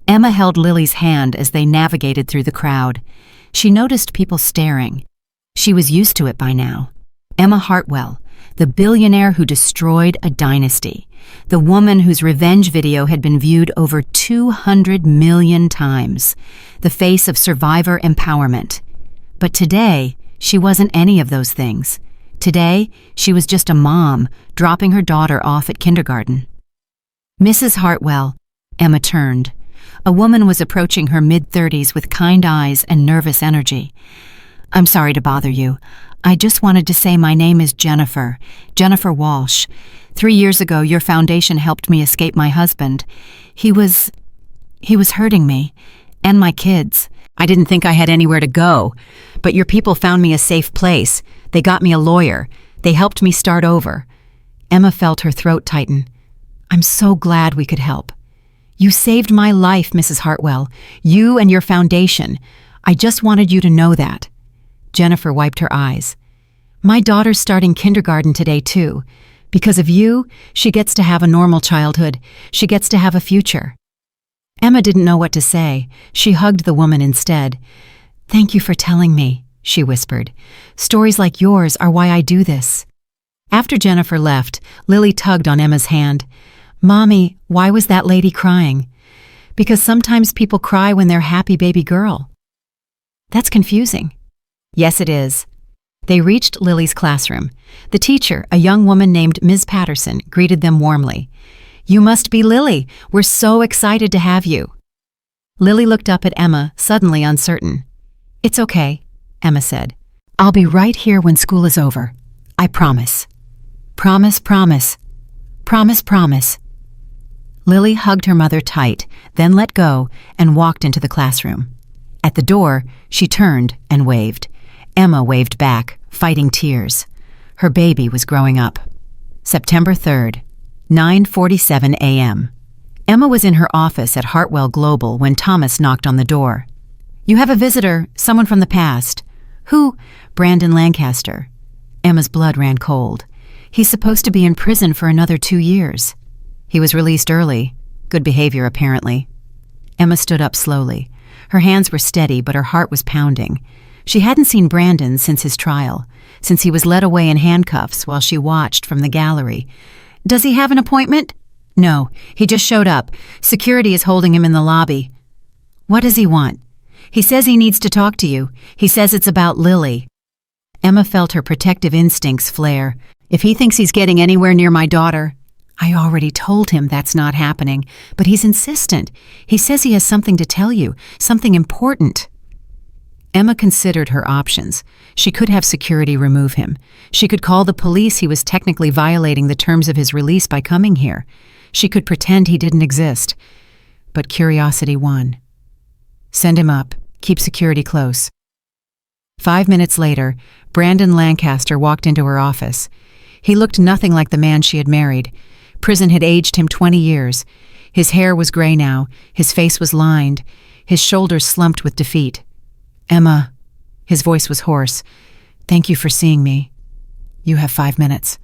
S1: Emma held Lily's hand as they navigated through the crowd. She noticed people staring. She was used to it by now. Emma Hartwell, the billionaire who destroyed a dynasty, the woman whose revenge video had been viewed over 200 million times, the face of survivor empowerment. But today, she wasn't any of those things. Today, she was just a mom dropping her daughter off at kindergarten. Mrs. Hartwell, Emma turned. A woman was approaching her mid-30s with kind eyes and nervous energy. I'm sorry to bother you. I just wanted to say my name is Jennifer Walsh. 3 years ago, your foundation helped me escape my husband. He was hurting me and my kids. I didn't think I had anywhere to go, but your people found me a safe place. They got me a lawyer. They helped me start over. Emma felt her throat tighten. I'm so glad we could help. You saved my life, Mrs. Hartwell. You and your foundation. I just wanted you to know that. Jennifer wiped her eyes. My daughter's starting kindergarten today, too. Because of you, she gets to have a normal childhood. She gets to have a future. Emma didn't know what to say. She hugged the woman instead. Thank you for telling me, she whispered. Stories like yours are why I do this. After Jennifer left, Lily tugged on Emma's hand. Mommy, why was that lady crying? Because sometimes people cry when they're happy baby girl. That's confusing. Yes, it is. They reached Lily's classroom. The teacher, a young woman named Ms. Patterson, greeted them warmly. You must be Lily. We're so excited to have you. Lily looked up at Emma, suddenly uncertain. It's okay, Emma said. I'll be right here when school is over. I promise. Promise, promise. Promise, promise. Lily hugged her mother tight, then let go and walked into the classroom. At the door, she turned and waved. Emma waved back, fighting tears. Her baby was growing up. September 3rd, 9:47 a.m. Emma was in her office at Hartwell Global when Thomas knocked on the door. "You have a visitor, someone from the past." "Who?" "Brandon Lancaster." Emma's blood ran cold. "He's supposed to be in prison for another 2 years." "He was released early. Good behavior, apparently." Emma stood up slowly. Her hands were steady, but her heart was pounding. She hadn't seen Brandon since his trial, since he was led away in handcuffs while she watched from the gallery. "Does he have an appointment?" "No, he just showed up. Security is holding him in the lobby." "What does he want?" "He says he needs to talk to you. He says it's about Lily." Emma felt her protective instincts flare. "If he thinks he's getting anywhere near my daughter—" "I already told him that's not happening, but he's insistent. He says he has something to tell you, something important." Emma considered her options. She could have security remove him. She could call the police. He was technically violating the terms of his release by coming here. She could pretend he didn't exist. But curiosity won. "Send him up. Keep security close." 5 minutes later, Brandon Lancaster walked into her office. He looked nothing like the man she had married. Prison had aged him 20 years. His hair was gray now. His face was lined. His shoulders slumped with defeat. "Emma," his voice was hoarse, "thank you for seeing me. You have 5 minutes.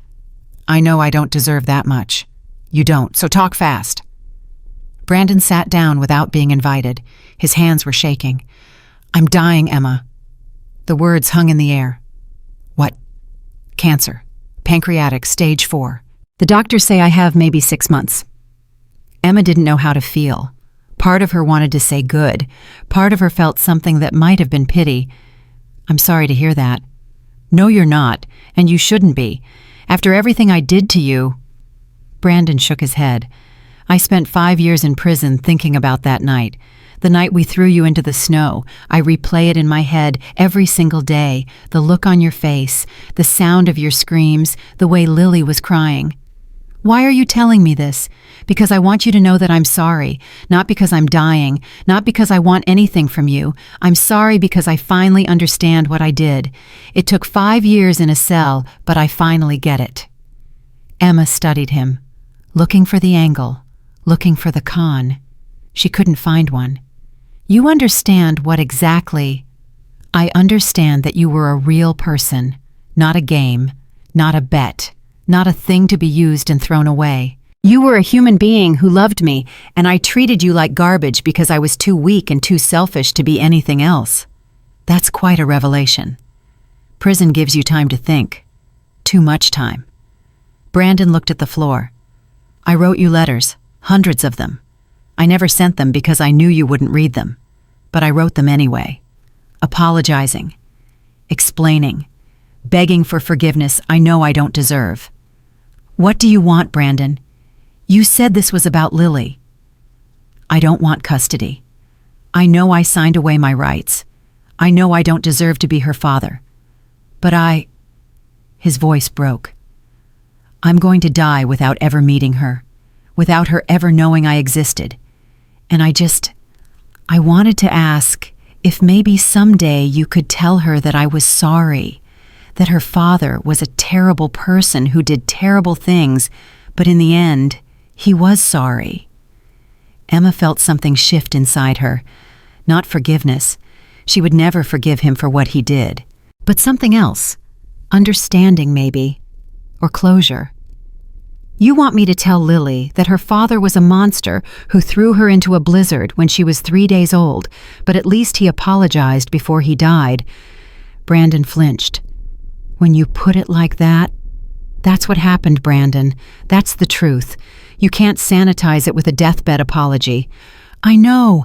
S1: I know I don't deserve that much. You don't, so talk fast." Brandon sat down without being invited. His hands were shaking. "I'm dying, Emma." The words hung in the air. "What?" "Cancer. Pancreatic, stage 4. The doctors say I have maybe 6 months." Emma didn't know how to feel. Part of her wanted to say good. Part of her felt something that might have been pity. "I'm sorry to hear that." "No, you're not, and you shouldn't be. After everything I did to you—" Brandon shook his head. "I spent 5 years in prison thinking about that night. The night we threw you into the snow. I replay it in my head every single day. The look on your face, the sound of your screams, the way Lily was crying. Why are you telling me this? Because I want you to know that I'm sorry, not because I'm dying, not because I want anything from you. I'm sorry because I finally understand what I did. It took 5 years in a cell, but I finally get it." Emma studied him, looking for the angle, looking for the con. She couldn't find one. "You understand what exactly—" "I understand that you were a real person, not a game, not a bet. Not a thing to be used and thrown away. You were a human being who loved me, and I treated you like garbage because I was too weak and too selfish to be anything else. That's quite a revelation. Prison gives you time to think. Too much time." Brandon looked at the floor. "I wrote you letters, hundreds of them. I never sent them because I knew you wouldn't read them. But I wrote them anyway. Apologizing. Explaining. Begging for forgiveness I know I don't deserve. What do you want, Brandon? You said this was about Lily." "I don't want custody. I know I signed away my rights. I know I don't deserve to be her father. But His voice broke. "I'm going to die without ever meeting her, without her ever knowing I existed. And I wanted to ask if maybe someday you could tell her that I was sorry, that her father was a terrible person who did terrible things, but in the end, he was sorry." Emma felt something shift inside her. Not forgiveness. She would never forgive him for what he did. But something else. Understanding, maybe. Or closure. "You want me to tell Lily that her father was a monster who threw her into a blizzard when she was 3 days old, but at least he apologized before he died." Brandon flinched. "When you put it like that, that's what happened, Brandon. That's the truth. You can't sanitize it with a deathbed apology." I know.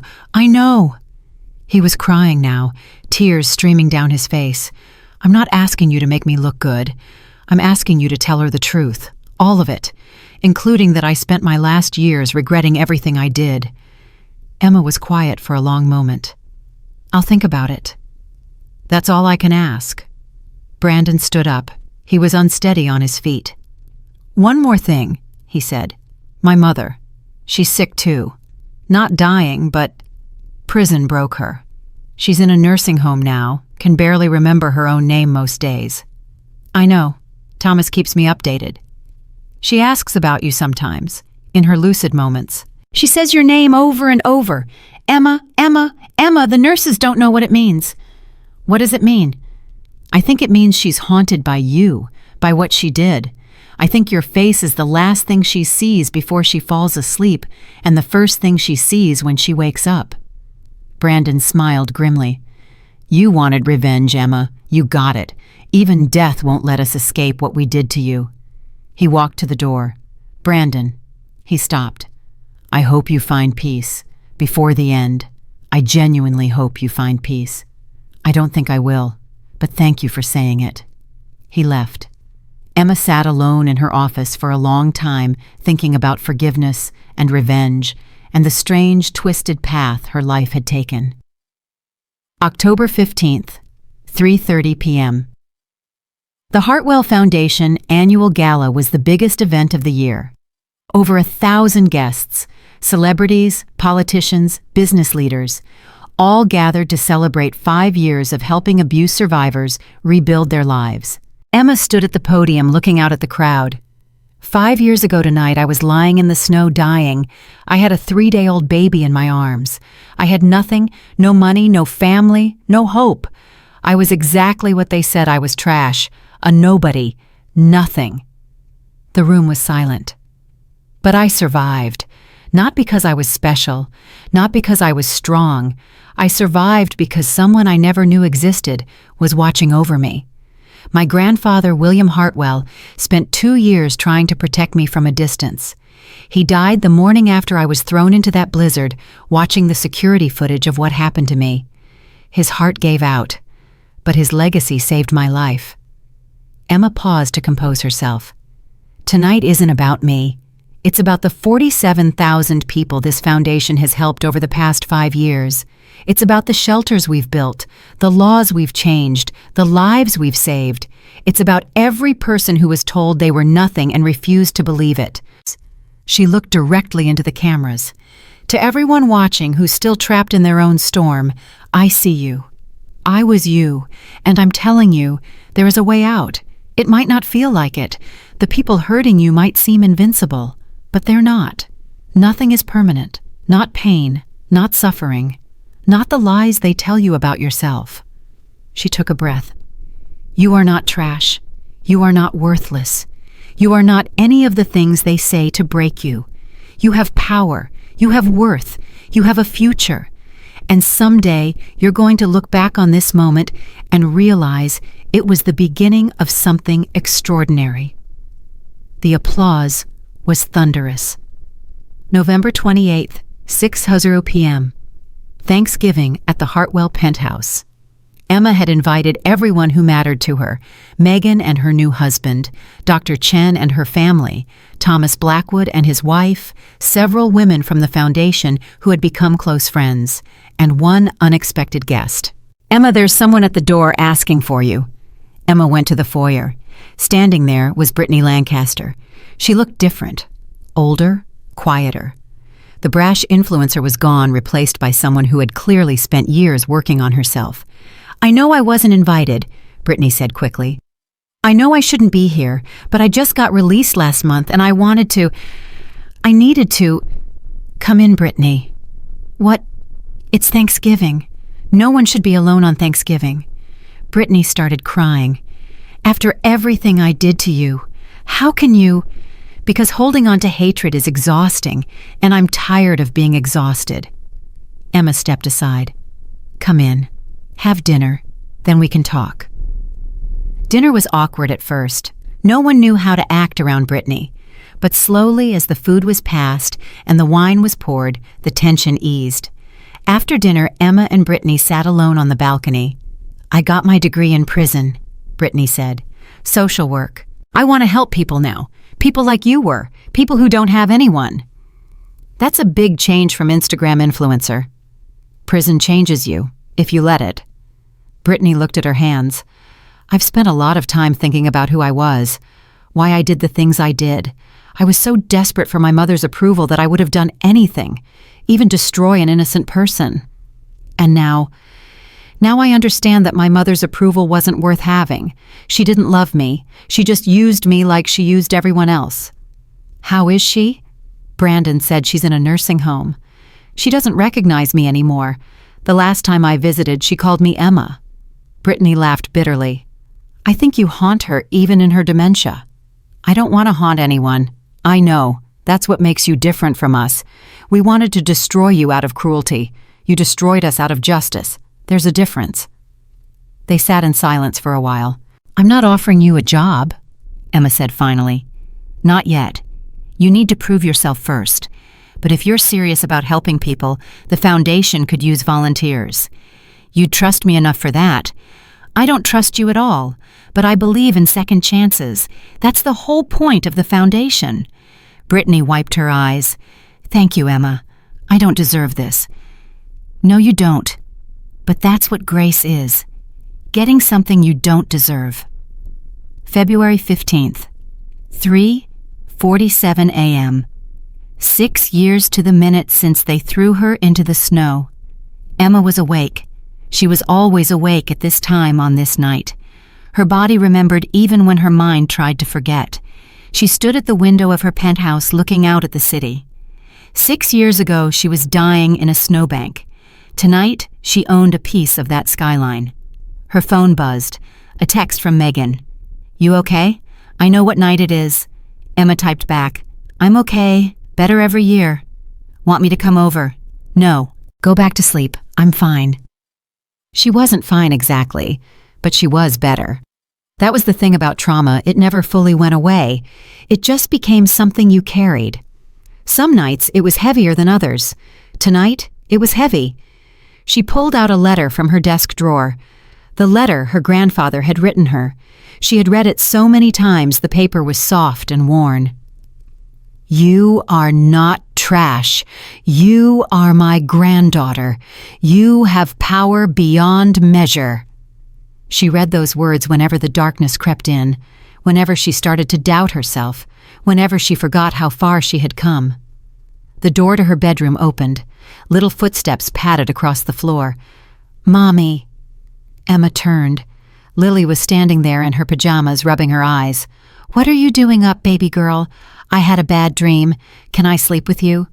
S1: He was crying now, tears streaming down his face. "I'm not asking you to make me look good. I'm asking you to tell her the truth. All of it, including that I spent my last years regretting everything I did." Emma was quiet for a long moment. "I'll think about it. That's all I can ask." Brandon stood up. He was unsteady on his feet. "One more thing," he said. "My mother. She's sick too. Not dying, but prison broke her. She's in a nursing home now, can barely remember her own name most days." "I know. Thomas keeps me updated. She asks about you sometimes, in her lucid moments." She says your name over and over. Emma, Emma, Emma, the nurses don't know what it means. What does it mean? I think it means she's haunted by you, by what she did. I think your face is the last thing she sees before she falls asleep, and the first thing she sees when she wakes up. Brandon smiled grimly. You wanted revenge, Emma. You got it. Even death won't let us escape what we did to you. He walked to the door. Brandon. He stopped. I hope you find peace. Before the end. I genuinely hope you find peace. I don't think I will, but thank you for saying it. He left. Emma sat alone in her office for a long time, thinking about forgiveness and revenge and the strange, twisted path her life had taken. October 15th, 3:30 p.m. The Hartwell Foundation annual gala was the biggest event of the year. Over 1,000 guests, celebrities, politicians, business leaders, all gathered to celebrate 5 years of helping abuse survivors rebuild their lives. Emma stood at the podium looking out at the crowd. 5 years ago tonight, I was lying in the snow dying. I had a 3-day-old baby in my arms. I had nothing, no money, no family, no hope. I was exactly what they said I was: trash, a nobody, nothing. The room was silent. But I survived. Not because I was special, not because I was strong. I survived because someone I never knew existed was watching over me. My grandfather, William Hartwell, spent 2 years trying to protect me from a distance. He died the morning after I was thrown into that blizzard, watching the security footage of what happened to me. His heart gave out, but his legacy saved my life. Emma paused to compose herself. Tonight isn't about me. It's about the 47,000 people this foundation has helped over the past 5 years. It's about the shelters we've built, the laws we've changed, the lives we've saved. It's about every person who was told they were nothing and refused to believe it. She looked directly into the cameras. To everyone watching who's still trapped in their own storm, I see you. I was you, and I'm telling you, there is a way out. It might not feel like it. The people hurting you might seem invincible, but they're not. Nothing is permanent. Not pain, not suffering, not the lies they tell you about yourself. She took a breath. You are not trash. You are not worthless. You are not any of the things they say to break you. You have power. You have worth. You have a future. And someday you're going to look back on this moment and realize it was the beginning of something extraordinary. The applause was thunderous. November 28th, 6:00 p.m. Thanksgiving at the Hartwell penthouse. Emma had invited everyone who mattered to her: Megan and her new husband, Dr. Chen and her family, Thomas Blackwood and his wife, several women from the foundation who had become close friends, and one unexpected guest. Emma, there's someone at the door asking for you. Emma went to the foyer. Standing there was Brittany Lancaster. She looked different, older, quieter. The brash influencer was gone, replaced by someone who had clearly spent years working on herself. I know I wasn't invited, Brittany said quickly. I know I shouldn't be here, but I just got released last month and I needed to. Come in, Brittany. What? It's Thanksgiving. No one should be alone on Thanksgiving. Brittany started crying. After everything I did to you, how can you? Because holding on to hatred is exhausting, and I'm tired of being exhausted. Emma stepped aside. Come in. Have dinner. Then we can talk. Dinner was awkward at first. No one knew how to act around Brittany. But slowly, as the food was passed and the wine was poured, the tension eased. After dinner, Emma and Brittany sat alone on the balcony. I got my degree in prison, Brittany said. Social work. I want to help people now. People like you were. People who don't have anyone. That's a big change from Instagram influencer. Prison changes you, if you let it. Brittany looked at her hands. I've spent a lot of time thinking about who I was, why I did the things I did. I was so desperate for my mother's approval that I would have done anything, even destroy an innocent person. And now I understand that my mother's approval wasn't worth having. She didn't love me. She just used me like she used everyone else. How is she? Brandon said she's in a nursing home. She doesn't recognize me anymore. The last time I visited, she called me Emma. Brittany laughed bitterly. I think you haunt her even in her dementia. I don't want to haunt anyone. I know. That's what makes you different from us. We wanted to destroy you out of cruelty. You destroyed us out of justice. There's a difference. They sat in silence for a while. I'm not offering you a job, Emma said finally. Not yet. You need to prove yourself first. But if you're serious about helping people, the foundation could use volunteers. You'd trust me enough for that. I don't trust you at all, but I believe in second chances. That's the whole point of the foundation. Brittany wiped her eyes. Thank you, Emma. I don't deserve this. No, you don't. But that's what grace is. Getting something you don't deserve. February 15th, 3:47 a.m. 6 years to the minute since they threw her into the snow. Emma was awake. She was always awake at this time on this night. Her body remembered even when her mind tried to forget. She stood at the window of her penthouse looking out at the city. 6 years ago, she was dying in a snowbank. Tonight, she owned a piece of that skyline. Her phone buzzed. A text from Megan. You okay? I know what night it is. Emma typed back. I'm okay. Better every year. Want me to come over? No. Go back to sleep. I'm fine. She wasn't fine exactly, but she was better. That was the thing about trauma. It never fully went away. It just became something you carried. Some nights it was heavier than others. Tonight, it was heavy. She pulled out a letter from her desk drawer. The letter her grandfather had written her. She had read it so many times the paper was soft and worn. You are not trash. You are my granddaughter. You have power beyond measure. She read those words whenever the darkness crept in, whenever she started to doubt herself, whenever she forgot how far she had come. The door to her bedroom opened. Little footsteps padded across the floor. Mommy. Emma turned. Lily was standing there in her pajamas, rubbing her eyes. What are you doing up, baby girl? I had a bad dream. Can I sleep with you?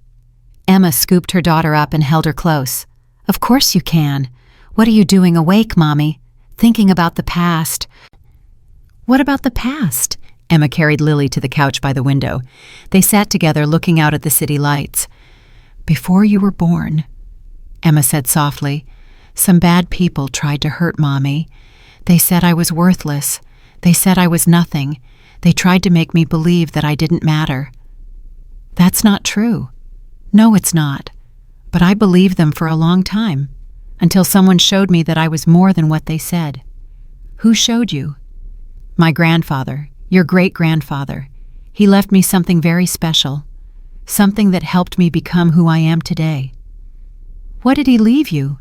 S1: Emma scooped her daughter up and held her close. Of course you can. What are you doing awake, Mommy? Thinking about the past. What about the past? Emma carried Lily to the couch by the window. They sat together looking out at the city lights. Before you were born, Emma said softly, some bad people tried to hurt Mommy. They said I was worthless. They said I was nothing. They tried to make me believe that I didn't matter. That's not true. No, it's not. But I believed them for a long time, until someone showed me that I was more than what they said. Who showed you? My grandfather, your great-grandfather. He left me something very special, something that helped me become who I am today. What did he leave you?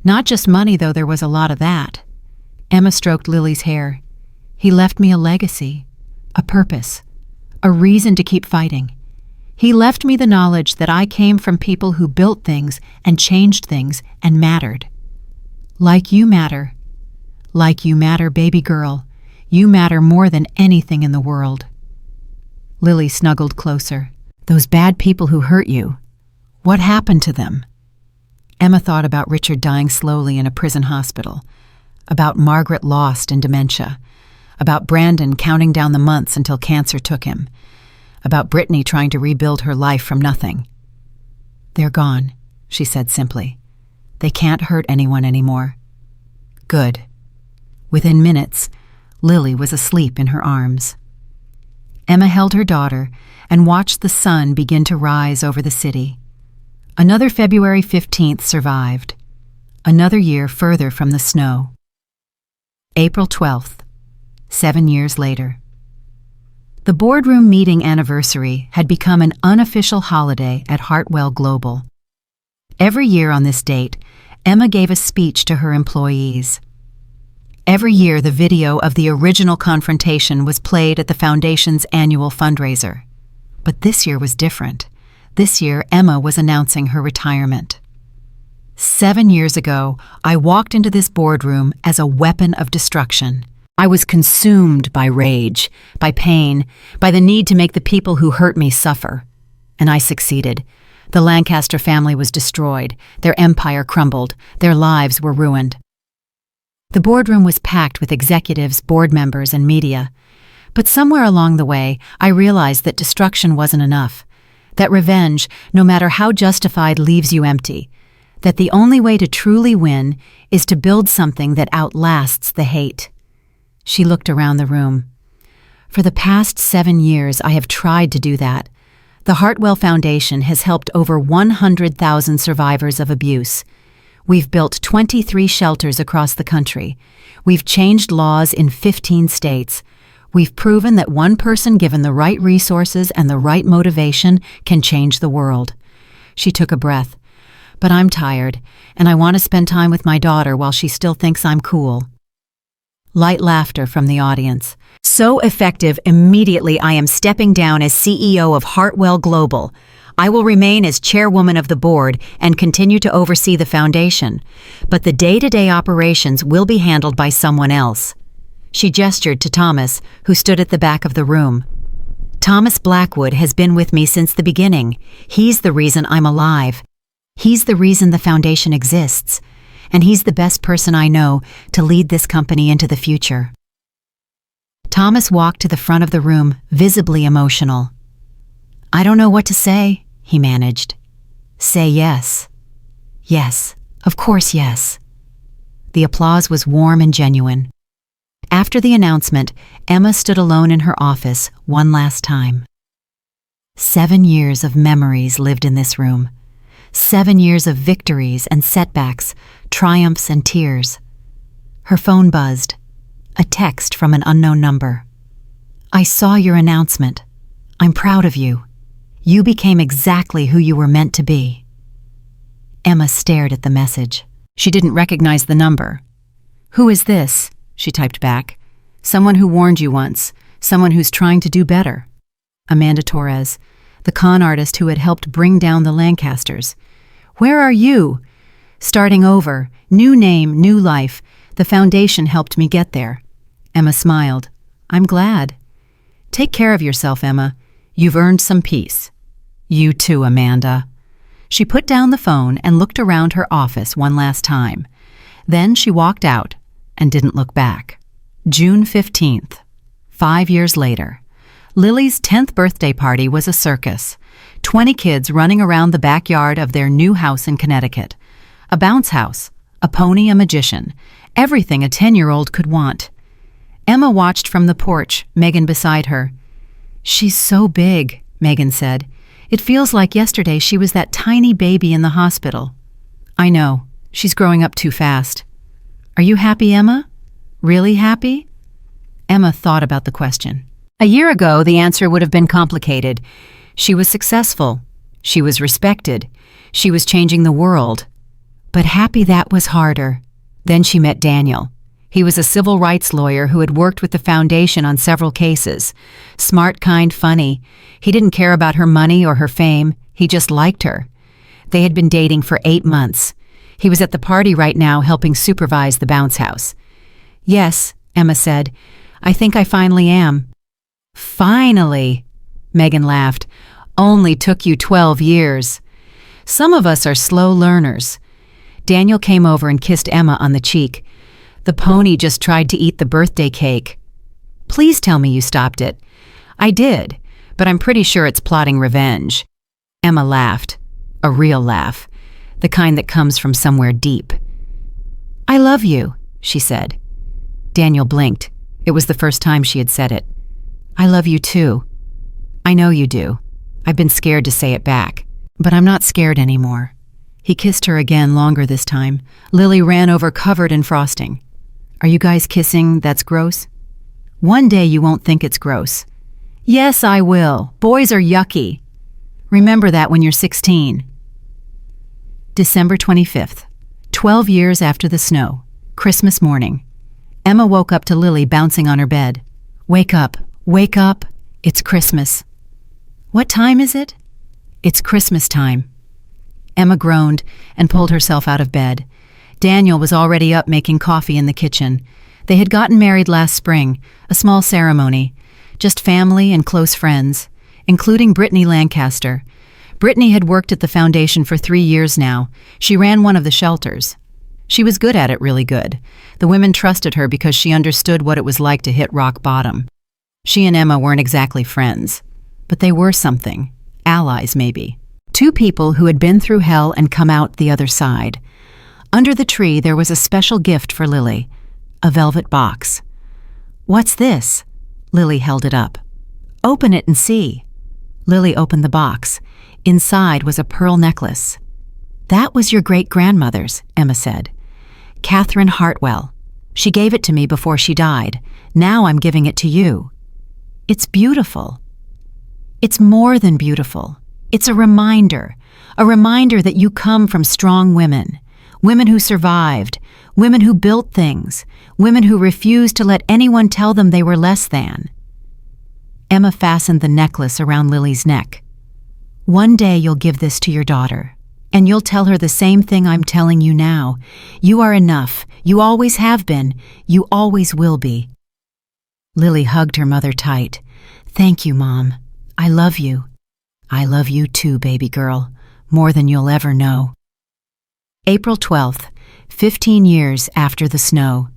S1: Not just money, though there was a lot of that. Emma stroked Lily's hair. He left me a legacy, a purpose, a reason to keep fighting. He left me the knowledge that I came from people who built things and changed things and mattered. Like you matter. Like you matter, baby girl. You matter more than anything in the world. Lily snuggled closer. Those bad people who hurt you, what happened to them? Emma thought about Richard dying slowly in a prison hospital, about Margaret lost in dementia, about Brandon counting down the months until cancer took him, about Brittany trying to rebuild her life from nothing. They're gone, she said simply. They can't hurt anyone anymore. Good. Within minutes, Lily was asleep in her arms. Emma held her daughter and watched the sun begin to rise over the city. Another February 15th survived. Another year further from the snow. April 12th, 7 years later. The boardroom meeting anniversary had become an unofficial holiday at Hartwell Global. Every year on this date, Emma gave a speech to her employees. Every year, the video of the original confrontation was played at the foundation's annual fundraiser. But this year was different. This year, Emma was announcing her retirement. 7 years ago, I walked into this boardroom as a weapon of destruction. I was consumed by rage, by pain, by the need to make the people who hurt me suffer. And I succeeded. The Lancaster family was destroyed, their empire crumbled, their lives were ruined. The boardroom was packed with executives, board members, and media. But somewhere along the way, I realized that destruction wasn't enough. That revenge, no matter how justified, leaves you empty. That the only way to truly win is to build something that outlasts the hate. She looked around the room. For the past 7 years, I have tried to do that. The Hartwell Foundation has helped over 100,000 survivors of abuse. We've built 23 shelters across the country. We've changed laws in 15 states. We've proven that one person given the right resources and the right motivation can change the world. She took a breath. But I'm tired, and I want to spend time with my daughter while she still thinks I'm cool. Light laughter from the audience. So effective, immediately I am stepping down as CEO of Hartwell Global. I will remain as chairwoman of the board and continue to oversee the foundation, but the day-to-day operations will be handled by someone else. She gestured to Thomas, who stood at the back of the room. Thomas Blackwood has been with me since the beginning. He's the reason I'm alive. He's the reason the foundation exists, and he's the best person I know to lead this company into the future. Thomas walked to the front of the room, visibly emotional. I don't know what to say, he managed. Say yes. Yes, of course yes. The applause was warm and genuine. After the announcement, Emma stood alone in her office one last time. 7 years of memories lived in this room. 7 years of victories and setbacks, triumphs and tears. Her phone buzzed. A text from an unknown number. I saw your announcement. I'm proud of you. You became exactly who you were meant to be. Emma stared at the message. She didn't recognize the number. Who is this? She typed back. Someone who warned you once. Someone who's trying to do better. Amanda Torres, the con artist who had helped bring down the Lancasters. Where are you? Starting over. New name, new life. The foundation helped me get there. Emma smiled. I'm glad. Take care of yourself, Emma. You've earned some peace. You too, Amanda. She put down the phone and looked around her office one last time. Then she walked out and didn't look back. June 15th. 5 years later. Lily's 10th birthday party was a circus. 20 kids running around the backyard of their new house in Connecticut. A bounce house, a pony, a magician. Everything a 10-year-old could want. Emma watched from the porch, Megan beside her. She's so big, Megan said. It feels like yesterday she was that tiny baby in the hospital. I know. She's growing up too fast. Are you happy, Emma? Really happy? Emma thought about the question. A year ago, the answer would have been complicated. She was successful. She was respected. She was changing the world. But happy, that was harder. Then she met Daniel. He was a civil rights lawyer who had worked with the foundation on several cases. Smart, kind, funny. He didn't care about her money or her fame. He just liked her. They had been dating for 8 months. He was at the party right now helping supervise the bounce house. Yes, Emma said. I think I finally am. Finally, Megan laughed. Only took you 12 years. Some of us are slow learners. Daniel came over and kissed Emma on the cheek. The pony just tried to eat the birthday cake. Please tell me you stopped it. I did, but I'm pretty sure it's plotting revenge. Emma laughed. A real laugh. The kind that comes from somewhere deep. I love you, she said. Daniel blinked. It was the first time she had said it. I love you too. I know you do. I've been scared to say it back, but I'm not scared anymore. He kissed her again, longer this time. Lily ran over covered in frosting. Are you guys kissing? That's gross? One day you won't think it's gross. Yes, I will. Boys are yucky. Remember that when you're 16. December 25th. 12 years after the snow. Christmas morning. Emma woke up to Lily bouncing on her bed. Wake up. Wake up. It's Christmas. What time is it? It's Christmas time. Emma groaned and pulled herself out of bed. Daniel was already up making coffee in the kitchen. They had gotten married last spring, a small ceremony, just family and close friends, including Brittany Lancaster. Brittany had worked at the foundation for 3 years now. She ran one of the shelters. She was good at it, really good. The women trusted her because she understood what it was like to hit rock bottom. She and Emma weren't exactly friends, but they were something. Allies, maybe. Two people who had been through hell and come out the other side. Under the tree, there was a special gift for Lily, a velvet box. "What's this?" Lily held it up. "Open it and see." Lily opened the box. Inside was a pearl necklace. "That was your great-grandmother's," Emma said. "Catherine Hartwell. She gave it to me before she died. Now I'm giving it to you." "It's beautiful." "It's more than beautiful. It's a reminder that you come from strong women, women who survived, women who built things, women who refused to let anyone tell them they were less than." Emma fastened the necklace around Lily's neck. "One day you'll give this to your daughter, and you'll tell her the same thing I'm telling you now. You are enough. You always have been. You always will be." Lily hugged her mother tight. "Thank you, Mom. I love you." "I love you too, baby girl, more than you'll ever know." April 12th, 15 years after the snow.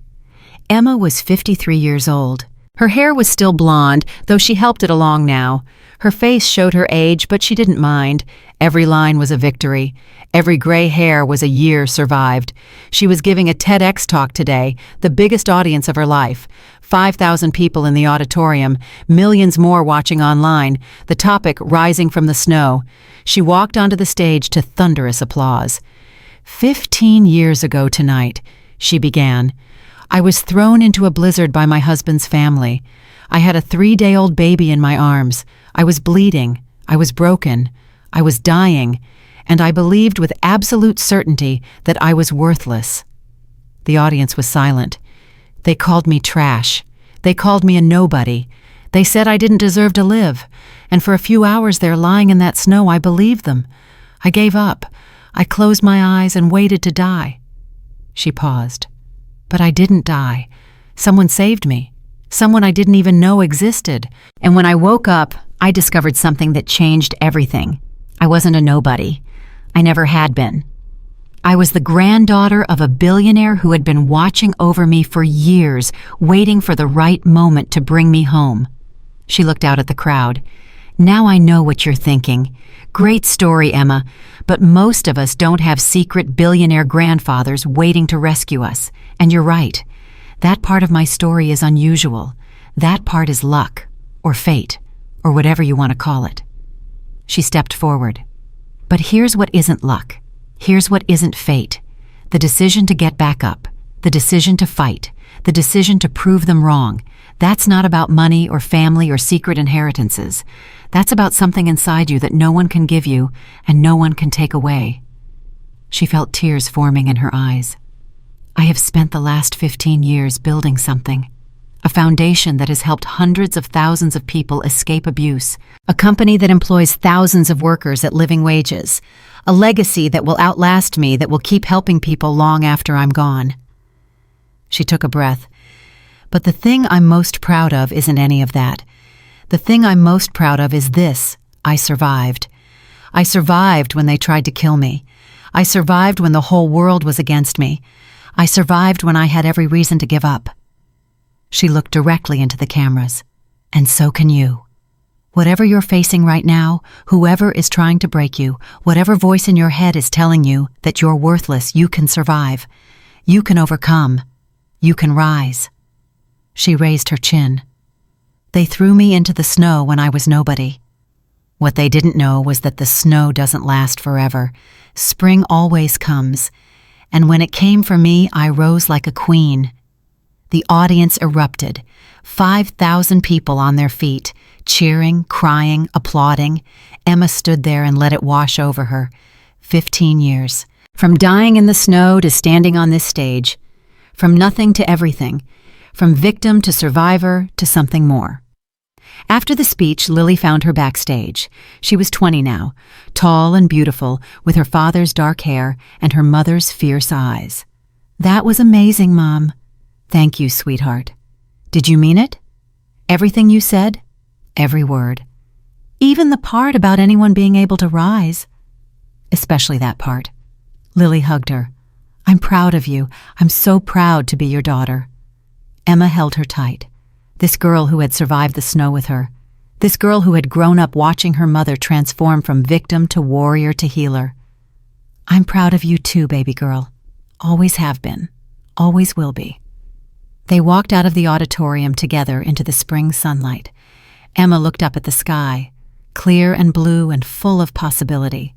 S1: Emma was 53 years old. Her hair was still blonde, though she helped it along now. Her face showed her age, but she didn't mind. Every line was a victory. Every gray hair was a year survived. She was giving a TEDx talk today, the biggest audience of her life. 5,000 people in the auditorium, millions more watching online, the topic rising from the snow. She walked onto the stage to thunderous applause. 15 years ago tonight, she began. "I was thrown into a blizzard by my husband's family. I had a 3-day-old baby in my arms. I was bleeding. I was broken. I was dying. And I believed with absolute certainty that I was worthless." The audience was silent. "They called me trash. They called me a nobody. They said I didn't deserve to live. And for a few hours there lying in that snow, I believed them. I gave up. I closed my eyes and waited to die." She paused. "But I didn't die. Someone saved me. Someone I didn't even know existed. And when I woke up, I discovered something that changed everything. I wasn't a nobody. I never had been. I was the granddaughter of a billionaire who had been watching over me for years, waiting for the right moment to bring me home." She looked out at the crowd. "Now I know what you're thinking. Great story, Emma, but most of us don't have secret billionaire grandfathers waiting to rescue us. And you're right. That part of my story is unusual. That part is luck, or fate, or whatever you want to call it." She stepped forward. "But here's what isn't luck. Here's what isn't fate. The decision to get back up. The decision to fight. The decision to prove them wrong. That's not about money or family or secret inheritances. That's about something inside you that no one can give you and no one can take away." She felt tears forming in her eyes. "I have spent the last 15 years building something. A foundation that has helped hundreds of thousands of people escape abuse. A company that employs thousands of workers at living wages. A legacy that will outlast me, that will keep helping people long after I'm gone." She took a breath. "But the thing I'm most proud of isn't any of that. The thing I'm most proud of is this: I survived. I survived when they tried to kill me. I survived when the whole world was against me. I survived when I had every reason to give up." She looked directly into the cameras. "And so can you. Whatever you're facing right now, whoever is trying to break you, whatever voice in your head is telling you that you're worthless, you can survive. You can overcome. You can rise." She raised her chin. "They threw me into the snow when I was nobody. What they didn't know was that the snow doesn't last forever. Spring always comes. And when it came for me, I rose like a queen." The audience erupted. 5,000 people on their feet, cheering, crying, applauding. Emma stood there and let it wash over her. 15 years. From dying in the snow to standing on this stage. From nothing to everything. From victim to survivor to something more. After the speech, Lily found her backstage. She was 20 now, tall and beautiful, with her father's dark hair and her mother's fierce eyes. "That was amazing, Mom." "Thank you, sweetheart." "Did you mean it? Everything you said?" "Every word." Even the part about anyone being able to rise. Especially that part. Lily hugged her. I'm proud of you. I'm so proud to be your daughter. Emma held her tight. This girl who had survived the snow with her. This girl who had grown up watching her mother transform from victim to warrior to healer. I'm proud of you too, baby girl. Always have been. Always will be. They walked out of the auditorium together into the spring sunlight. Emma looked up at the sky, clear and blue and full of possibility.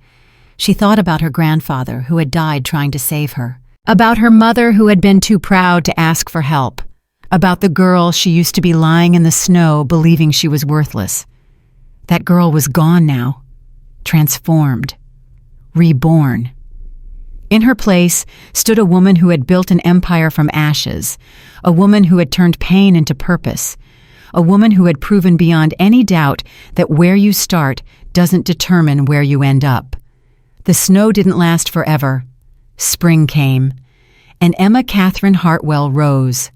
S1: She thought about her grandfather who had died trying to save her, about her mother who had been too proud to ask for help, about the girl she used to be lying in the snow believing she was worthless. That girl was gone now, transformed, reborn. In her place stood a woman who had built an empire from ashes, a woman who had turned pain into purpose, a woman who had proven beyond any doubt that where you start doesn't determine where you end up. The snow didn't last forever. Spring came, and Emma Catherine Hartwell rose,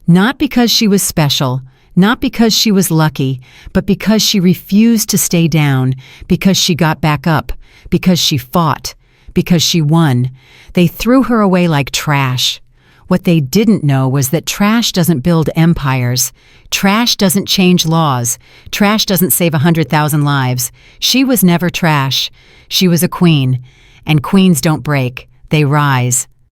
S1: not because she was special, not because she was lucky, but because she refused to stay down, because she got back up, because she fought, because she won. They threw her away like trash. What they didn't know was that trash doesn't build empires. Trash doesn't change laws. Trash doesn't save 100,000 lives. She was never trash. She was a queen. And queens don't break. They rise.